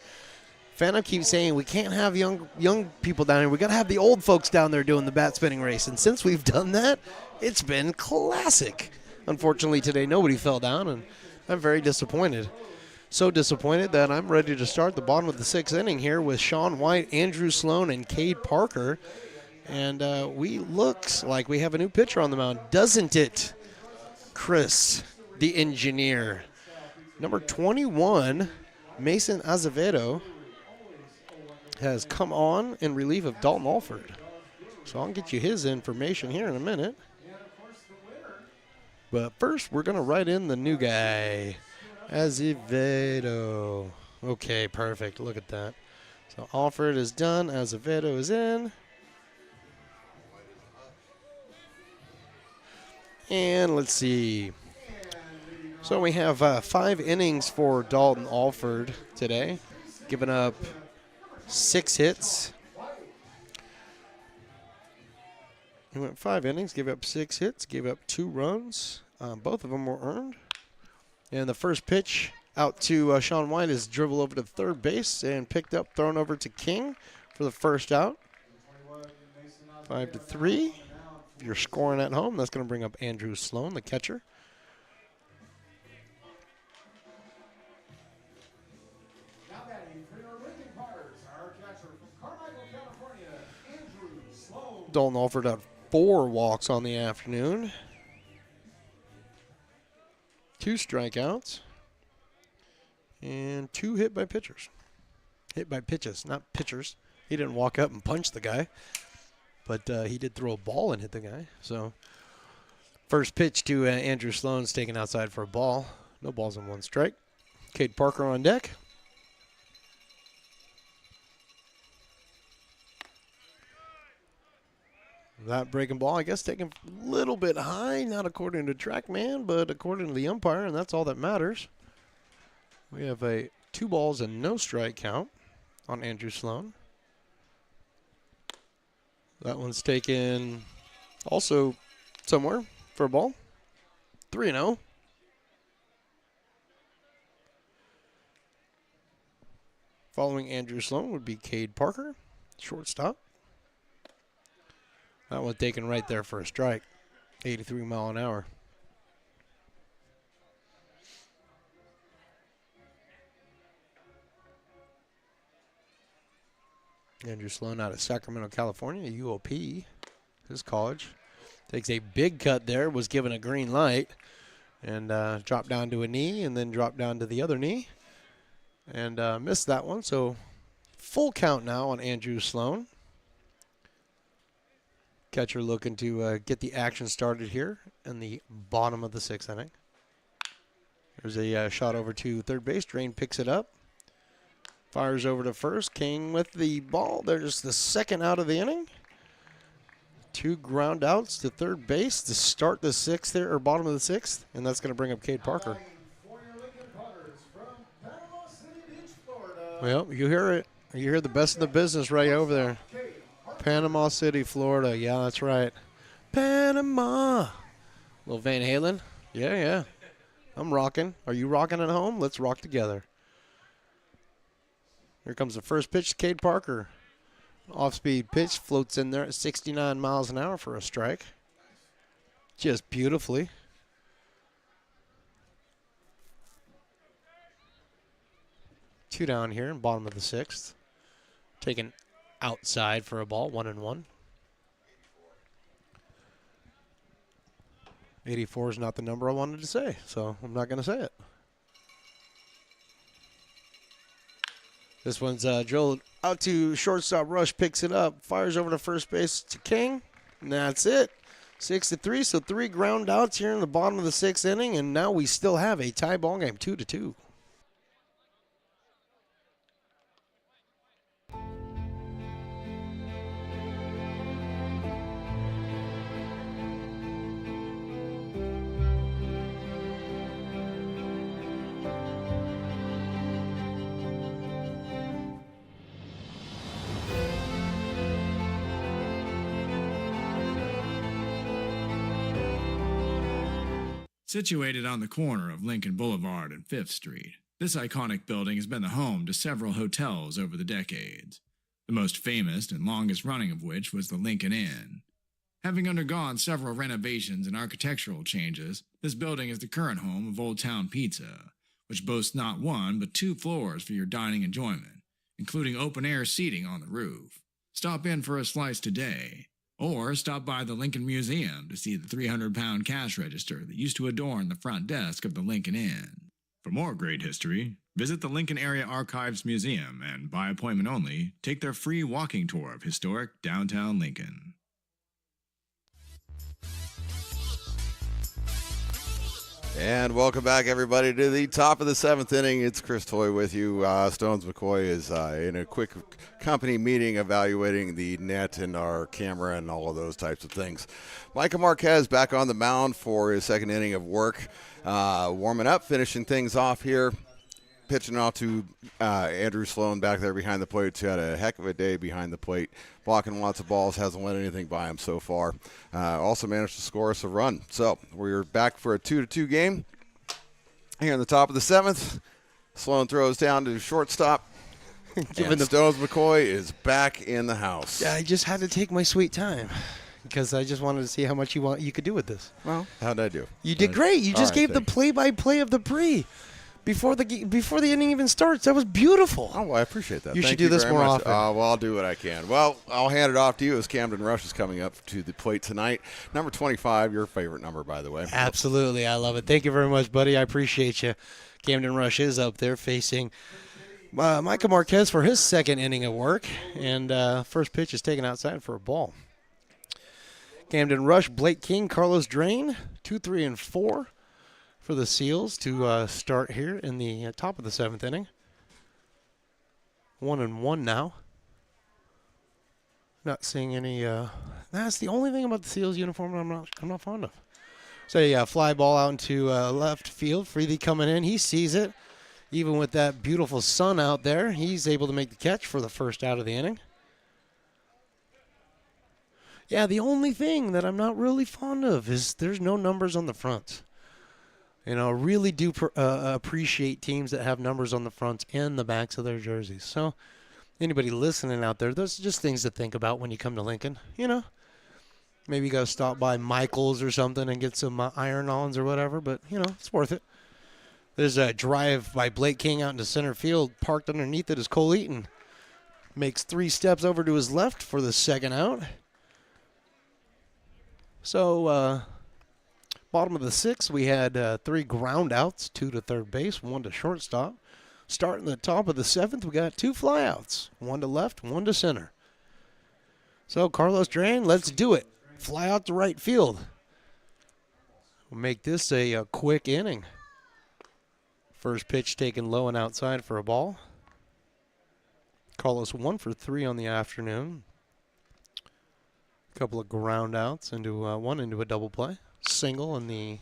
[SPEAKER 5] Phantom keeps saying we can't have young people down here. We got to have the old folks down there doing the bat spinning race. And since we've done that, it's been classic. Unfortunately, today nobody fell down, and I'm very disappointed. So disappointed that I'm ready to start the bottom of the 6th inning here with Sean White, Andrew Sloan, and Cade Parker. And we looks like we have a new pitcher on the mound, doesn't it, Chris, the engineer? Number 21, Mason Azevedo, has come on in relief of Dalton Alford. So I'll get you his information here in a minute. But first, we're going to write in the new guy, Azevedo. Okay, perfect. Look at that. So Alford is done. Azevedo is in. And let's see. So we have 5 innings for Dalton Alford today, giving up 6 hits. He went 5 innings, gave up 6 hits, gave up 2 runs. Both of them were earned. And the first pitch out to Sean White is dribbled over to third base and picked up, thrown over to King for the first out. 5-3. If you're scoring at home, that's going to bring up Andrew Sloan, the catcher. Dalton Alford had 4 walks on the afternoon. 2 strikeouts. And 2 hit by pitchers. Hit by pitches, not pitchers. He didn't walk up and punch the guy. But he did throw a ball and hit the guy. So first pitch to Andrew Sloan's taken outside for a ball. No balls and 1 strike. Cade Parker on deck. That breaking ball, I guess, taken a little bit high, not according to TrackMan, but according to the umpire, and that's all that matters. We have a 2 balls and no strike count on Andrew Sloan. That one's taken also somewhere for a ball. 3-0. Following Andrew Sloan would be Cade Parker, shortstop. That one taken right there for a strike. 83 mile an hour. Andrew Sloan out of Sacramento, California, UOP, his college. Takes a big cut there, was given a green light, and dropped down to a knee, and then dropped down to the other knee, and missed that one. So full count now on Andrew Sloan. Catcher looking to get the action started here in the bottom of the 6th inning. There's a shot over to third base. Drain picks it up. Fires over to first. King with the ball. There's the second out of the inning. 2 ground outs to third base to start the 6th there, or bottom of the 6th. And that's going to bring up Cade Parker. Well, you hear it. You hear the best in the business right over there. Panama City, Florida. Yeah, that's right. Panama. Little Van Halen. Yeah. I'm rocking. Are you rocking at home? Let's rock together. Here comes the first pitch to Cade Parker. Off-speed pitch floats in there at 69 miles an hour for a strike. Just beautifully. Two down here in bottom of the 6th. Taken outside for a ball, 1-1. 84 is not the number I wanted to say, so I'm not going to say it. This one's drilled out to shortstop. Rush picks it up, fires over to first base to King, and that's it. 6-3, so 3 ground outs here in the bottom of the 6th inning, and now we still have a tie ball game, 2-2.
[SPEAKER 15] Situated on the corner of Lincoln Boulevard and 5th Street, this iconic building has been the home to several hotels over the decades, the most famous and longest running of which was the Lincoln Inn. Having undergone several renovations and architectural changes, this building is the current home of Old Town Pizza, which boasts not one but 2 floors for your dining enjoyment, including open-air seating on the roof. Stop in for a slice today, or stop by the Lincoln Museum to see the 300-pound cash register that used to adorn the front desk of the Lincoln Inn. For more great history, visit the Lincoln Area Archives Museum and, by appointment only, take their free walking tour of historic downtown Lincoln.
[SPEAKER 3] And welcome back, everybody, to the top of the 7th inning. It's Chris Toy with you. Stones McCoy is in a quick company meeting evaluating the net and our camera and all of those types of things. Micah Marquez back on the mound for his 2nd inning of work, warming up, finishing things off here. Pitching off to Andrew Sloan back there behind the plate, who had a heck of a day behind the plate, blocking lots of balls, hasn't let anything by him so far. Also managed to score us a run. So we're back for a 2-2 game. Here in the top of the 7th, Sloan throws down to shortstop. And Stones McCoy is back in the house.
[SPEAKER 5] Yeah, I just had to take my sweet time because I just wanted to see how much you could do with this.
[SPEAKER 3] Well, how'd I do?
[SPEAKER 5] You did great. You just gave the play-by-play of the pre. Before the inning even starts. That was beautiful.
[SPEAKER 3] Oh, well, I appreciate that.
[SPEAKER 5] You should do this more often.
[SPEAKER 3] Well, I'll do what I can. Well, I'll hand it off to you as Camden Rush is coming up to the plate tonight. Number 25, your favorite number, by the way.
[SPEAKER 5] Absolutely. I love it. Thank you very much, buddy. I appreciate you. Camden Rush is up there facing Micah Marquez for his 2nd inning of work. And first pitch is taken outside for a ball. Camden Rush, Blake King, Carlos Drain, 2, 3, and 4. For the Seals to start here in the top of the 7th inning. 1-1 now. Not seeing any. That's the only thing about the Seals uniform I'm not fond of. So yeah, fly ball out into left field. Freely coming in, he sees it. Even with that beautiful sun out there, he's able to make the catch for the first out of the inning. Yeah, the only thing that I'm not really fond of is there's no numbers on the front. You know, really do appreciate teams that have numbers on the fronts and the backs of their jerseys. So anybody listening out there, those are just things to think about when you come to Lincoln. You know, maybe you got to stop by Michael's or something and get some iron-ons or whatever, but, you know, it's worth it. There's a drive by Blake King out into center field. Parked underneath it is Cole Eaton. Makes 3 steps over to his left for the 2nd out. So, bottom of the 6th, we had 3 ground outs, 2 to third base, 1 to shortstop. Starting the top of the 7th, we got 2 flyouts, 1 to left, 1 to center. So Carlos Drain, let's do it. Fly out to right field. We'll make this a quick inning. First pitch taken low and outside for a ball. Carlos 1 for 3 on the afternoon. A couple of ground outs into one into a double play. Single in the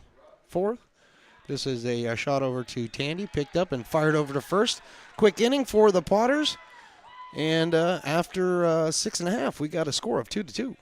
[SPEAKER 5] 4th. This is a shot over to Tandy, picked up and fired over to first. Quick inning for the Potters. And after 6.5, we got a score of 2-2.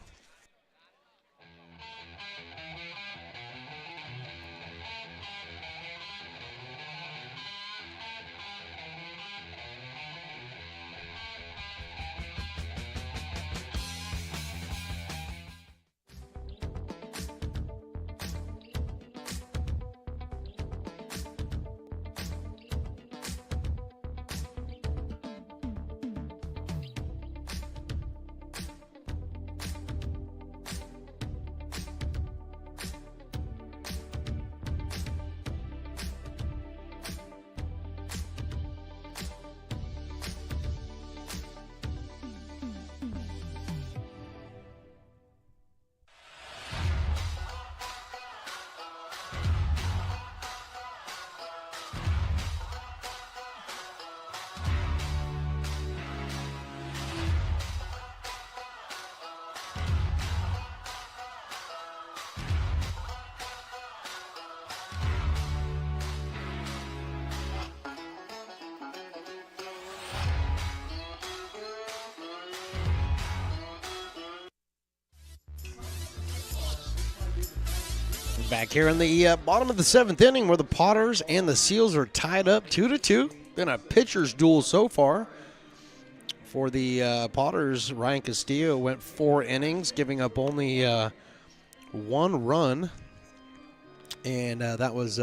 [SPEAKER 5] Back here in the bottom of the 7th inning where the Potters and the Seals are tied up 2-2. Been a pitcher's duel so far. For the Potters, Ryan Castillo went 4 innings, giving up only 1 run. And that was,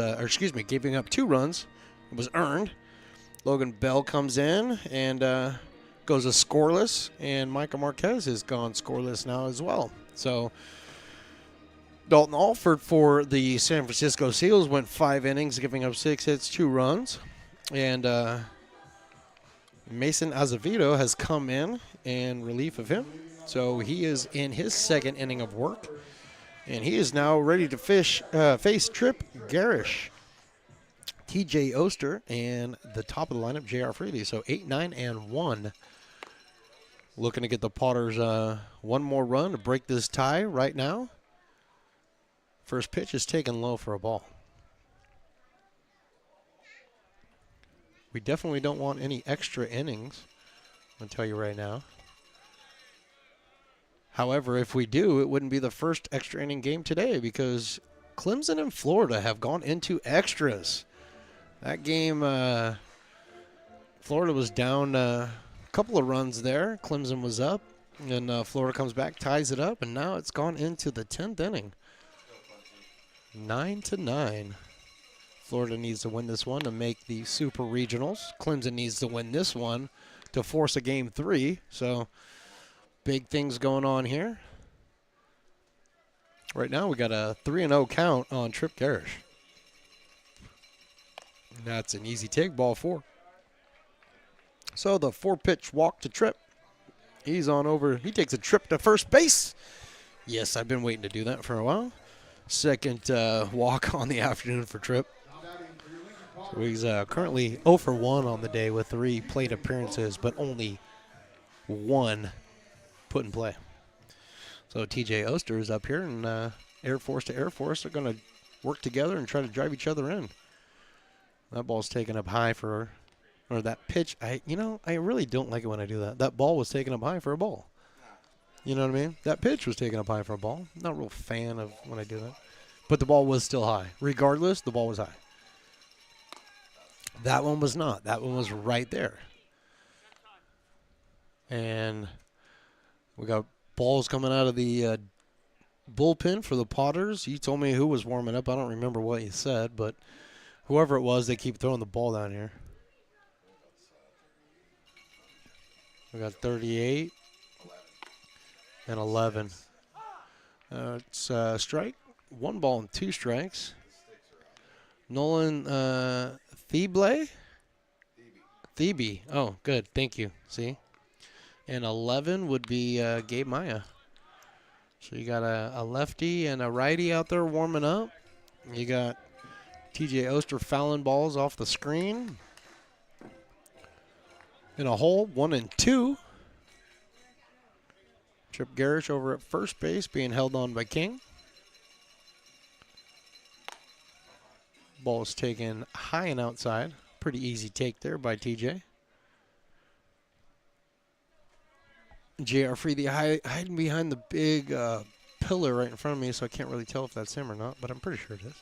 [SPEAKER 5] giving up 2 runs. It was earned. Logan Bell comes in and goes a scoreless. And Micah Marquez has gone scoreless now as well. So Dalton Alford for the San Francisco Seals went 5 innings, giving up 6 hits, 2 runs. And Mason Azevedo has come in relief of him. So he is in his 2nd inning of work. And he is now ready to face Trip Garish, TJ Oster, and the top of the lineup, J.R. Freely. So 8, 9, and 1. Looking to get the Potters 1 more run to break this tie right now. First pitch is taken low for a ball. We definitely don't want any extra innings, I'll tell you right now. However, if we do, it wouldn't be the first extra inning game today because Clemson and Florida have gone into extras. That game, Florida was down a couple of runs there. Clemson was up, and Florida comes back, ties it up, and now it's gone into the 10th inning. 9-9. Florida needs to win this one to make the Super Regionals. Clemson needs to win this one to force a Game 3. So big things going on here. Right now we got a 3-0 count on Trip Garish. That's an easy take, ball 4. So the 4-pitch walk to Trip. He's on over. He takes a trip to first base. Yes, I've been waiting to do that for a while. Second walk on the afternoon for Trip. So he's currently 0 for 1 on the day with 3 plate appearances, but only 1 put in play. So TJ Oster is up here, and Air Force to Air Force are going to work together and try to drive each other in. That ball's taken up high for, or that pitch. I really don't like it when I do that. That ball was taken up high for a ball. You know what I mean? That pitch was taken up high for a ball. Not a real fan of when I do that. But the ball was still high. Regardless, the ball was high. That one was not. That one was right there. And we got balls coming out of the bullpen for the Potters. You told me who was warming up. I don't remember what you said, but whoever it was, they keep throwing the ball down here. We got 38 and 11. It's strike. 1 ball and 2 strikes. Nolan Thebe. Oh, good. Thank you. See? And 11 would be Gabe Maya. So you got a lefty and a righty out there warming up. You got TJ Oster fouling balls off the screen. In a hole, 1 and 2. Trip Garish over at first base being held on by King. Ball is taken high and outside. Pretty easy take there by TJ. J.R. Freely hiding behind the big pillar right in front of me, so I can't really tell if that's him or not, but I'm pretty sure it is.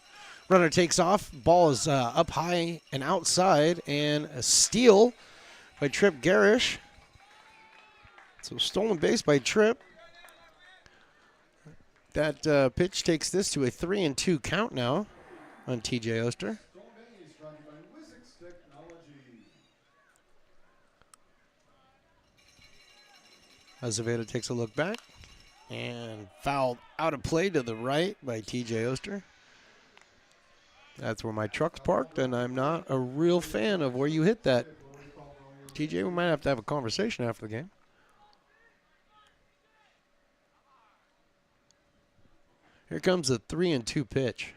[SPEAKER 5] Runner takes off. Ball is up high and outside, and a steal by Trip Garish. So stolen base by Trip. That pitch takes this to a 3-2 count now on TJ Oster. Azevedo takes a look back and fouled out of play to the right by TJ Oster. That's where my truck's parked, and I'm not a real fan of where you hit that. TJ, we might have to have a conversation after the game. Here comes the 3-2 pitch.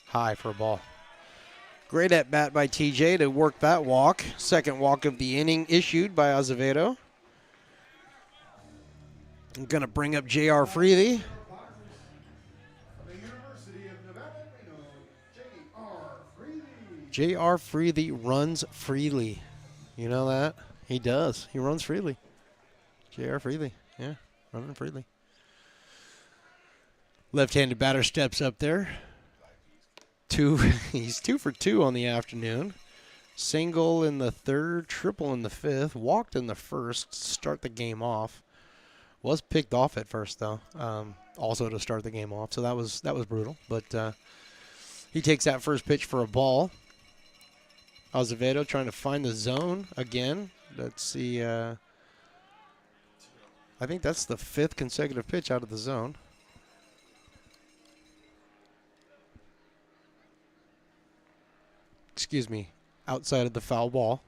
[SPEAKER 5] High for a ball. Great at bat by TJ to work that walk. Second walk of the inning issued by Azevedo. I'm going to bring up J.R. Freely. J.R. Freely runs freely. You know that? He does. He runs freely. J.R. Freely. Yeah, running freely. Left-handed batter steps up there. He's 2 for 2 on the afternoon. Single in the third, triple in the fifth, walked in the first to start the game off. Was picked off at first though, also to start the game off. So that was brutal. But he takes that first pitch for a ball. Azevedo trying to find the zone again. Let's see. I think that's the 5th consecutive pitch out of the zone. Excuse me. Outside of the foul ball.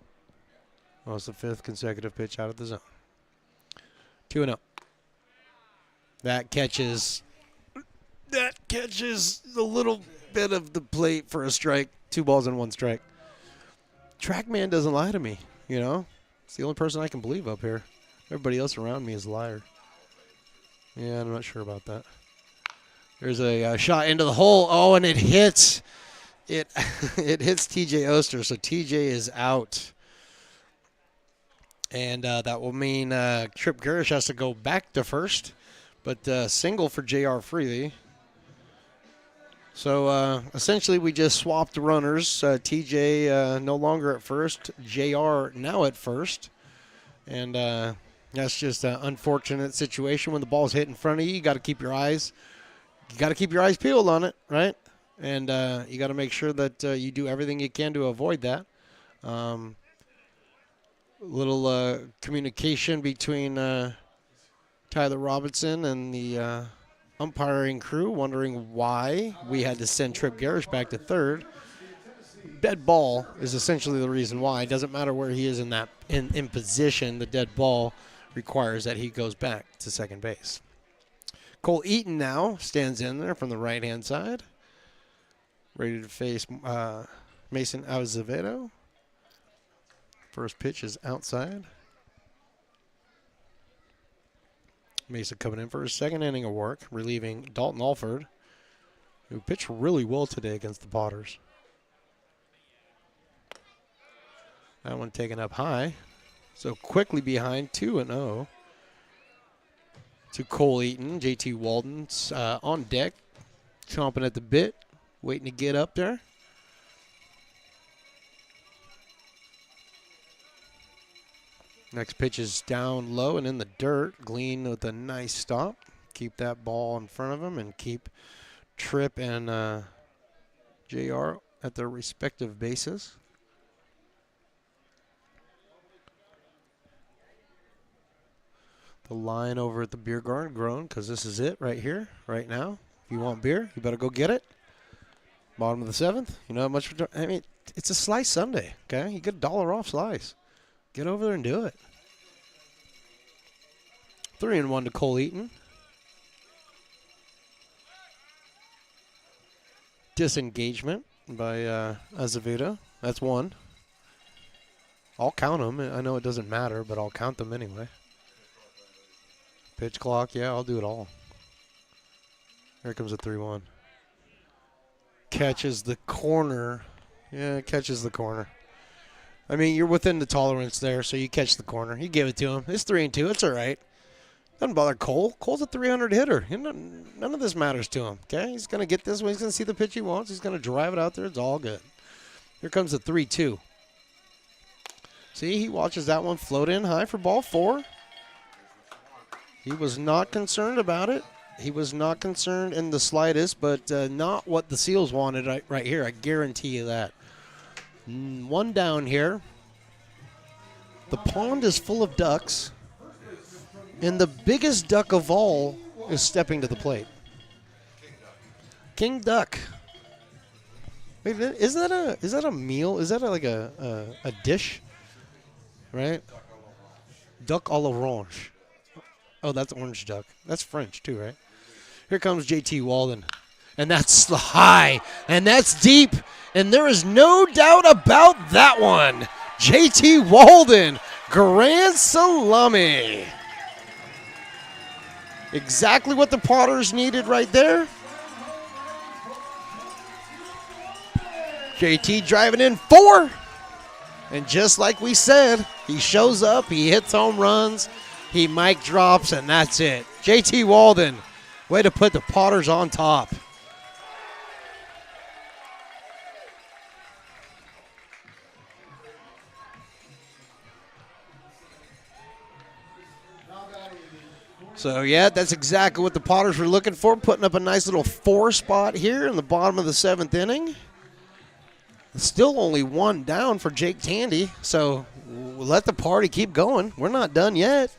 [SPEAKER 5] That was the 5th consecutive pitch out of the zone. 2-0. That catches a little bit of the plate for a strike. 2 balls and 1 strike. Trackman doesn't lie to me, you know. It's the only person I can believe up here. Everybody else around me is a liar. Yeah, I'm not sure about that. There's a shot into the hole. Oh, and it hits. It hits TJ Oster, so TJ is out. And that will mean Trip Garish has to go back to first, but single for J.R. Freely. So essentially we just swapped runners. TJ no longer at first, J.R. now at first. And that's just an unfortunate situation when the ball's hit in front of you. You got to keep your eyes peeled on it, right? And you got to make sure that you do everything you can to avoid that. Little communication between Tyler Robinson and the umpiring crew, wondering why we had to send Trip Garish back to third. Dead ball is essentially the reason why. It doesn't matter where he is in position. The dead ball requires that he goes back to second base. Cole Eaton now stands in there from the right-hand side, ready to face Mason Azevedo. First pitch is outside. Mesa coming in for his second inning of work, relieving Dalton Alford, who pitched really well today against the Potters. That one taken up high. So quickly behind 2-0 to Cole Eaton. JT Walden's on deck, chomping at the bit, waiting to get up there. Next pitch is down low and in the dirt. Glean with a nice stop. Keep that ball in front of him and keep Tripp and JR at their respective bases. The line over at the beer garden grown because this is it right here, right now. If you want beer, you better go get it. Bottom of the 7th. You know how much? I mean, it's a slice Sunday, okay? You get $1 off slice. Get over there and do it. 3-1 to Cole Eaton. Disengagement by Azevedo. That's 1. I'll count them. I know it doesn't matter, but I'll count them anyway. Pitch clock, yeah, I'll do it all. Here comes a 3-1. Catches the corner. Yeah, catches the corner. I mean, you're within the tolerance there, so you catch the corner. You give it to him. It's 3-2. It's all right. Doesn't bother Cole. Cole's a 300 hitter. None of this matters to him, okay? He's going to get this one. He's going to see the pitch he wants. He's going to drive it out there. It's all good. Here comes the 3-2. See, he watches that one float in high for ball 4. He was not concerned about it. He was not concerned in the slightest, but not what the Seals wanted right here. I guarantee you that. 1 down here. The pond is full of ducks, and the biggest duck of all is stepping to the plate. King Duck. Wait, is that a meal? Is that like a dish? Right? Duck à l'orange. Oh, that's orange duck. That's French too, right? Here comes JT Walden. And that's high. And that's deep. And there is no doubt about that one. JT Walden, grand salami. Exactly what the Potters needed right there. JT driving in 4. And just like we said, he shows up, he hits home runs, he mic drops, and that's it. JT Walden Way to put the Potters on top. So, yeah, that's exactly what the Potters were looking for, putting up a nice little 4 spot here in the bottom of the 7th inning. Still only 1 down for Jake Tandy, so let the party keep going. We're not done yet.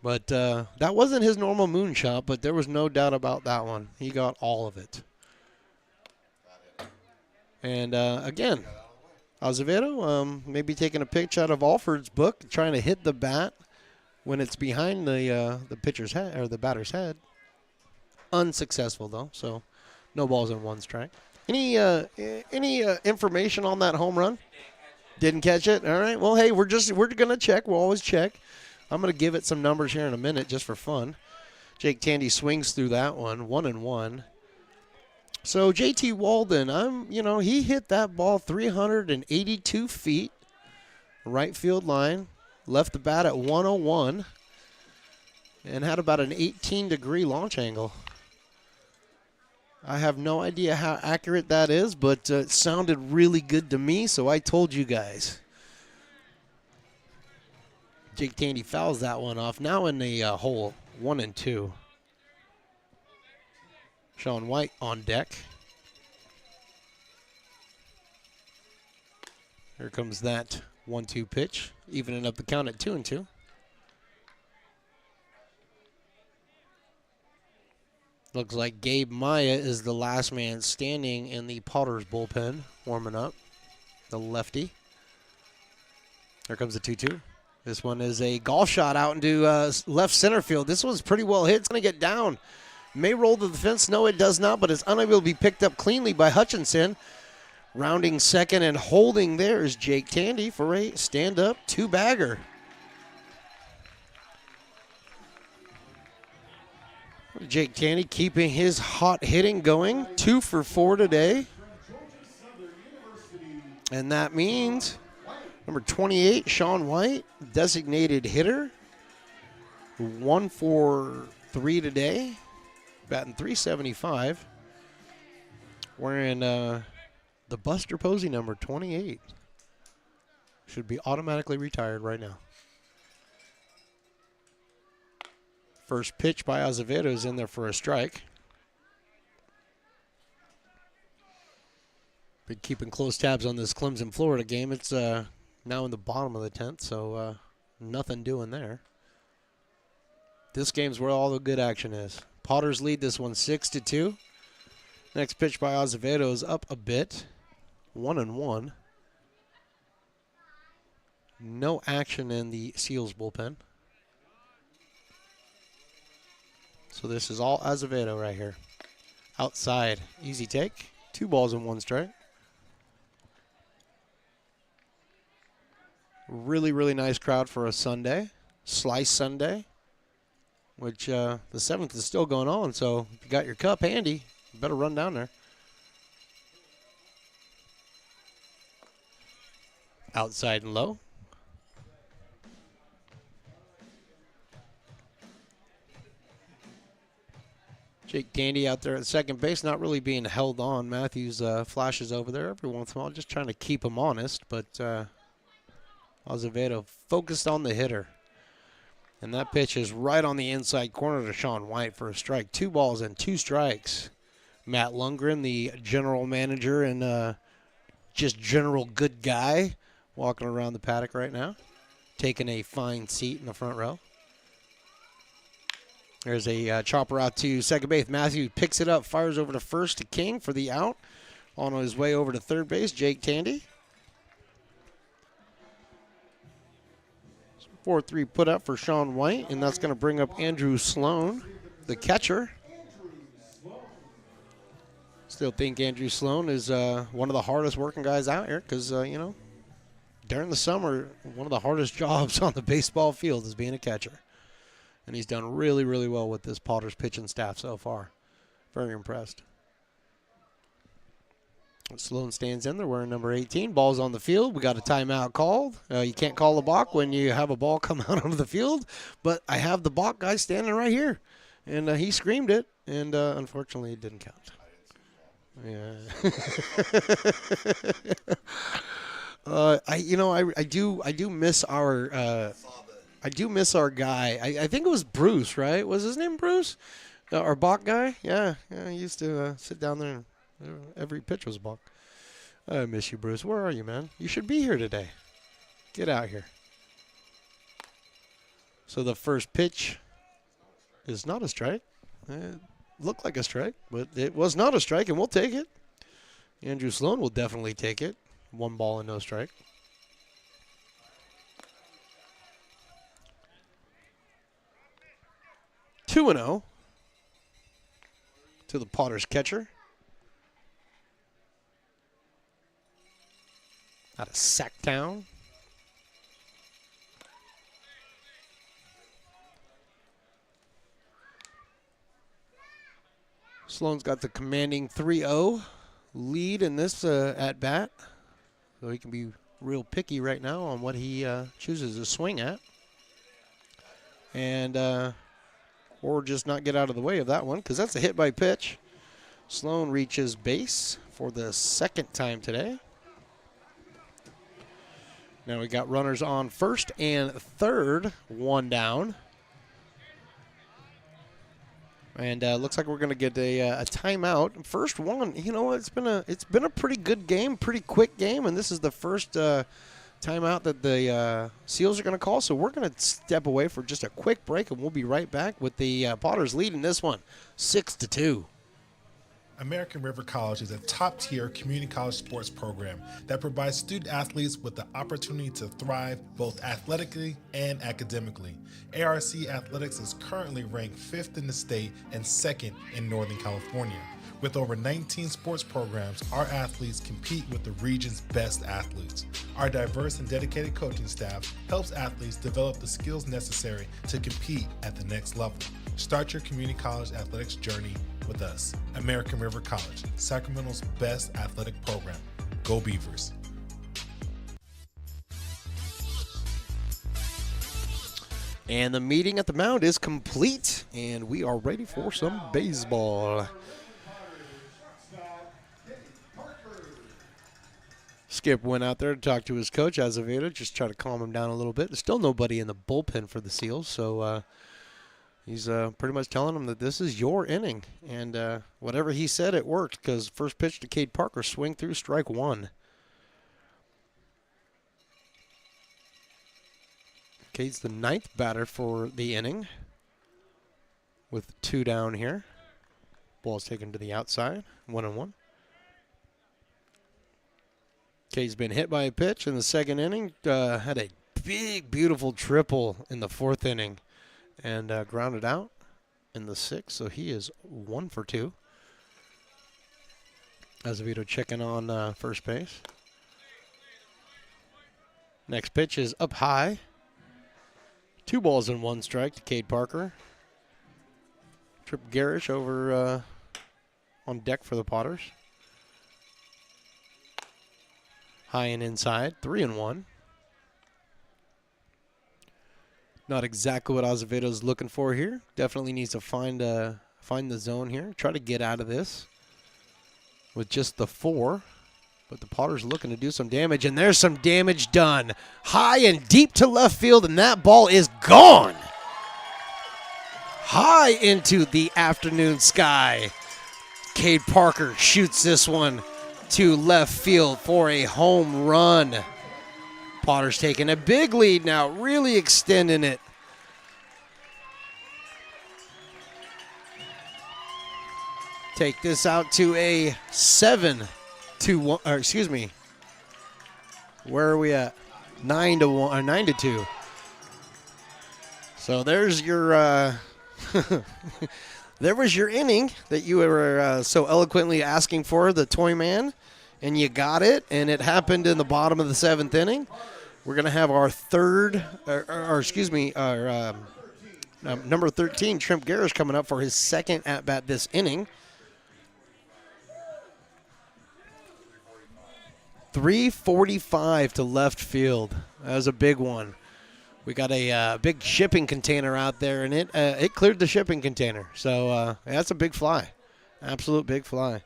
[SPEAKER 5] But that wasn't his normal moonshot, but there was no doubt about that one. He got all of it. And, again, Azevedo maybe taking a pitch out of Alford's book, trying to hit the bat when it's behind the pitcher's head or the batter's head. Unsuccessful, though, so no balls and 1 strike. Any information on that home run? Didn't catch it? All right. Well, hey, we're going to check. We'll always check. I'm going to give it some numbers here in a minute just for fun. Jake Tandy swings through that one, 1-1. So JT Walden, he hit that ball 382 feet, right field line, left the bat at 101, and had about an 18-degree launch angle. I have no idea how accurate that is, but it sounded really good to me, so I told you guys. Jake Tandy fouls that one off. Now in the hole, 1-2. Sean White on deck. Here comes that 1-2 pitch, evening up the count at 2-2. Looks like Gabe Maya is the last man standing in the Potters bullpen, warming up, the lefty. Here comes the 2-2. This one is a golf shot out into left center field. This one's pretty well hit. It's going to get down. May roll to the fence. No, it does not, but it's unable to be picked up cleanly by Hutchinson. Rounding second and holding there is Jake Tandy for a stand-up 2-bagger. Jake Tandy keeping his hot hitting going. 2 for 4 today. And that means number 28, Sean White, designated hitter. 1 for 3 today. Batting .375. Wearing the Buster Posey number 28. Should be automatically retired right now. First pitch by Azevedo is in there for a strike. Been keeping close tabs on this Clemson, Florida game. It's now in the bottom of the 10th, so nothing doing there. This game's where all the good action is. Potters lead this one 6-2. Next pitch by Azevedo is up a bit. 1-1. No action in the Seals bullpen. So this is all Azevedo right here. Outside, easy take. 2 balls and 1 strike. Really, really nice crowd for a Sunday. Slice Sunday. Which the 7th is still going on, so if you got your cup handy, you better run down there. Outside and low. Jake Tandy out there at second base, not really being held on. Matthews flashes over there every once in a while, just trying to keep him honest. But Azevedo focused on the hitter. And that pitch is right on the inside corner to Sean White for a strike. 2 balls and 2 strikes. Matt Lundgren, the general manager and just general good guy, walking around the paddock right now, taking a fine seat in the front row. There's a chopper out to second base. Matthews picks it up, fires over to first to King for the out. On his way over to third base, Jake Tandy. 4-3 put up for Sean White, and that's going to bring up Andrew Sloan, the catcher. Still think Andrew Sloan is one of the hardest working guys out here because, during the summer, one of the hardest jobs on the baseball field is being a catcher. And he's done really, really well with this Potters pitching staff so far. Very impressed. Sloan stands in there wearing number 18. Ball's on the field. We got a timeout called. You can't call a balk when you have a ball come out onto the field. But I have the balk guy standing right here. And he screamed it, and unfortunately it didn't count. Yeah. I do miss our guy. I think it was Bruce, right? Was his name Bruce? Our Bach guy? Yeah, he used to sit down there and every pitch was Bach. I miss you, Bruce. Where are you, man? You should be here today. Get out here. So the first pitch is not a strike. It looked like a strike, but it was not a strike, and we'll take it. Andrew Sloan will definitely take it. 1 ball and no strike. Two 2-0 to the Potters catcher. Out of Sacktown. Sloan's got the commanding 3-0 lead in this at-bat. So he can be real picky right now on what he chooses to swing at. And or just not get out of the way of that one, because that's a hit by pitch. Sloan reaches base for the second time today. Now we got runners on first and third, 1 down. And looks like we're going to get a timeout. First one, you know what? It's been a pretty good game, pretty quick game, and this is the first timeout that the Seals are going to call. So we're going to step away for just a quick break, and we'll be right back with the Potters leading this one, 6-2.
[SPEAKER 16] American River College is a top-tier community college sports program that provides student athletes with the opportunity to thrive both athletically and academically. ARC Athletics is currently ranked 5th in the state and 2nd in Northern California. With over 19 sports programs, our athletes compete with the region's best athletes. Our diverse and dedicated coaching staff helps athletes develop the skills necessary to compete at the next level. Start your community college athletics journey with us. American River College, Sacramento's best athletic program. Go Beavers.
[SPEAKER 5] And the meeting at the mound is complete, and we are ready for some baseball. Skip went out there to talk to his coach, Azevedo, just try to calm him down a little bit. There's still nobody in the bullpen for the Seals, so he's pretty much telling him that this is your inning. And whatever he said, it worked, because first pitch to Cade Parker, swing through, strike 1. Cade's the 9th batter for the inning with 2 down here. Ball's taken to the outside, 1-1. Cade's been hit by a pitch in the second inning. Had a big, beautiful triple in the 4th inning and grounded out in the 6th, so he is 1 for 2. Azevedo checking on first base. Next pitch is up high. 2 balls and 1 strike to Cade Parker. Trip Garish over on deck for the Potters. High and inside, 3-1. Not exactly what Azevedo's looking for here. Definitely needs to find the zone here. Try to get out of this with just the 4. But the Potters looking to do some damage, and there's some damage done. High and deep to left field, and that ball is gone. High into the afternoon sky. Cade Parker shoots this one to left field for a home run. Potters taking a big lead now, really extending it. Take this out to a 7-1, or excuse me. Where are we at? 9-1 or 9-2. So there's your there was your inning that you were so eloquently asking for, the Toy Man, and you got it, and it happened in the bottom of the 7th inning. We're going to have our number 13, Trent Garish, coming up for his second at-bat this inning. 3:45 to left field. That was a big one. We got a big shipping container out there, and it cleared the shipping container. So that's a big fly. Absolute big fly.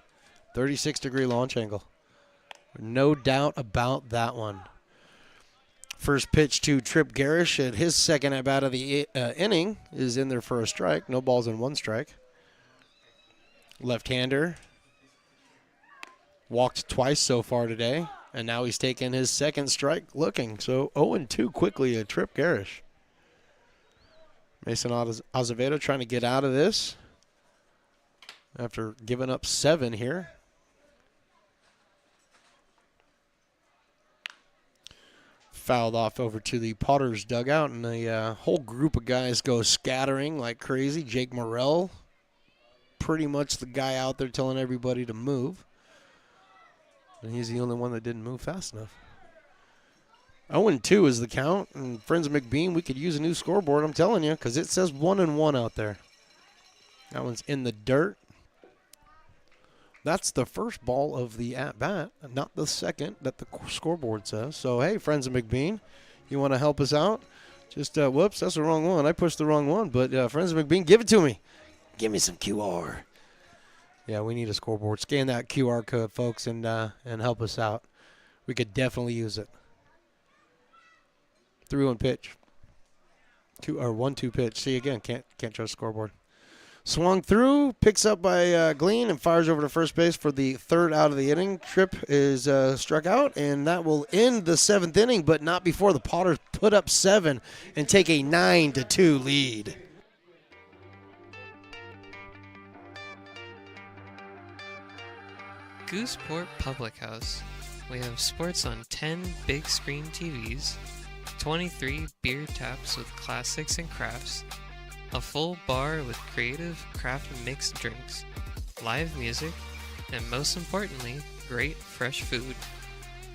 [SPEAKER 5] 36-degree launch angle. No doubt about that one. First pitch to Trip Garish at his second at-bat of the inning is in there for a strike. No balls and 1 strike. Left-hander. Walked twice so far today, and now he's taken his second strike looking. So 0-2 quickly at Trip Garish. Mason Azevedo trying to get out of this after giving up 7 here. Fouled off over to the Potters dugout, and a whole group of guys go scattering like crazy. Jake Morrell, pretty much the guy out there telling everybody to move. And he's the only one that didn't move fast enough. 0-2 is the count. And Friends of McBean, we could use a new scoreboard, I'm telling you, because it says 1-1 out there. That one's in the dirt. That's the first ball of the at-bat, not the second that the scoreboard says. So, hey, Friends of McBean, you want to help us out? Just, whoops, that's the wrong one. I pushed the wrong one. But Friends of McBean, give it to me. Give me some QR. Yeah, we need a scoreboard. Scan that QR code, folks, and help us out. We could definitely use it. 3-1 pitch. 1-2 pitch. See again, can't trust scoreboard. Swung through, picks up by Glean, and fires over to first base for the 3rd out of the inning. Tripp is struck out, and that will end the 7th inning, but not before the Potters put up 7 and take a 9-2 lead.
[SPEAKER 6] Gooseport Public House. We have sports on 10 big screen TVs, 23 beer taps with classics and crafts, a full bar with creative craft mixed drinks, live music, and most importantly, great fresh food.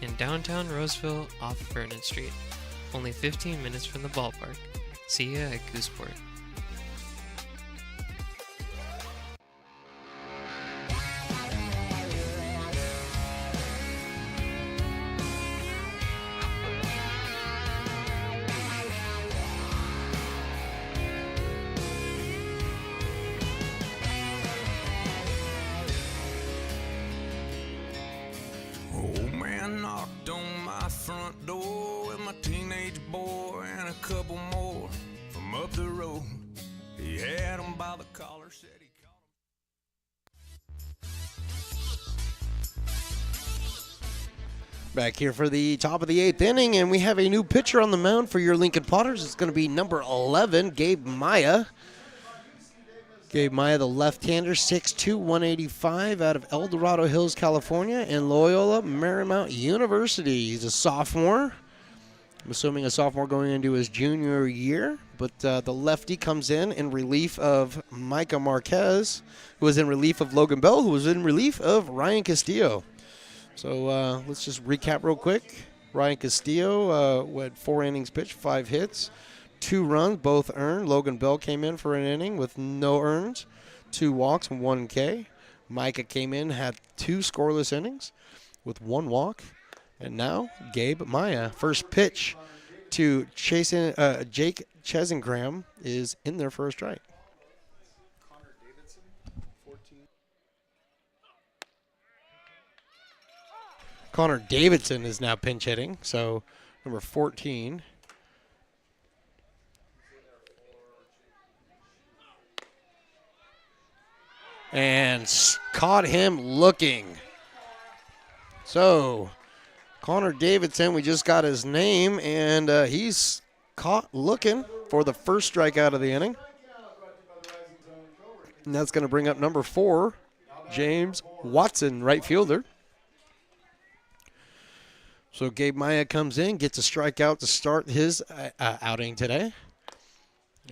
[SPEAKER 6] In downtown Roseville off Vernon Street, only 15 minutes from the ballpark. See ya at Gooseport.
[SPEAKER 1] Knocked on my front door with my teenage boy and a couple more from up the road. He had him by the collar, said he
[SPEAKER 5] Back here for the top of the 8th inning, and we have a new pitcher on the mound for your Lincoln Potters. It's going to be number 11, Gabe Maya. Gabe Maya, the left-hander, 6'2", 185, out of El Dorado Hills, California, and Loyola Marymount University. He's a sophomore. I'm assuming a sophomore going into his junior year, but the lefty comes in relief of Micah Marquez, who was in relief of Logan Bell, who was in relief of Ryan Castillo. So let's just recap real quick. Ryan Castillo went 4 innings pitched, 5 hits. 2 runs, both earned. Logan Bell came in for an inning with no earns, 2 walks and 1 K. Micah came in, had 2 scoreless innings with 1 walk. And now Gabe Maya. First pitch to Jake Chesengram is in there for a strike. Connor Davidson is now pinch hitting, so number 14. And caught him looking. So, Connor Davidson, we just got his name, and he's caught looking for the first strikeout of the inning. And that's going to bring up number 4, James Watson, right fielder. So Gabe Maya comes in, gets a strikeout to start his outing today.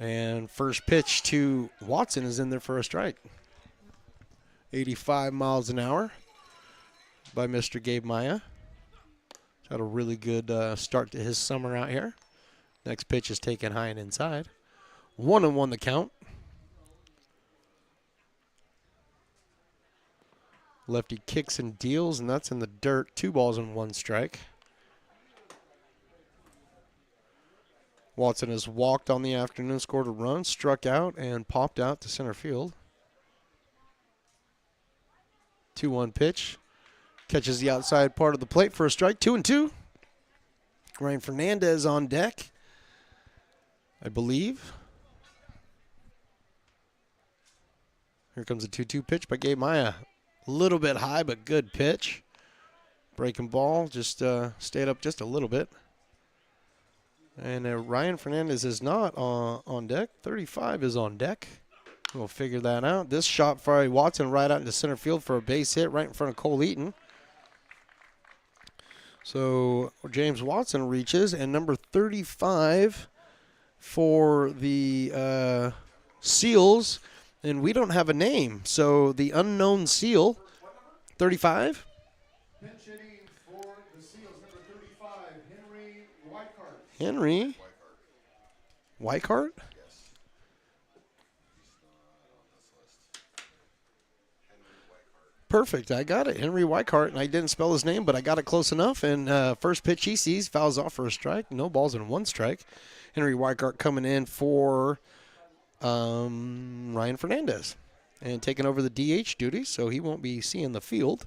[SPEAKER 5] And first pitch to Watson is in there for a strike. 85 miles an hour by Mr. Gabe Maya. Had a really good start to his summer out here. Next pitch is taken high and inside. 1-1 the count. Lefty kicks and deals, and that's in the dirt. 2 balls and 1 strike. Watson has walked on the afternoon, scored a run, struck out, and popped out to center field. 2-1 pitch. Catches the outside part of the plate for a strike. 2-2. Ryan Fernandez on deck, I believe. Here comes a 2-2 pitch by Gabe Maya. A little bit high, but good pitch. Breaking ball, just stayed up just a little bit. And Ryan Fernandez is not on deck. 35 is on deck. We'll figure that out. This shot by Watson right out into center field for a base hit right in front of Cole Eaton. So James Watson reaches, and number 35 for the Seals, and we don't have a name. So the unknown Seal, 35.
[SPEAKER 18] Pinch hitting for the Seals, number 35, Henry Whitehart.
[SPEAKER 5] Henry Whitehart? Perfect. I got it. Henry Whitehart, and I didn't spell his name, but I got it close enough. And first pitch he sees, fouls off for a strike. No balls and 1 strike. Henry Whitehart coming in for Ryan Fernandez and taking over the DH duty, so he won't be seeing the field.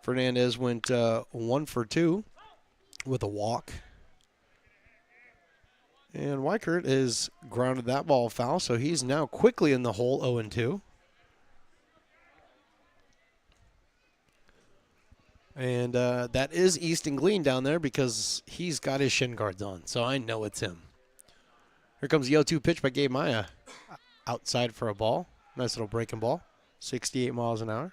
[SPEAKER 5] Fernandez went 1 for 2 with a walk. And Weichert has grounded that ball foul, so he's now quickly in the hole 0-2. And that is Easton Glean down there because he's got his shin guards on, so I know it's him. Here comes the 0-2 pitch by Gabe Maya. Outside for a ball. Nice little breaking ball. 68 miles an hour.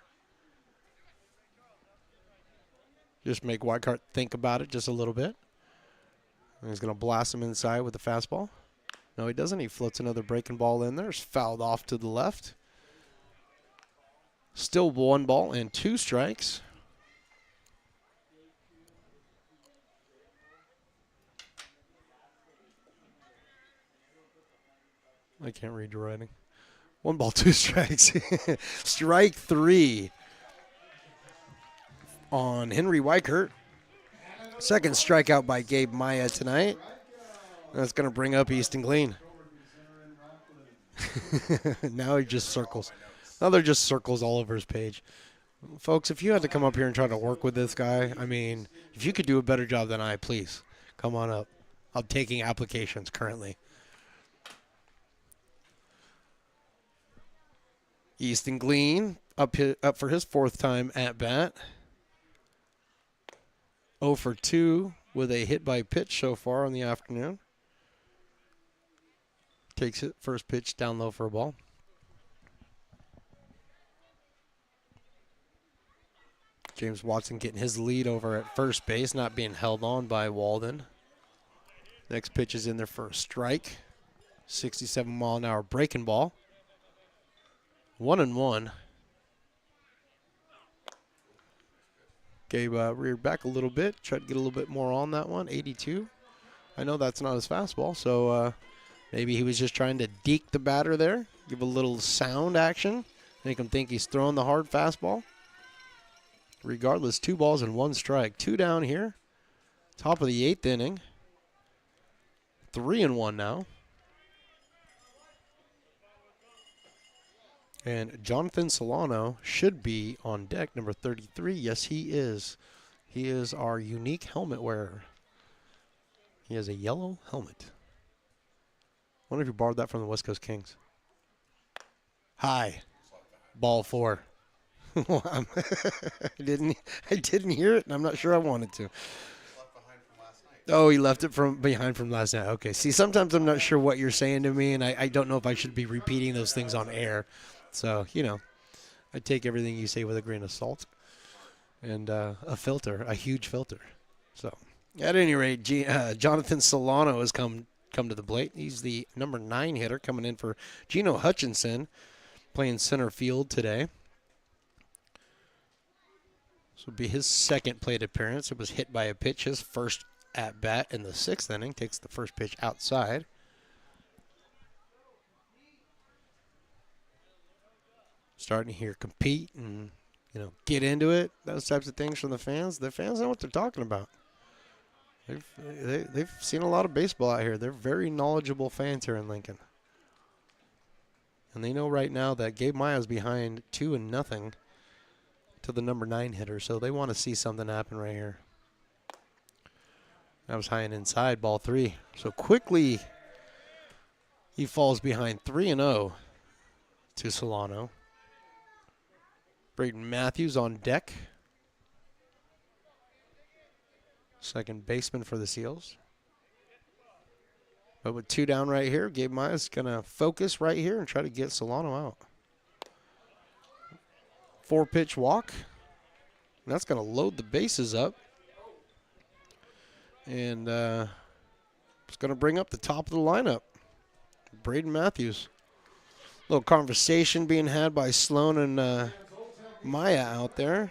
[SPEAKER 5] Just make Weichert think about it just a little bit. And he's going to blast him inside with the fastball. No, he doesn't. He floats another breaking ball in there. It's fouled off to the left. Still 1 ball and 2 strikes. I can't read your writing. 1 ball, 2 strikes. Strike 3 on Henry Weichert. Second strikeout by Gabe Maya tonight. That's going to bring up Easton Glean. Now he just circles. Now they're just circles all over his page. Folks, if you had to come up here and try to work with this guy, I mean, if you could do a better job than I, please, come on up. I'm taking applications currently. Easton Glean up for his 4th time at bat. 0 for 2 with a hit by pitch so far in the afternoon. Takes it first pitch down low for a ball. James Watson getting his lead over at first base, not being held on by Walden. Next pitch is in there for a strike. 67-mile-an-hour breaking ball. 1-1. Gabe reared back a little bit, tried to get a little bit more on that one. 82. I know that's not his fastball, so maybe he was just trying to deke the batter there, give a little sound action, make him think he's throwing the hard fastball. Regardless, 2 balls and 1 strike. 2 down here. Top of the 8th inning. 3-1 now. And Jonathan Solano should be on deck, number 33. Yes, he is. He is our unique helmet wearer. He has a yellow helmet. I wonder if you borrowed that from the West Coast Kings. High. Ball 4. I didn't hear it, and I'm not sure I wanted to. Oh, he left it from behind from last night. Okay. See, sometimes I'm not sure what you're saying to me, and I don't know if I should be repeating those things on air. So, you know, I take everything you say with a grain of salt and a filter, a huge filter. So, at any rate, Jonathan Solano has come to the plate. He's the number 9 hitter coming in for Gino Hutchinson, playing center field today. This will be his 2nd plate appearance. It was hit by a pitch, his first at bat in the 6th inning. Takes the first pitch outside. Starting here, compete and, you know, get into it. Those types of things from the fans. The fans know what they're talking about. They've seen a lot of baseball out here. They're very knowledgeable fans here in Lincoln. And they know right now that Gabe Maya's behind 2-0 to the number 9 hitter, so they want to see something happen right here. That was high and inside, ball 3. So quickly he falls behind 3-0 to Solano. Braden Matthews on deck. Second baseman for the Seals. But with 2 down right here, Gabe Maya's going to focus right here and try to get Solano out. 4-pitch walk. And that's going to load the bases up. And it's going to bring up the top of the lineup. Braden Matthews. A little conversation being had by Sloan and Maya out there.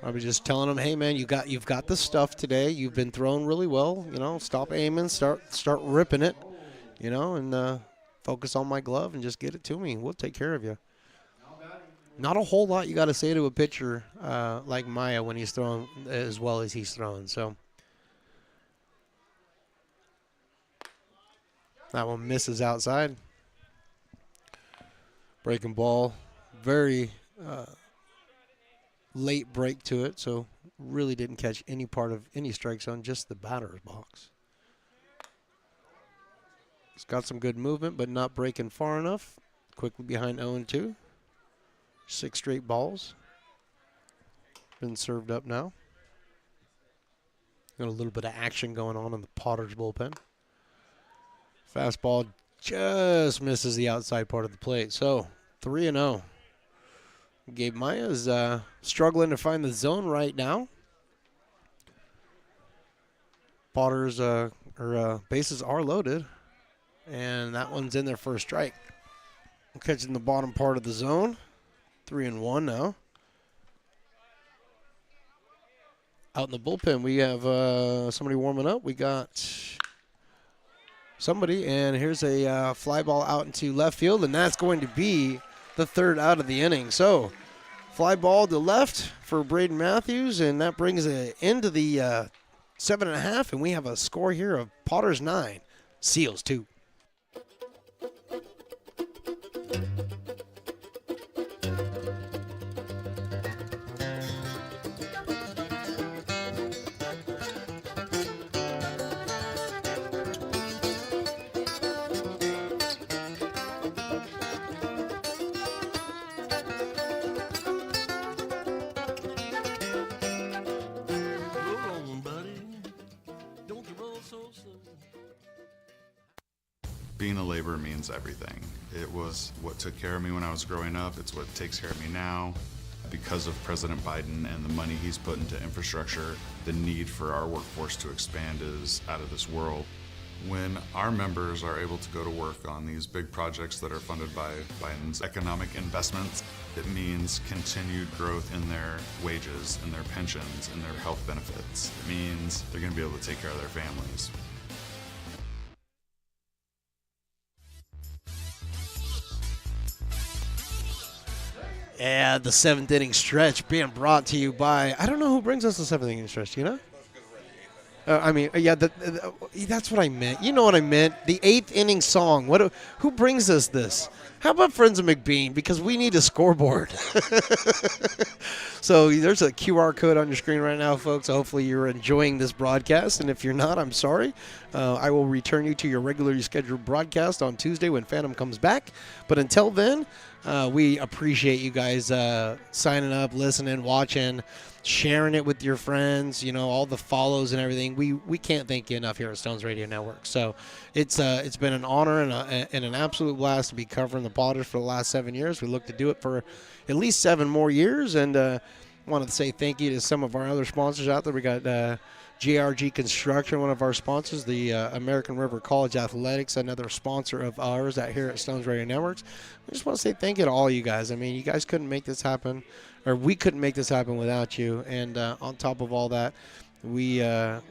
[SPEAKER 5] I was just telling him, hey man, you've got the stuff today. You've been throwing really well. You know, stop aiming, start ripping it. You know, and focus on my glove and just get it to me. We'll take care of you. Not a whole lot you got to say to a pitcher like Maya when he's throwing as well as he's throwing. So that one misses outside. Breaking ball, very late break to it, so really didn't catch any part of any strike zone, just the batter's box. It's got some good movement, but not breaking far enough. Quickly behind 0-2. 6 straight balls. Been served up now. Got a little bit of action going on in the Potters bullpen. Fastball just misses the outside part of the plate. So 3-0. Gabe Maya is struggling to find the zone right now. Potters' bases are loaded, and that one's in there for a strike. Catching the bottom part of the zone. 3-1 now. Out in the bullpen, we have somebody warming up. We got somebody, and here's a fly ball out into left field, and that's going to be the 3rd out of the inning. So fly ball to left for Braden Matthews, and that brings it into the 7.5, and we have a score here of Potters 9, Seals 2.
[SPEAKER 4] Being a laborer means everything. It was what took care of me when I was growing up. It's what takes care of me now. Because of President Biden and the money he's put into infrastructure, the need for our workforce to expand is out of this world. When our members are able to go to work on these big projects that are funded by Biden's economic investments, it means continued growth in their wages, in their pensions, in their health benefits. It means they're going to be able to take care of their families.
[SPEAKER 5] Yeah, the 7th inning stretch being brought to you by, I don't know who brings us the 7th inning stretch, you know? That's what I meant. You know what I meant. The 8th inning song. Who brings us this? How about Friends of McBean? Because we need a scoreboard. So there's a QR code on your screen right now, folks. Hopefully you're enjoying this broadcast. And if you're not, I'm sorry. I will return you to your regularly scheduled broadcast on Tuesday when Phantom comes back. But until then, we appreciate you guys signing up, listening, watching, sharing it with your friends, you know, all the follows and everything. We can't thank you enough here at Stones Radio Network. So it's been an honor and an absolute blast to be covering the Potters for the last 7 years. We look to do it for at least 7 more years. And wanted to say thank you to some of our other sponsors out there. We got GRG Construction, one of our sponsors, the American River College Athletics, another sponsor of ours out here at Stones Radio Networks. I just want to say thank you to all you guys. I mean, you guys couldn't make this happen, or we couldn't make this happen without you. And on top of all that, we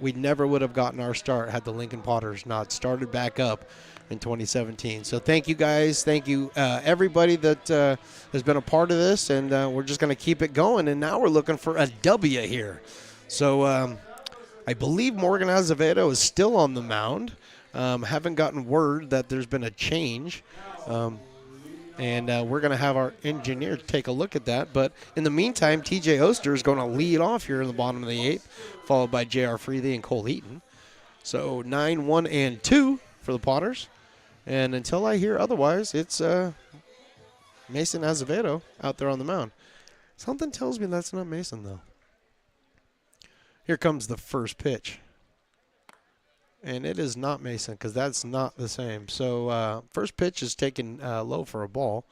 [SPEAKER 5] never would have gotten our start had the Lincoln Potters not started back up in 2017. So thank you guys. Thank you everybody that has been a part of this, and we're just going to keep it going. And now we're looking for a W here. So I believe Morgan Azevedo is still on the mound. Haven't gotten word that there's been a change. And we're going to have our engineer take a look at that. But in the meantime, TJ Oster is going to lead off here in the bottom of the 8th, followed by J.R. Freely and Cole Eaton. So 9, 1, and 2 for the Potters. And until I hear otherwise, it's Mason Azevedo out there on the mound. Something tells me that's not Mason, though. Here comes the first pitch. And it is not Mason, because that's not the same. So first pitch is taken low for a ball.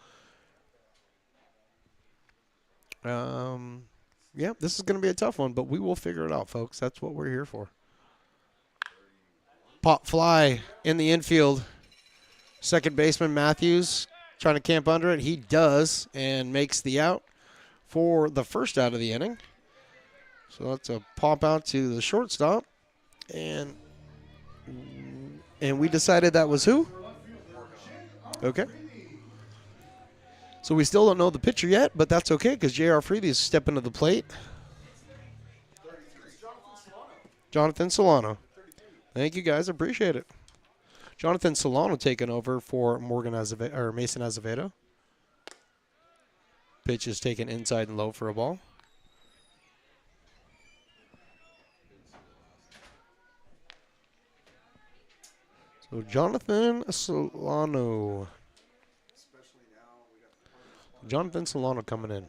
[SPEAKER 5] Yeah, this is going to be a tough one, but we will figure it out, folks. That's what we're here for. Pop fly in the infield. Second baseman Matthews trying to camp under it. He does, and makes the out for the first out of the inning. So that's a pop out to the shortstop. And we decided that was who? Okay. So we still don't know the pitcher yet, but that's okay because J.R. Freely is stepping to the plate. Jonathan Solano. Thank you, guys. Appreciate it. Jonathan Solano taking over for Mason Azevedo. Pitch is taken inside and low for a ball. So Jonathan Solano. Jonathan Solano coming in.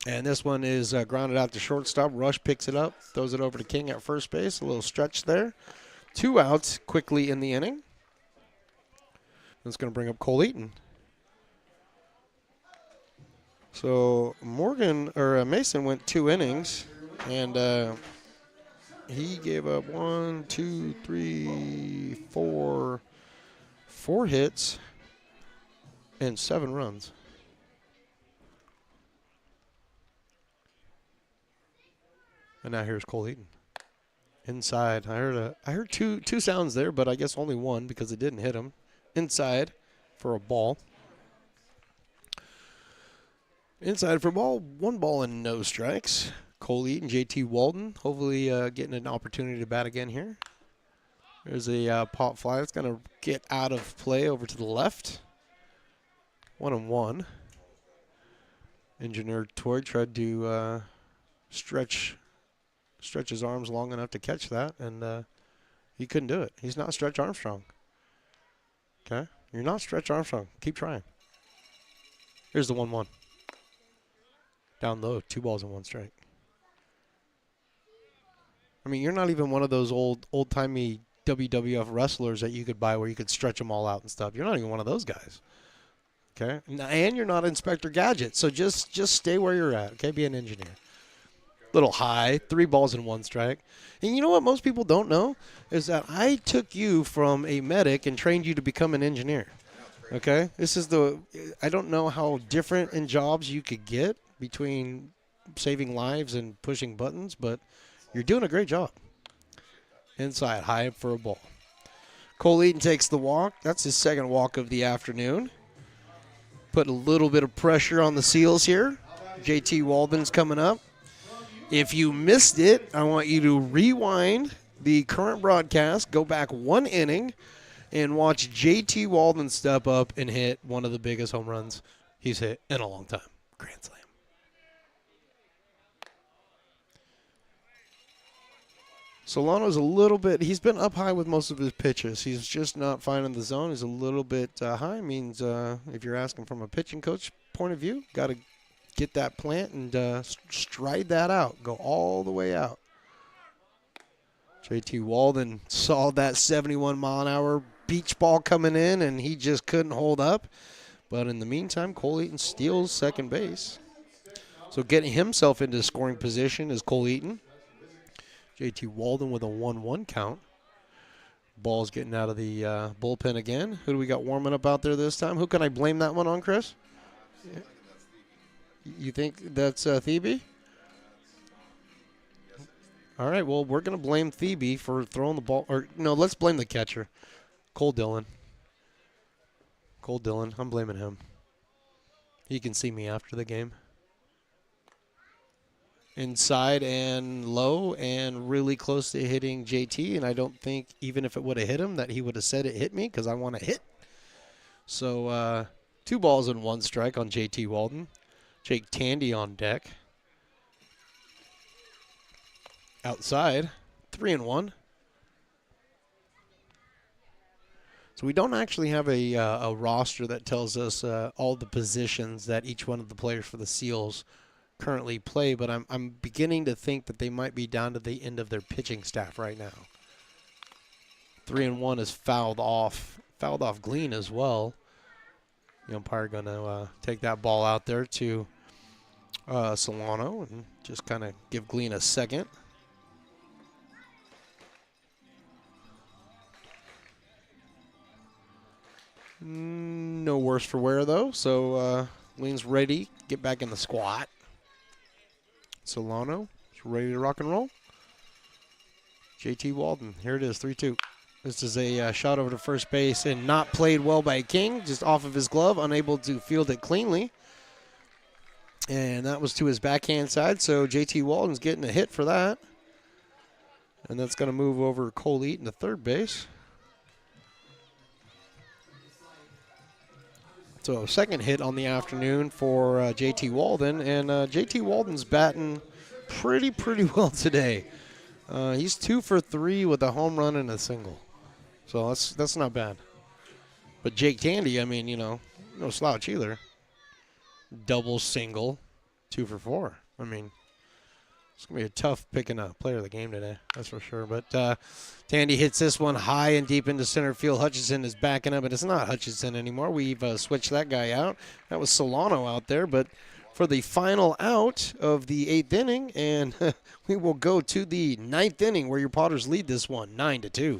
[SPEAKER 5] And this one is grounded out to shortstop. Rush picks it up, throws it over to King at first base. A little stretch there. 2 outs quickly in the inning. That's going to bring up Cole Eaton. So Mason went 2 innings, and he gave up 4 hits and 7 runs. And now here's Cole Eaton. Inside. I heard two sounds there, but I guess only one because it didn't hit him. Inside for a ball. Inside for a ball. 1 ball and no strikes. Cole Eaton, JT Walden, hopefully getting an opportunity to bat again here. There's a pop fly that's going to get out of play over to the left. 1-1. Engineer Toy tried to stretch his arms long enough to catch that, and he couldn't do it. He's not Stretch Armstrong. Okay? You're not Stretch Armstrong. Keep trying. Here's the 1-1. Down low, 2 balls and 1 strike. I mean, you're not even one of those old-timey WWF wrestlers that you could buy where you could stretch them all out and stuff. You're not even one of those guys. Okay? And you're not Inspector Gadget, so just stay where you're at, okay? Be an engineer. Little high, 3 balls and 1 strike. And you know what most people don't know is that I took you from a medic and trained you to become an engineer. Okay? I don't know how different in jobs you could get between saving lives and pushing buttons, but you're doing a great job. Inside, high for a ball. Cole Eaton takes the walk. That's his second walk of the afternoon. Put a little bit of pressure on the Seals here. JT Walden's coming up. If you missed it, I want you to rewind the current broadcast, go back 1 inning, and watch JT Walden step up and hit one of the biggest home runs he's hit in a long time. Grand slam. Solano's a little bit, he's been up high with most of his pitches. He's just not finding the zone. He's a little bit high. Means if you're asking from a pitching coach point of view, got to get that plant and stride that out. Go all the way out. JT Walden saw that 71-mile-an-hour beach ball coming in, and he just couldn't hold up. But in the meantime, Cole Eaton steals second base. So getting himself into scoring position is Cole Eaton. JT Walden with a 1-1 count. Ball's getting out of the bullpen again. Who do we got warming up out there this time? Who can I blame that one on, Chris? Yeah. You think that's Thebe? All right, well, we're going to blame Thebe for throwing the ball. Or no, let's blame the catcher, Cole Dillon. Cole Dillon. I'm blaming him. He can see me after the game. Inside and low and really close to hitting JT, and I don't think even if it would have hit him that he would have said it hit me because I want to hit. So 2 balls and 1 strike on JT Walden. Jake Tandy on deck. Outside, 3-1. So we don't actually have a roster that tells us all the positions that each one of the players for the Seals currently play, but I'm beginning to think that they might be down to the end of their pitching staff right now. 3-1 is fouled off Glean as well. The umpire going to take that ball out there to Solano and just kind of give Glean a second. No worse for wear though, so Glean's ready. Get back in the squat. Solano is ready to rock and roll. JT Walden, here it is, 3-2. This is a shot over to first base and not played well by King, just off of his glove, unable to field it cleanly. And that was to his backhand side, so JT Walden's getting a hit for that. And that's going to move over Cole Eaton to third base. So second hit on the afternoon for JT Walden, and JT Walden's batting pretty well today. He's 2 for 3 with a home run and a single, so that's not bad. But Jake Tandy, I mean, no slouch either. Double, single, 2 for 4. I mean, it's gonna be a tough picking a player of the game today, that's for sure. But Tandy hits this one high and deep into center field. Hutchinson is backing up, but it's not Hutchinson anymore. We've switched that guy out. That was Solano out there, but for the final out of the 8th inning, and we will go to the 9th inning where your Potters lead this one 9-2.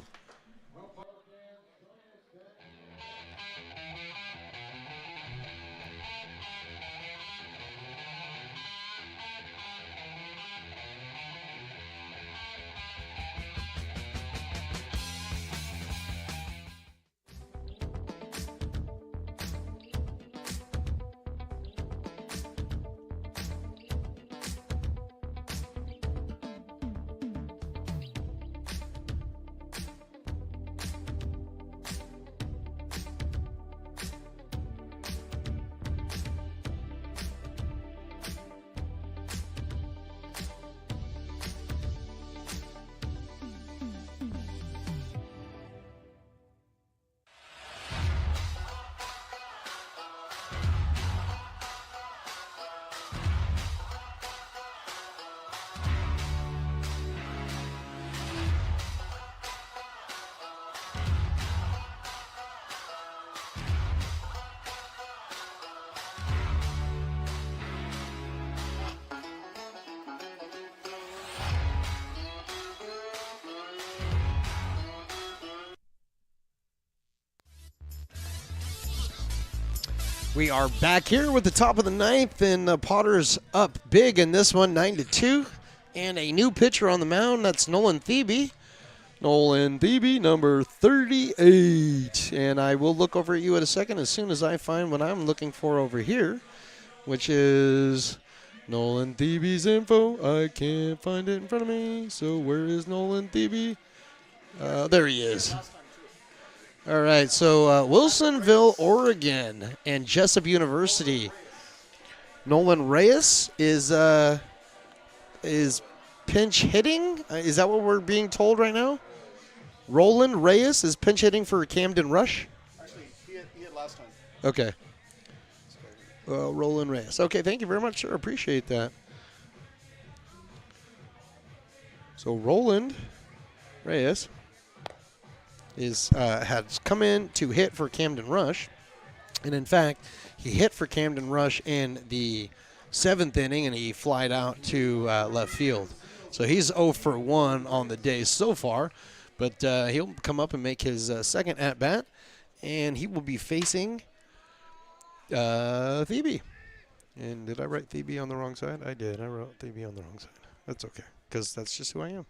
[SPEAKER 5] We are back here with the top of the 9th, and the Potters up big in this one, 9-2. And a new pitcher on the mound, that's Nolan Thebe. Nolan Thebe, number 38. And I will look over at you in a second as soon as I find what I'm looking for over here, which is Nolan Thebe's info. I can't find it in front of me, so where is Nolan Thebe? There he is. All right, so Wilsonville, Oregon, and Jessup University. Nolan Reyes is pinch hitting. Is that what we're being told right now? Roland Reyes is pinch hitting for Camden Rush.
[SPEAKER 7] Actually, he hit last time.
[SPEAKER 5] Okay. Roland Reyes. Okay, thank you very much, sir. Appreciate that. So Roland Reyes has come in to hit for Camden Rush, and in fact, he hit for Camden Rush in the 7th inning, and he flied out to left field. So he's 0 for 1 on the day so far, but he'll come up and make his second at bat, and he will be facing Thebe. And did I write Thebe on the wrong side? I did. I wrote Thebe on the wrong side. That's okay, because that's just who I am.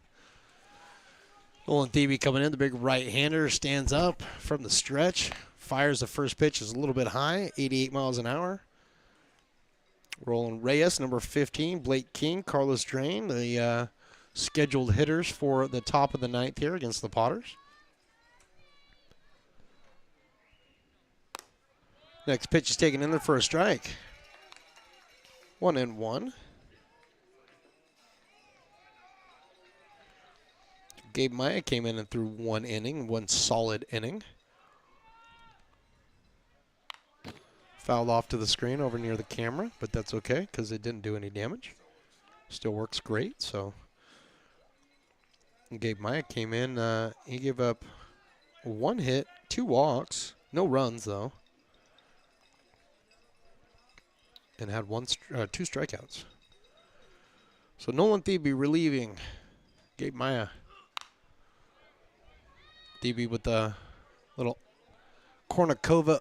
[SPEAKER 5] Nolan Thebe coming in, the big right-hander, stands up from the stretch, fires the first pitch, is a little bit high, 88 miles an hour. Roland Reyes, number 15, Blake King, Carlos Drain, the scheduled hitters for the top of the ninth here against the Potters. Next pitch is taken in there for a strike. 1-1. Gabe Maya came in and threw 1 inning, 1 solid inning. Fouled off to the screen over near the camera, but that's okay because it didn't do any damage. Still works great, so. And Gabe Maya came in, he gave up 1 hit, 2 walks, no runs though. And had 2 strikeouts. So Nolan Thebe relieving Gabe Maya. Thebe with the little cornucova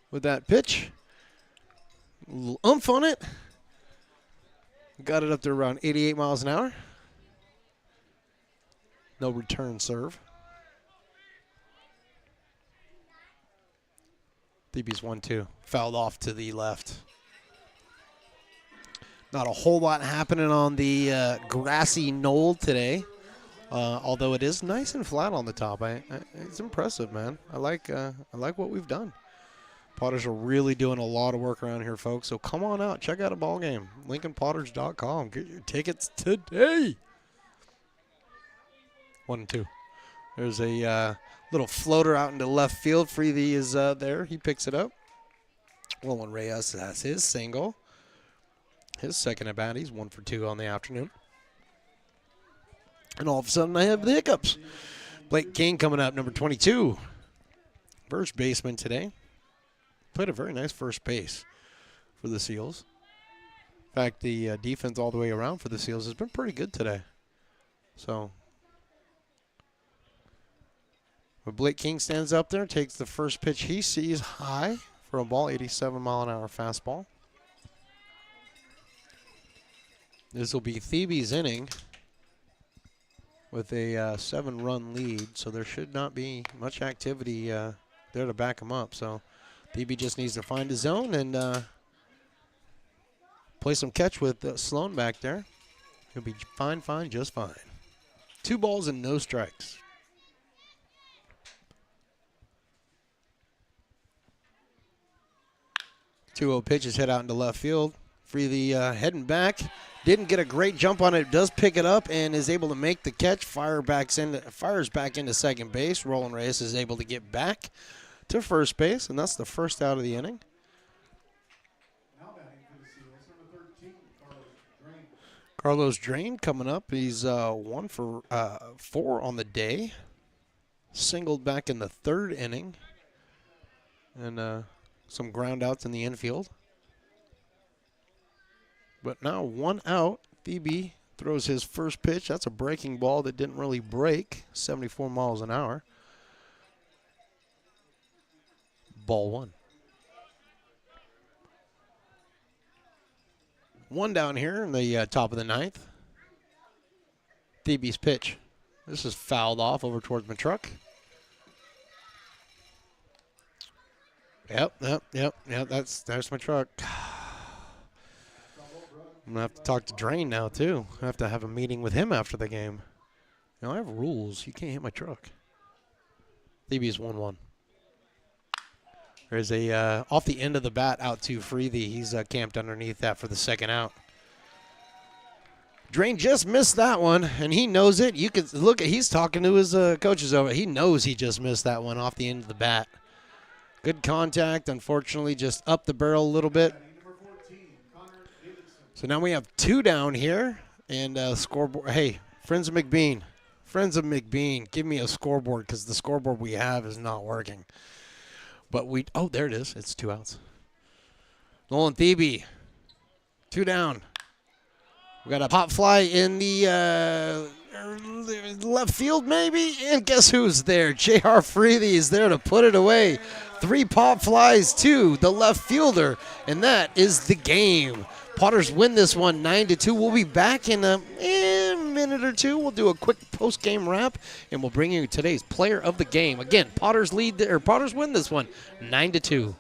[SPEAKER 5] with that pitch. A little oomph on it. Got it up to around 88 miles an hour. No return serve. Thebe's 1-2. Fouled off to the left. Not a whole lot happening on the grassy knoll today, although it is nice and flat on the top. It's impressive, man. I like what we've done. Potters are really doing a lot of work around here, folks. So come on out, check out a ball game. LincolnPotters.com. Get your tickets today. 1-2. There's a little floater out into left field. Freethy is there. He picks it up. Roland Reyes has his single. His second at bat, he's 1 for 2 on the afternoon. And all of a sudden, I have the hiccups. Blake King coming up, number 22. First baseman today. Played a very nice first base for the Seals. In fact, the defense all the way around for the Seals has been pretty good today. So, but Blake King stands up there, takes the first pitch he sees high for a ball, 87-mile-an-hour fastball. This will be Thebe's inning with a 7-run lead, so there should not be much activity there to back him up. So Thebe just needs to find his zone and play some catch with Sloan back there. He'll be fine, just fine. 2 balls and no strikes. Two-0 pitch is hit out into left field. Freely heading back. Didn't get a great jump on it. Does pick it up and is able to make the catch. Fires back into second base. Roland Reyes is able to get back to first base, and that's the first out of the inning. Carlos Drain coming up. He's 1 for 4 on the day. Singled back in the 3rd inning. And some ground outs in the infield. But now 1 out. Thebe throws his first pitch. That's a breaking ball that didn't really break. 74 miles an hour. Ball 1. 1 down here in the top of the 9th. Thebe's pitch. This is fouled off over towards Matruck. Yep. There's my truck. I'm going to have to talk to Drain now, too. I have to have a meeting with him after the game. You know, I have rules. You can't hit my truck. Thebe's 1-1. There's a, off the end of the bat out to Freethy. He's camped underneath that for the second out. Drain just missed that one, and he knows it. You can look at, he's talking to his coaches over. He knows he just missed that one off the end of the bat. Good contact, unfortunately, just up the barrel a little bit. So now we have 2 down here, and scoreboard. Hey, friends of McBean, give me a scoreboard because the scoreboard we have is not working. But oh, there it is. It's 2 outs. Nolan Thebe, 2 down. We got a pop fly in the left field maybe, and guess who's there? J.R. Freethy is there to put it away. 3 pop flies to the left fielder, and that is the game. Potters win this one 9-2. We'll be back in minute or two, we'll do a quick post-game wrap, and we'll bring you today's player of the game. Again, Potters win this one, 9-2.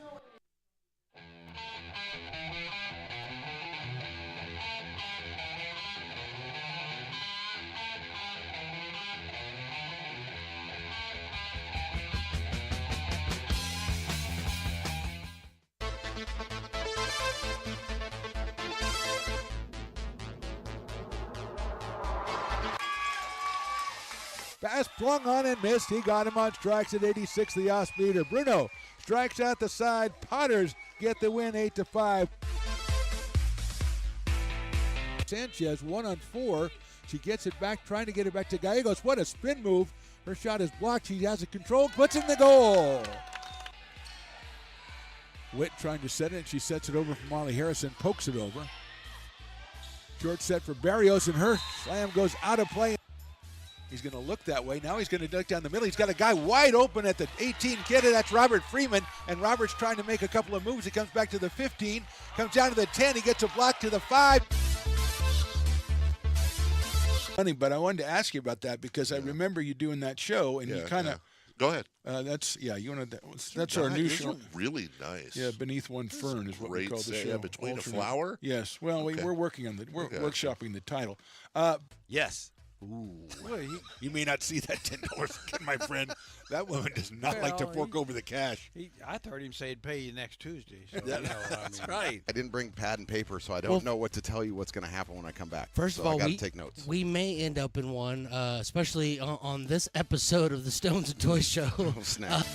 [SPEAKER 8] Pass flung on and missed. He got him on strikes at 86, the off-speeder. Bruno strikes out the side. Potters get the win 8-5. Sanchez 1-on-4. She gets it back, trying to get it back to Gallegos. What a spin move. Her shot is blocked. She has it controlled, puts in the goal. Witt trying to set it. She sets it over for Molly Harrison, pokes it over. Short set for Barrios, and her slam goes out of play. He's going to look that way. Now he's going to duck down the middle. He's got a guy wide open at the 18 kid. That's Robert Freeman. And Robert's trying to make a couple of moves. He comes back to the 15, comes down to the 10. He gets a block to the 5. Funny, but I wanted to ask you about that because I remember you doing that show, and you kind of.
[SPEAKER 9] Go ahead.
[SPEAKER 8] You want to. That's our new show.
[SPEAKER 9] Really nice.
[SPEAKER 8] Yeah, Beneath One Fern is what we call the show.
[SPEAKER 9] Yeah, between
[SPEAKER 8] Alternate.
[SPEAKER 9] a flower.
[SPEAKER 8] Yes. Well, we're working on we're workshopping the title.
[SPEAKER 23] Yes.
[SPEAKER 8] Ooh. Well, you may not see that $10, my friend. That woman does not like to fork over the cash.
[SPEAKER 23] I heard him say he'd pay you next Tuesday. So
[SPEAKER 3] That's right. I didn't bring pad and paper, so I don't know what to tell you what's going to happen when I come back.
[SPEAKER 5] First
[SPEAKER 3] so
[SPEAKER 5] of all,
[SPEAKER 3] I got to take notes.
[SPEAKER 5] We may end up in one, especially on this episode of the Stones and Toys Show.
[SPEAKER 3] Oh, snap.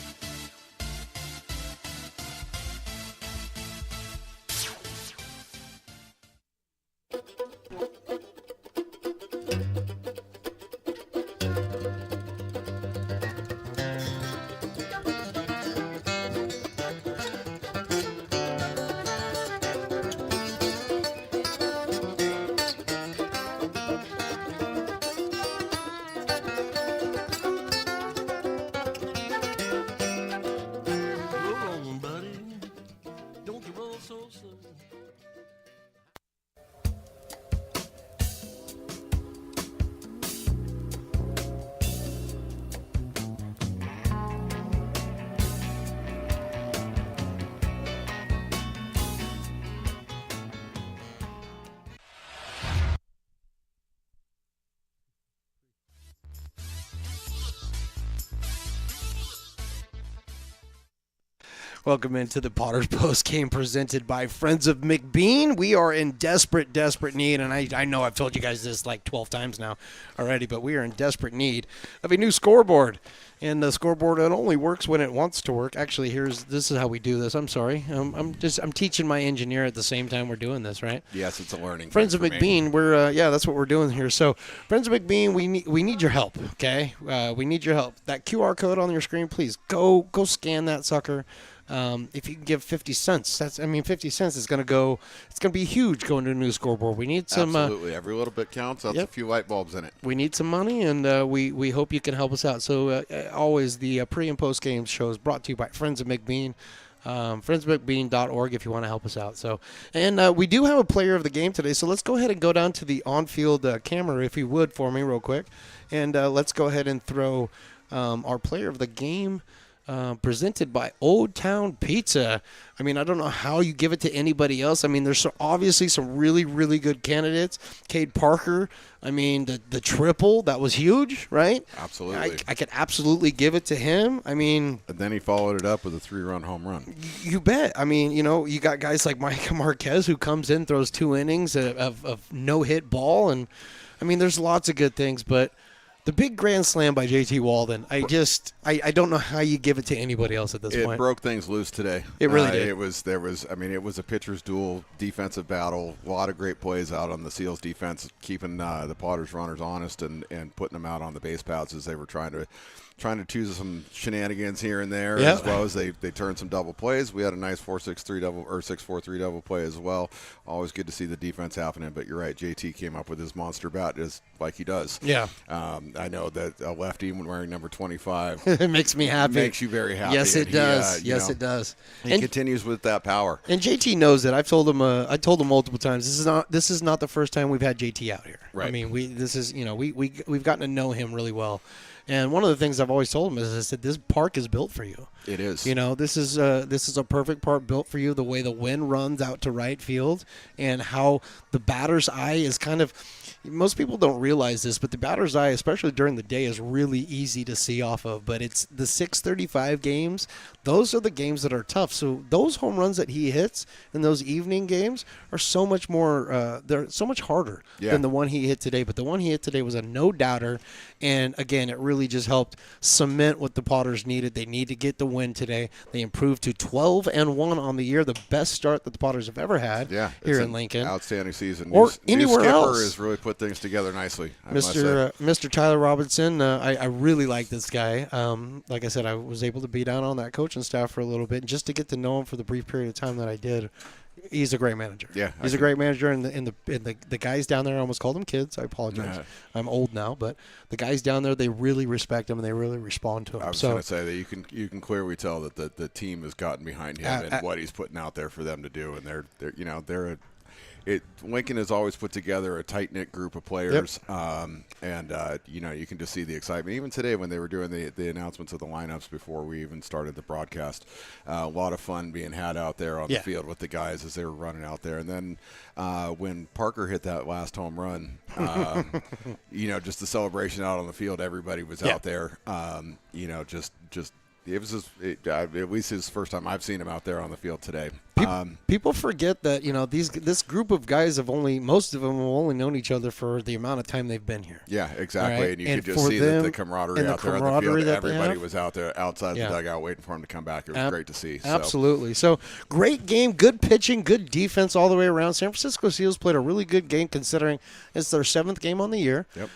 [SPEAKER 5] Welcome into the Potters Post game presented by Friends of McBean. We are in desperate need, and I know I've told you guys this like 12 times now already, but we are in desperate need of a new scoreboard. And the scoreboard, it only works when it wants to work. Actually, this is how we do this. I'm sorry. I'm teaching my engineer at the same time we're doing this, right?
[SPEAKER 3] Yes, it's a learning.
[SPEAKER 5] Friends of McBean, we're that's what we're doing here. So, Friends of McBean, we need your help, okay? We need your help. That QR code on your screen, please go scan that sucker. If you can give 50 cents, 50 cents is going to be huge going to a new scoreboard. We need some.
[SPEAKER 3] Absolutely. Every little bit counts. That's a few light bulbs in it.
[SPEAKER 5] We need some money, and we hope you can help us out. So always the pre and post game shows brought to you by Friends of McBean. friendsofmcbean.org if you want to help us out. So, and we do have a player of the game today, so let's go ahead and go down to the on-field camera, if you would, for me real quick. And let's go ahead and throw our player of the game presented by Old Town Pizza. I mean, I don't know how you give it to anybody else. I mean, there's obviously some really, really good candidates. Cade Parker, I mean, the triple, that was huge, right?
[SPEAKER 3] Absolutely.
[SPEAKER 5] I could absolutely give it to him. I mean.
[SPEAKER 3] And then he followed it up with a 3-run home run.
[SPEAKER 5] You bet. I mean, you got guys like Micah Marquez who comes in, throws 2 innings of no-hit ball. And, I mean, there's lots of good things, but the big grand slam by JT Walden, I don't know how you give it to anybody else at this point.
[SPEAKER 3] It broke things loose today.
[SPEAKER 5] It really did.
[SPEAKER 3] It was a pitcher's duel, defensive battle, a lot of great plays out on the Seals defense, keeping the Potters runners honest and putting them out on the base paths as they were trying trying to choose some shenanigans here and there,
[SPEAKER 5] Yep.
[SPEAKER 3] as well as they turned some double plays. We had a nice 4-6-3 double or 6-4-3 double play as well. Always good to see the defense happening. But you're right, JT came up with his monster bat just like he does.
[SPEAKER 5] Yeah.
[SPEAKER 3] I know that a lefty when wearing number 25
[SPEAKER 5] It makes me happy.
[SPEAKER 3] Makes you very happy.
[SPEAKER 5] Yes, it
[SPEAKER 3] And
[SPEAKER 5] does.
[SPEAKER 3] you
[SPEAKER 5] Yes,
[SPEAKER 3] know,
[SPEAKER 5] it does.
[SPEAKER 3] He
[SPEAKER 5] And-
[SPEAKER 3] continues with that power.
[SPEAKER 5] And JT knows that. I've told him. I told him multiple times. This is not the first time we've had JT out here.
[SPEAKER 3] Right.
[SPEAKER 5] I mean, we've gotten to know him really well. And one of the things I've always told him is I said this park is built for you.
[SPEAKER 3] It is.
[SPEAKER 5] You know, this is a perfect park built for you. The way the wind runs out to right field, and how the batter's eye is kind of. Most people don't realize this, but the batter's eye, especially during the day, is really easy to see off of. But it's the 6:35 games. Those are the games that are tough. So those home runs that he hits in those evening games are so much more. They're so much harder than the one he hit today. But the one he hit today was a no-doubter, and again, it really just helped cement what the Potters needed. They need to get the win today. They improved to 12-1 on the year, the best start that the Potters have ever had here in Lincoln.
[SPEAKER 3] Outstanding season.
[SPEAKER 5] Or
[SPEAKER 3] New
[SPEAKER 5] anywhere
[SPEAKER 3] skipper
[SPEAKER 5] else.
[SPEAKER 3] has really put things together nicely. I must say.
[SPEAKER 5] Mr. Tyler Robinson, I really like this guy. Like I said, I was able to be down on that coaching staff for a little bit, and just to get to know him for the brief period of time that I did. He's a great manager.
[SPEAKER 3] Yeah,
[SPEAKER 5] he's a great manager, and the guys down there, I almost called them kids. I apologize.
[SPEAKER 3] Nah.
[SPEAKER 5] I'm old now, but the guys down there, they really respect him and they really respond to him.
[SPEAKER 3] I was going to say that you can clearly tell that the team has gotten behind him and what he's putting out there for them to do, and Lincoln has always put together a tight-knit group of players, you can just see the excitement. Even today when they were doing the announcements of the lineups before we even started the broadcast, a lot of fun being had out there on the field with the guys as they were running out there. And then when Parker hit that last home run, just the celebration out on the field, everybody was out there, just it was at least his first time I've seen him out there on the field today.
[SPEAKER 5] People forget that this group of guys most of them have only known each other for the amount of time they've been here.
[SPEAKER 3] Yeah, exactly.
[SPEAKER 5] Right?
[SPEAKER 3] And you could just see the camaraderie out there on the field. Everybody was out there outside the dugout waiting for him to come back. It was great to see.
[SPEAKER 5] Absolutely. So great game, good pitching, good defense all the way around. San Francisco Seals played a really good game considering it's their 7th game on the year.
[SPEAKER 3] Yep.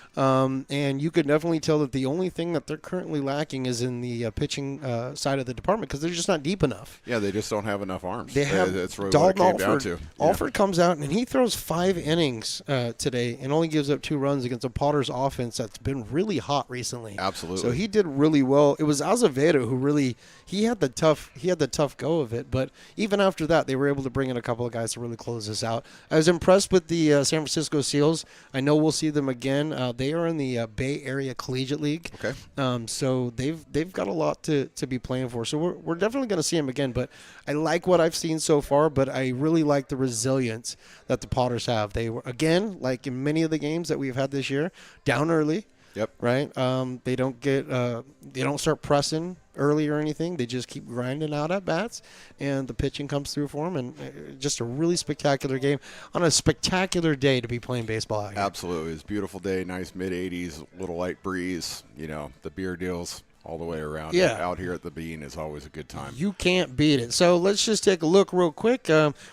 [SPEAKER 5] And you could definitely tell that the only thing that they're currently lacking is in the pitching side of the department because they're just not deep enough.
[SPEAKER 3] Yeah, they just don't have enough arms.
[SPEAKER 5] That's
[SPEAKER 3] really
[SPEAKER 5] Dalton
[SPEAKER 3] what it came down to.
[SPEAKER 5] Alford comes out and he throws 5 innings today and only gives up 2 runs against a Potters offense that's been really hot recently.
[SPEAKER 3] Absolutely.
[SPEAKER 5] So he did really well. It was Azevedo who really he had the tough go of it, but even after that they were able to bring in a couple of guys to really close this out. I was impressed with the San Francisco Seals. I know we'll see them again. They are in the Bay Area Collegiate League.
[SPEAKER 3] Okay.
[SPEAKER 5] So they've got a lot to be playing for. So we're definitely going to see them again, but I like what I've seen so far, but I really like the resilience that the Potters have. They were, again, like in many of the games that we've had this year, down early.
[SPEAKER 3] Yep.
[SPEAKER 5] Right. They don't start pressing early or anything. They just keep grinding out at bats, and the pitching comes through for them. And just a really spectacular game on a spectacular day to be playing baseball out here.
[SPEAKER 3] Absolutely, it's a beautiful day. Nice mid-80s, little light breeze. The beer deals all the way around.
[SPEAKER 5] Yeah.
[SPEAKER 3] Out here at the Bean is always a good time.
[SPEAKER 5] You can't beat it. So let's just take a look real quick.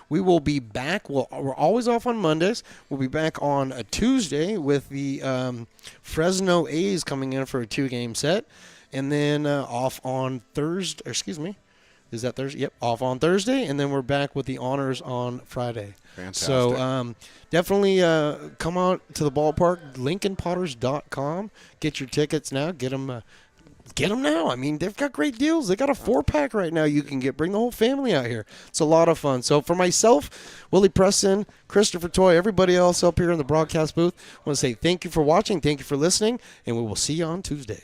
[SPEAKER 5] We will be back. We're always off on Mondays. We'll be back on a Tuesday with the Fresno A's coming in for a 2-game set. And then off on Thursday. Excuse me. Is that Thursday? Yep, off on Thursday. And then we're back with the Honors on Friday.
[SPEAKER 3] Fantastic.
[SPEAKER 5] So definitely come out to the ballpark, LincolnPotters.com. Get your tickets now. Get them now. I mean, they've got great deals. They got a 4-pack right now you can get. Bring the whole family out here. It's a lot of fun. So for myself, Willie Preston, Christopher Toy, everybody else up here in the broadcast booth, I want to say thank you for watching, thank you for listening, and we will see you on Tuesday.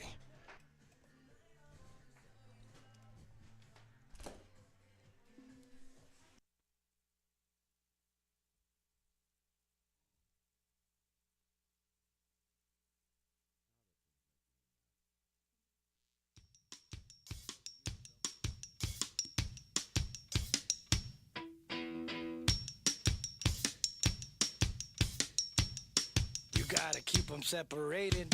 [SPEAKER 1] You gotta keep them separated.